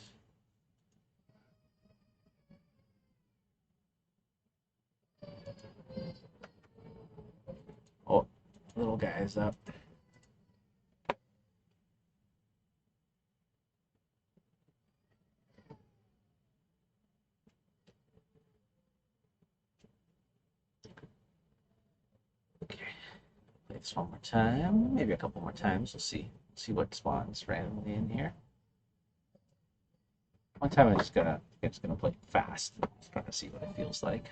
Oh, little guy's up. Okay, play this one more time. Maybe a couple more times. We'll see what spawns randomly in here. One time I'm just gonna play fast. Just trying to see what it feels like.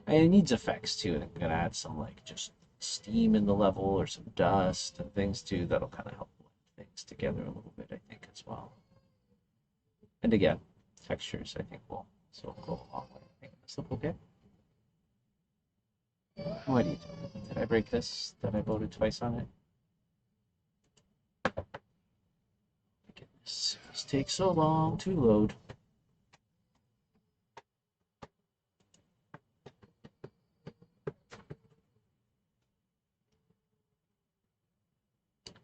And it needs effects too, and I'm gonna add some like just steam in the level or some dust and things too that'll kind of help blend things together a little bit, I think, as well. And again, textures I think will go a long way making this look okay. What do you do? Did I break this? That I voted twice on it? My goodness, this takes so long to load.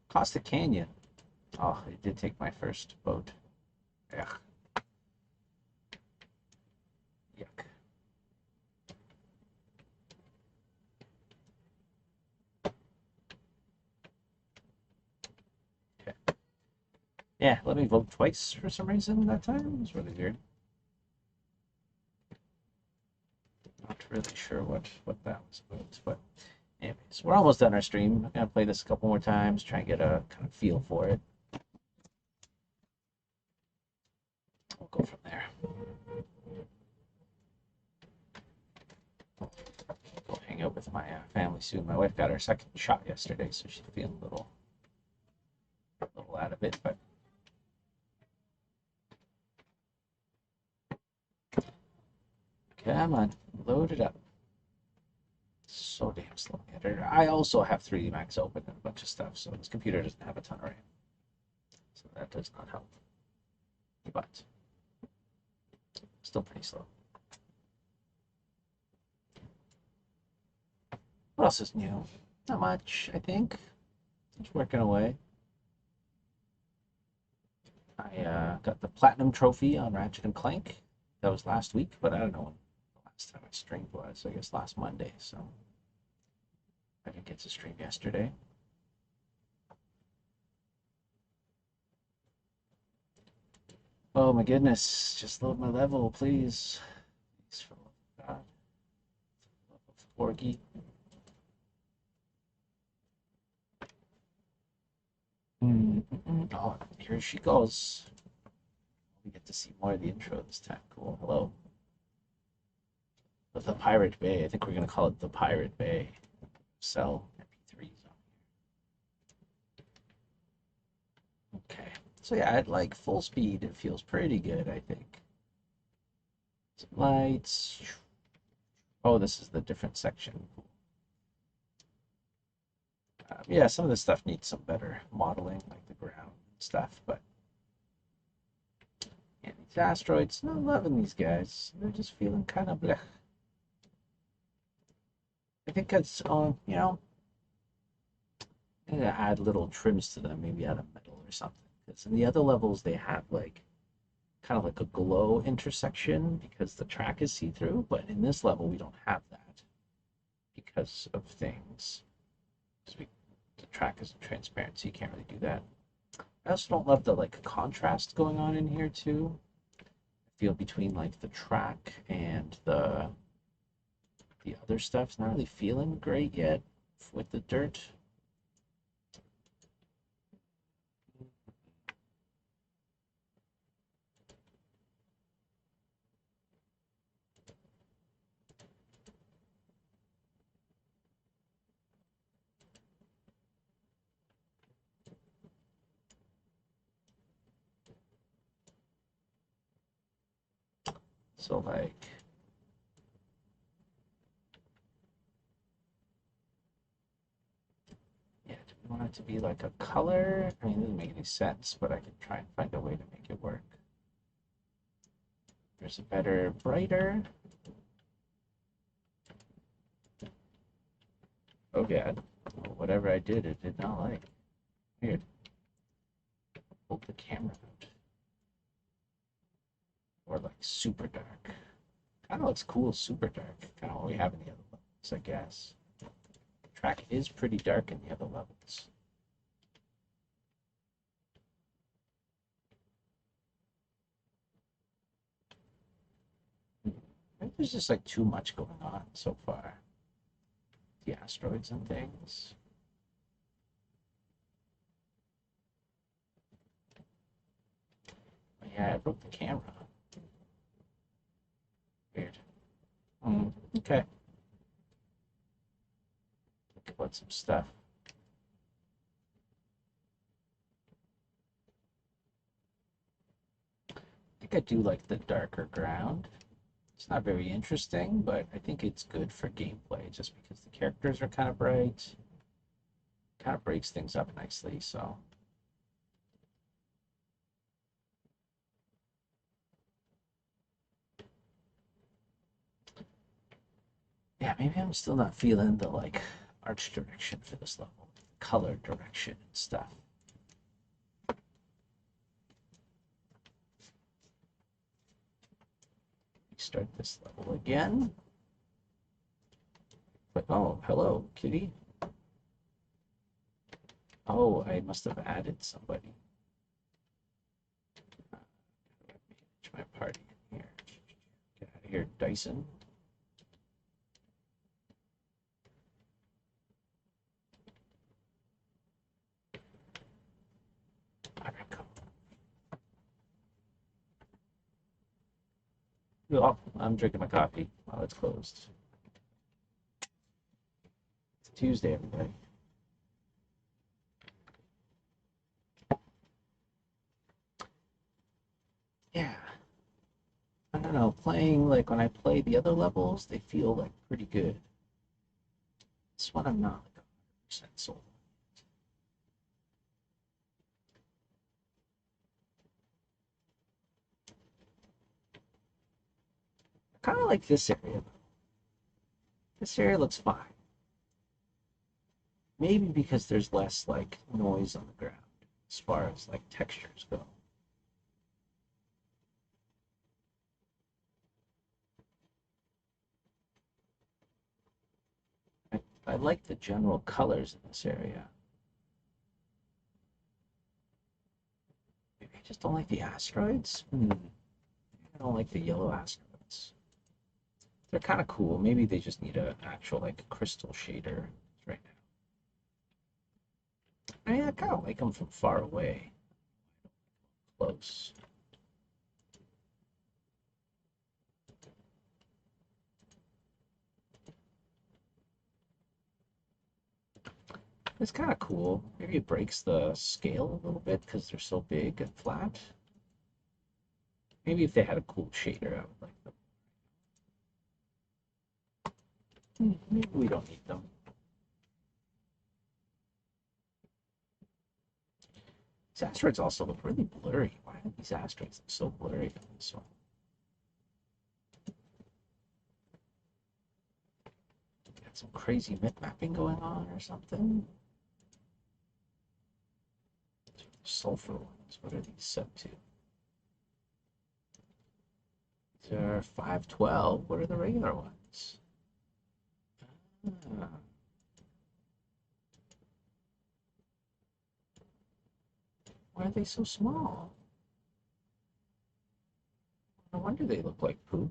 Costa Canyon. Oh, it did take my first vote. Ugh. Yuck. Okay. Yeah, let me vote twice for some reason that time. It was really weird. Not really sure what that was about, but anyways, we're almost done our stream. I'm gonna play this a couple more times, try and get a kind of feel for it. We'll go from there. Go hang out with my family soon. My wife got her second shot yesterday, so she's feeling a little out of it, but come on, load it up. So damn slow. I also have 3D Max open and a bunch of stuff, so this computer doesn't have a ton of RAM. So that does not help. But still pretty slow. What else is new? Not much, I think. Just working away. I got the Platinum Trophy on Ratchet and Clank. That was last week, but I don't know when the last time I streamed was. I guess last Monday, so I didn't get to stream yesterday. Oh my goodness, just load my level, please. Please, for the love of God. Orgy. Oh, here she goes. We get to see more of the intro this time. Cool. Hello. The Pirate Bay. I think we're gonna call it the Pirate Bay. Sell MP3s on here. Okay. So yeah, at like full speed, it feels pretty good, I think. Some lights. Oh, this is the different section. Yeah, some of this stuff needs some better modeling, like the ground stuff, but yeah, these asteroids, not loving these guys. They're just feeling kind of blech. I think it's, you know, I'm gonna add little trims to them, maybe out of metal or something. Because in the other levels, they have like kind of like a glow intersection because the track is see-through, but in this level, we don't have that because of things. The track isn't transparent, so you can't really do that. I also don't love the like contrast going on in here too. I feel between like the track and the other stuff's not really feeling great yet with the dirt. So like yeah, do we want it to be like a color? I mean, it doesn't make any sense, but I could try and find a way to make it work. There's a better, brighter. Oh god. Whatever I did, it did not like. Weird. Hold the camera out. Or like super dark. Kind of looks cool, super dark. Kind of what we have in the other levels, I guess. The track is pretty dark in the other levels. I think there's just like too much going on so far. The asteroids and things. But yeah, I broke the camera. Weird. Okay. Think about some stuff. I think I do like the darker ground. It's not very interesting, but I think it's good for gameplay just because the characters are kind of bright. Kind of breaks things up nicely, so. Yeah, maybe I'm still not feeling the like arch direction for this level, color direction and stuff. Start this level again. But oh, hello, kitty. Oh, I must have added somebody. Manage my party in here. Get out of here, Dyson. All right, come. Oh, I'm drinking my coffee while it's closed. It's Tuesday, everybody. Yeah. I don't know. Playing like when I play the other levels, they feel like pretty good. This one I'm not like 100% sold. I kind of like this area. This area looks fine. Maybe because there's less like noise on the ground as far as like textures go. I like the general colors in this area. Maybe I just don't like the asteroids. I don't like the yellow asteroids. They're kind of cool. Maybe they just need an actual like crystal shader right now. I mean, I kind of like them from far away. Close. It's kind of cool. Maybe it breaks the scale a little bit because they're so big and flat. Maybe if they had a cool shader, I would like them. Maybe we don't need them. These asteroids also look really blurry. Why are these asteroids look so blurry on this one? Got some crazy mip mapping going on or something. Sulfur ones. What are these set to? These are 512. What are the regular ones? Ah. Why are they so small? No wonder they look like poop.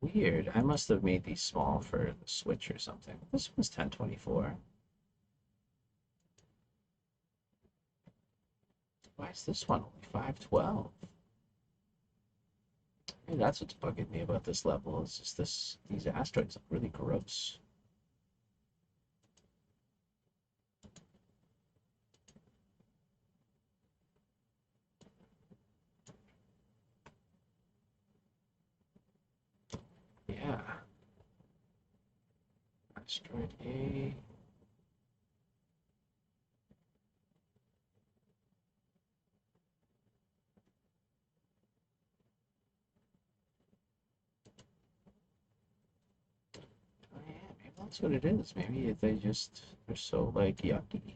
Weird. I must have made these small for the Switch or something. This one's 1024. Why is this one only 512? Maybe that's what's bugging me about this level. It's just these asteroids look really gross. Yeah. Asteroid A. Oh yeah, maybe that's what it is. Maybe they're so like yucky.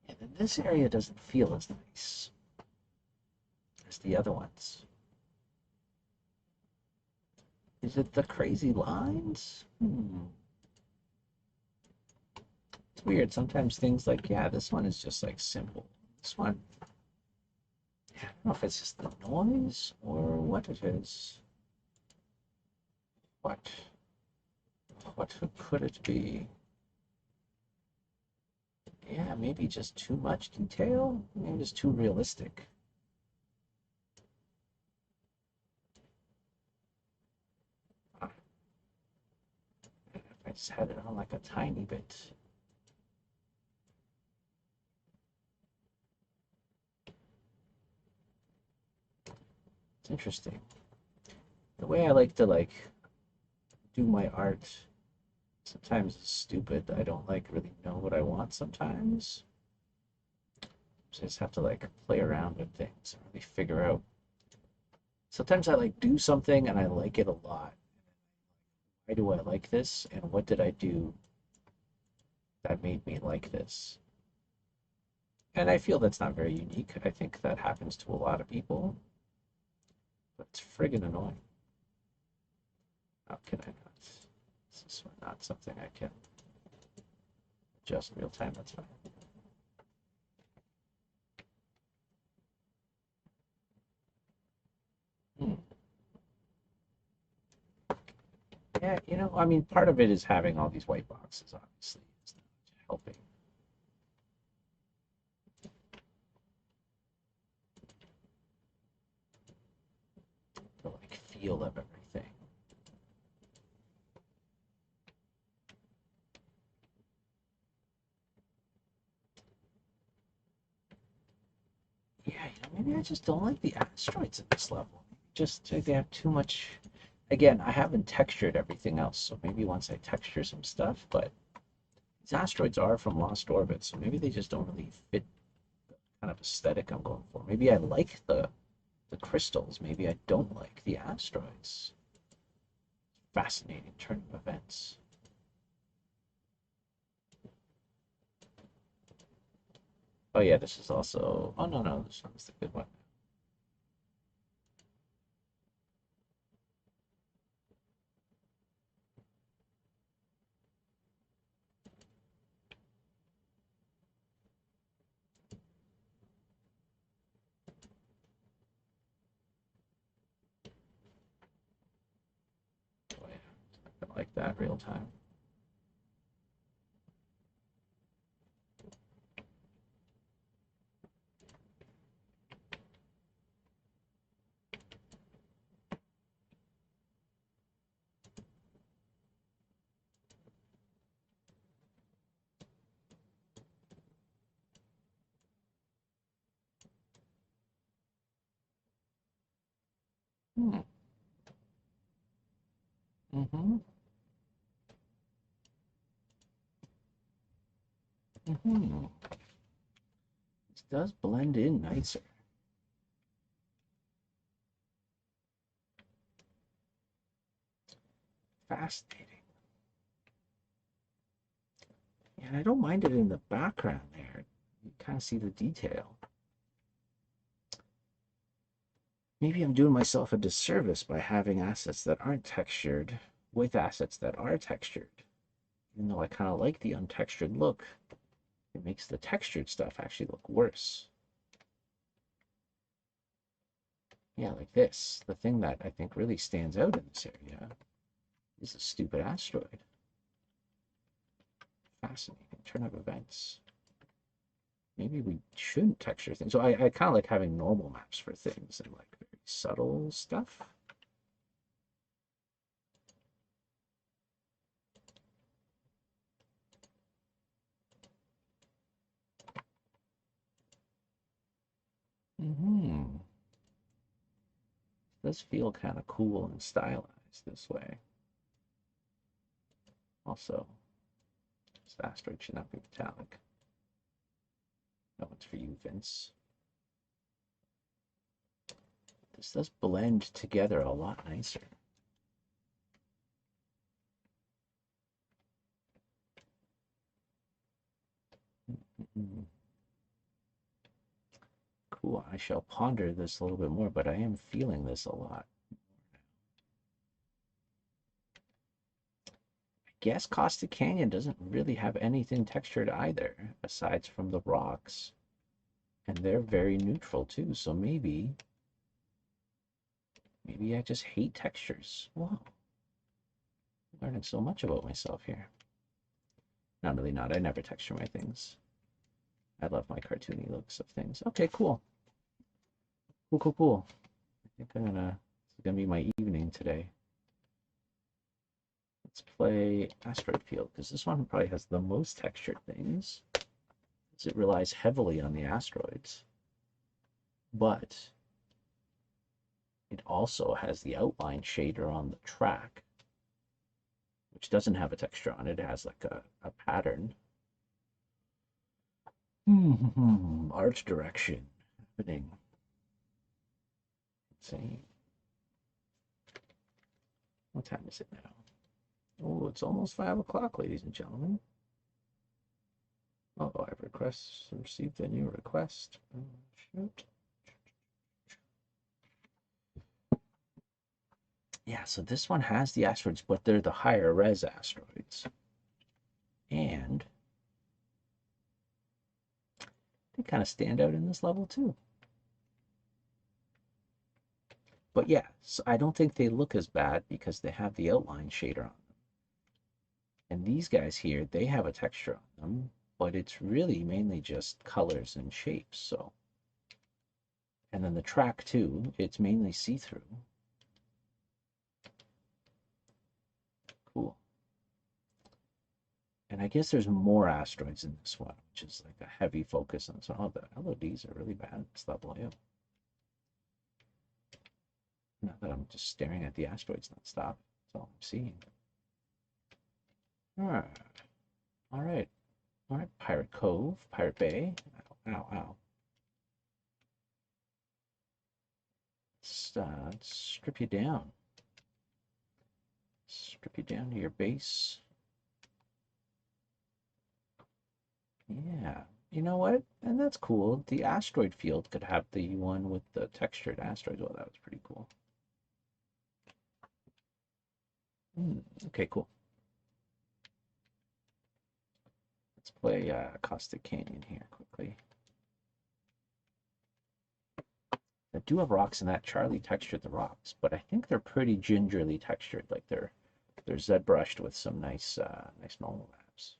And then this area doesn't feel as nice as the other ones. Is it the crazy lines? It's weird. Sometimes things like, yeah, this one is just like simple. This one, I don't know if it's just the noise or what it is. What? What could it be? Yeah, maybe just too much detail? Maybe it's too realistic. If I just had it on like a tiny bit. It's interesting. The way I like to do my art sometimes is stupid. I don't like really know what I want sometimes. So I just have to like play around with things and really figure out. Sometimes I like do something and I like it a lot. Why do I like this? And what did I do that made me like this? And I feel that's not very unique. I think that happens to a lot of people, but it's friggin' annoying. How can I not? This is not something I can adjust real time. That's fine. Hmm. Yeah, I mean, part of it is having all these white boxes, obviously. It's not helping the like feel of everything. Yeah, maybe I just don't like the asteroids at this level. Just they have too much. Again, I haven't textured everything else, so maybe once I texture some stuff, but these asteroids are from Lost Orbit, so maybe they just don't really fit the kind of aesthetic I'm going for. Maybe I like the crystals, maybe I don't like the asteroids. Fascinating turn of events. Oh yeah, this is also. Oh no, no, this one's the good one. Oh yeah, I like that real time. Hmm. Mm-hmm. Mm-hmm. This does blend in nicer. Fascinating. Yeah, and I don't mind it in the background there. You kind of see the detail. Maybe I'm doing myself a disservice by having assets that aren't textured with assets that are textured. Even though I kind of like the untextured look, it makes the textured stuff actually look worse. Yeah, like this. The thing that I think really stands out in this area is a stupid asteroid. Fascinating. Turn of events. Maybe we shouldn't texture things. So I kind of like having normal maps for things and like very subtle stuff. Mm-hmm. Does feel kind of cool and stylized this way. Also, this asteroid should not be metallic. That one's for you, Vince. This does blend together a lot nicer. Mm-hmm. Cool. I shall ponder this a little bit more, but I am feeling this a lot. I guess Costa Canyon doesn't really have anything textured either, aside from the rocks. And they're very neutral too, so maybe I just hate textures. Whoa. Learning so much about myself here. Not really not. I never texture my things. I love my cartoony looks of things. Okay, cool. Cool, cool, cool. I think it's gonna be my evening today. Let's play Asteroid Field, because this one probably has the most textured things. It relies heavily on the asteroids, but it also has the outline shader on the track, which doesn't have a texture on it. It has like a pattern. Art direction happening. Insane. What time is it now? Oh, it's almost 5 o'clock, ladies and gentlemen. Oh, I've received a new request. Oh, shoot. Yeah, so this one has the asteroids, but they're the higher res asteroids. And they kind of stand out in this level too. But yeah, so I don't think they look as bad because they have the outline shader on them. And these guys here, they have a texture on them, but it's really mainly just colors and shapes. So, and then the track too, it's mainly see-through. Cool. And I guess there's more asteroids in this one, which is like a heavy focus on some of the LODs are really bad at this level. Yeah. Not that I'm just staring at the asteroids nonstop. That's all I'm seeing. All right. All right. All right. Pirate Cove, Pirate Bay. Ow, ow, ow. Let's strip you down. Strip you down to your base. Yeah. You know what? And that's cool. The asteroid field could have the one with the textured asteroids. Well, that was pretty cool. Okay, cool. Let's play Caustic Canyon here quickly. I do have rocks in that. Charlie textured the rocks, but I think they're pretty gingerly textured. Like they're Z brushed with some nice normal maps.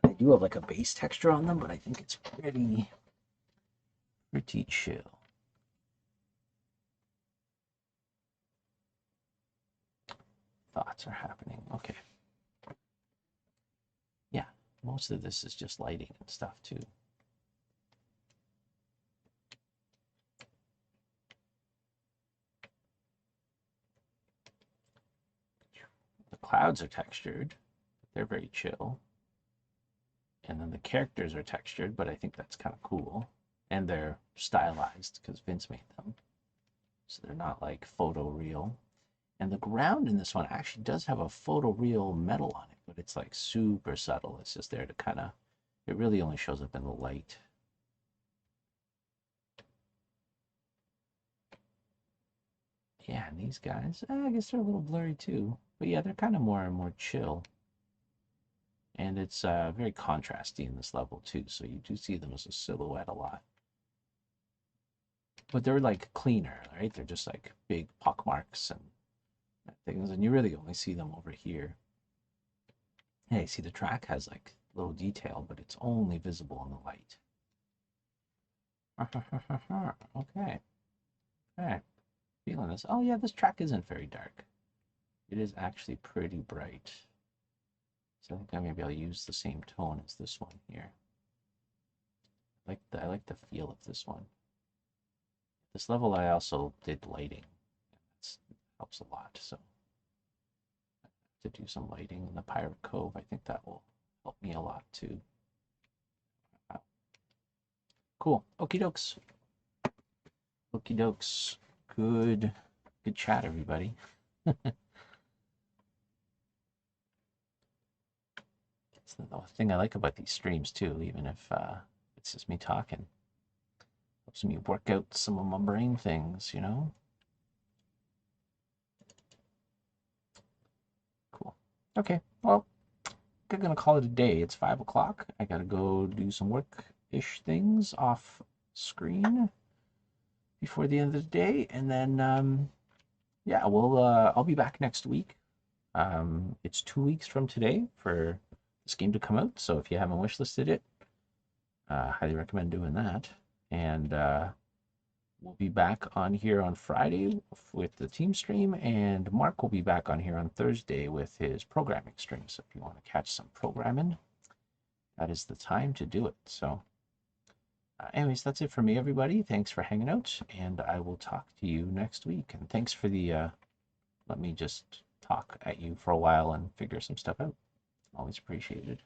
They do have like a base texture on them, but I think it's pretty chill. Thoughts are happening. Okay. Yeah, most of this is just lighting and stuff too. clouds are textured. They're very chill. And then the characters are textured, but I think that's kind of cool. And they're stylized because Vince made them. So they're not like photo real. And the ground in this one actually does have a photoreal metal on it, but it's like super subtle. It's just there to kind of, it really only shows up in the light. Yeah, and these guys, I guess they're a little blurry too. But yeah, they're kind of more and more chill. And it's very contrasty in this level too, so you do see them as a silhouette a lot. But they're like cleaner, right? They're just like big pock marks and things, and you really only see them over here. Hey, see the track has like little detail, but it's only visible in the light. Okay. Okay. Feeling this. Oh yeah, this track isn't very dark. It is actually pretty bright. So I think maybe I'll use the same tone as this one here. I like the feel of this one. This level I also did lighting. That helps a lot. So to do some lighting in the Pirate Cove, I think that will help me a lot too. Cool. Okie dokes. Okie dokes. Good chat, everybody. That's the thing I like about these streams too, even if it's just me talking. Helps me work out some of my brain things, you know? Cool. Okay, well, I'm gonna call it a day. It's 5 o'clock. I gotta go do some work-ish things off screen before the end of the day, and then yeah, I'll be back next week. It's 2 weeks from today for this game to come out, so if you haven't wishlisted it, highly recommend doing that. And we'll be back on here on Friday with the team stream, and Mark will be back on here on Thursday with his programming stream. So if you want to catch some programming, that is the time to do it. So anyways, that's it for me, everybody. Thanks for hanging out, and I will talk to you next week. And thanks for the let me just talk at you for a while and figure some stuff out. Always appreciated.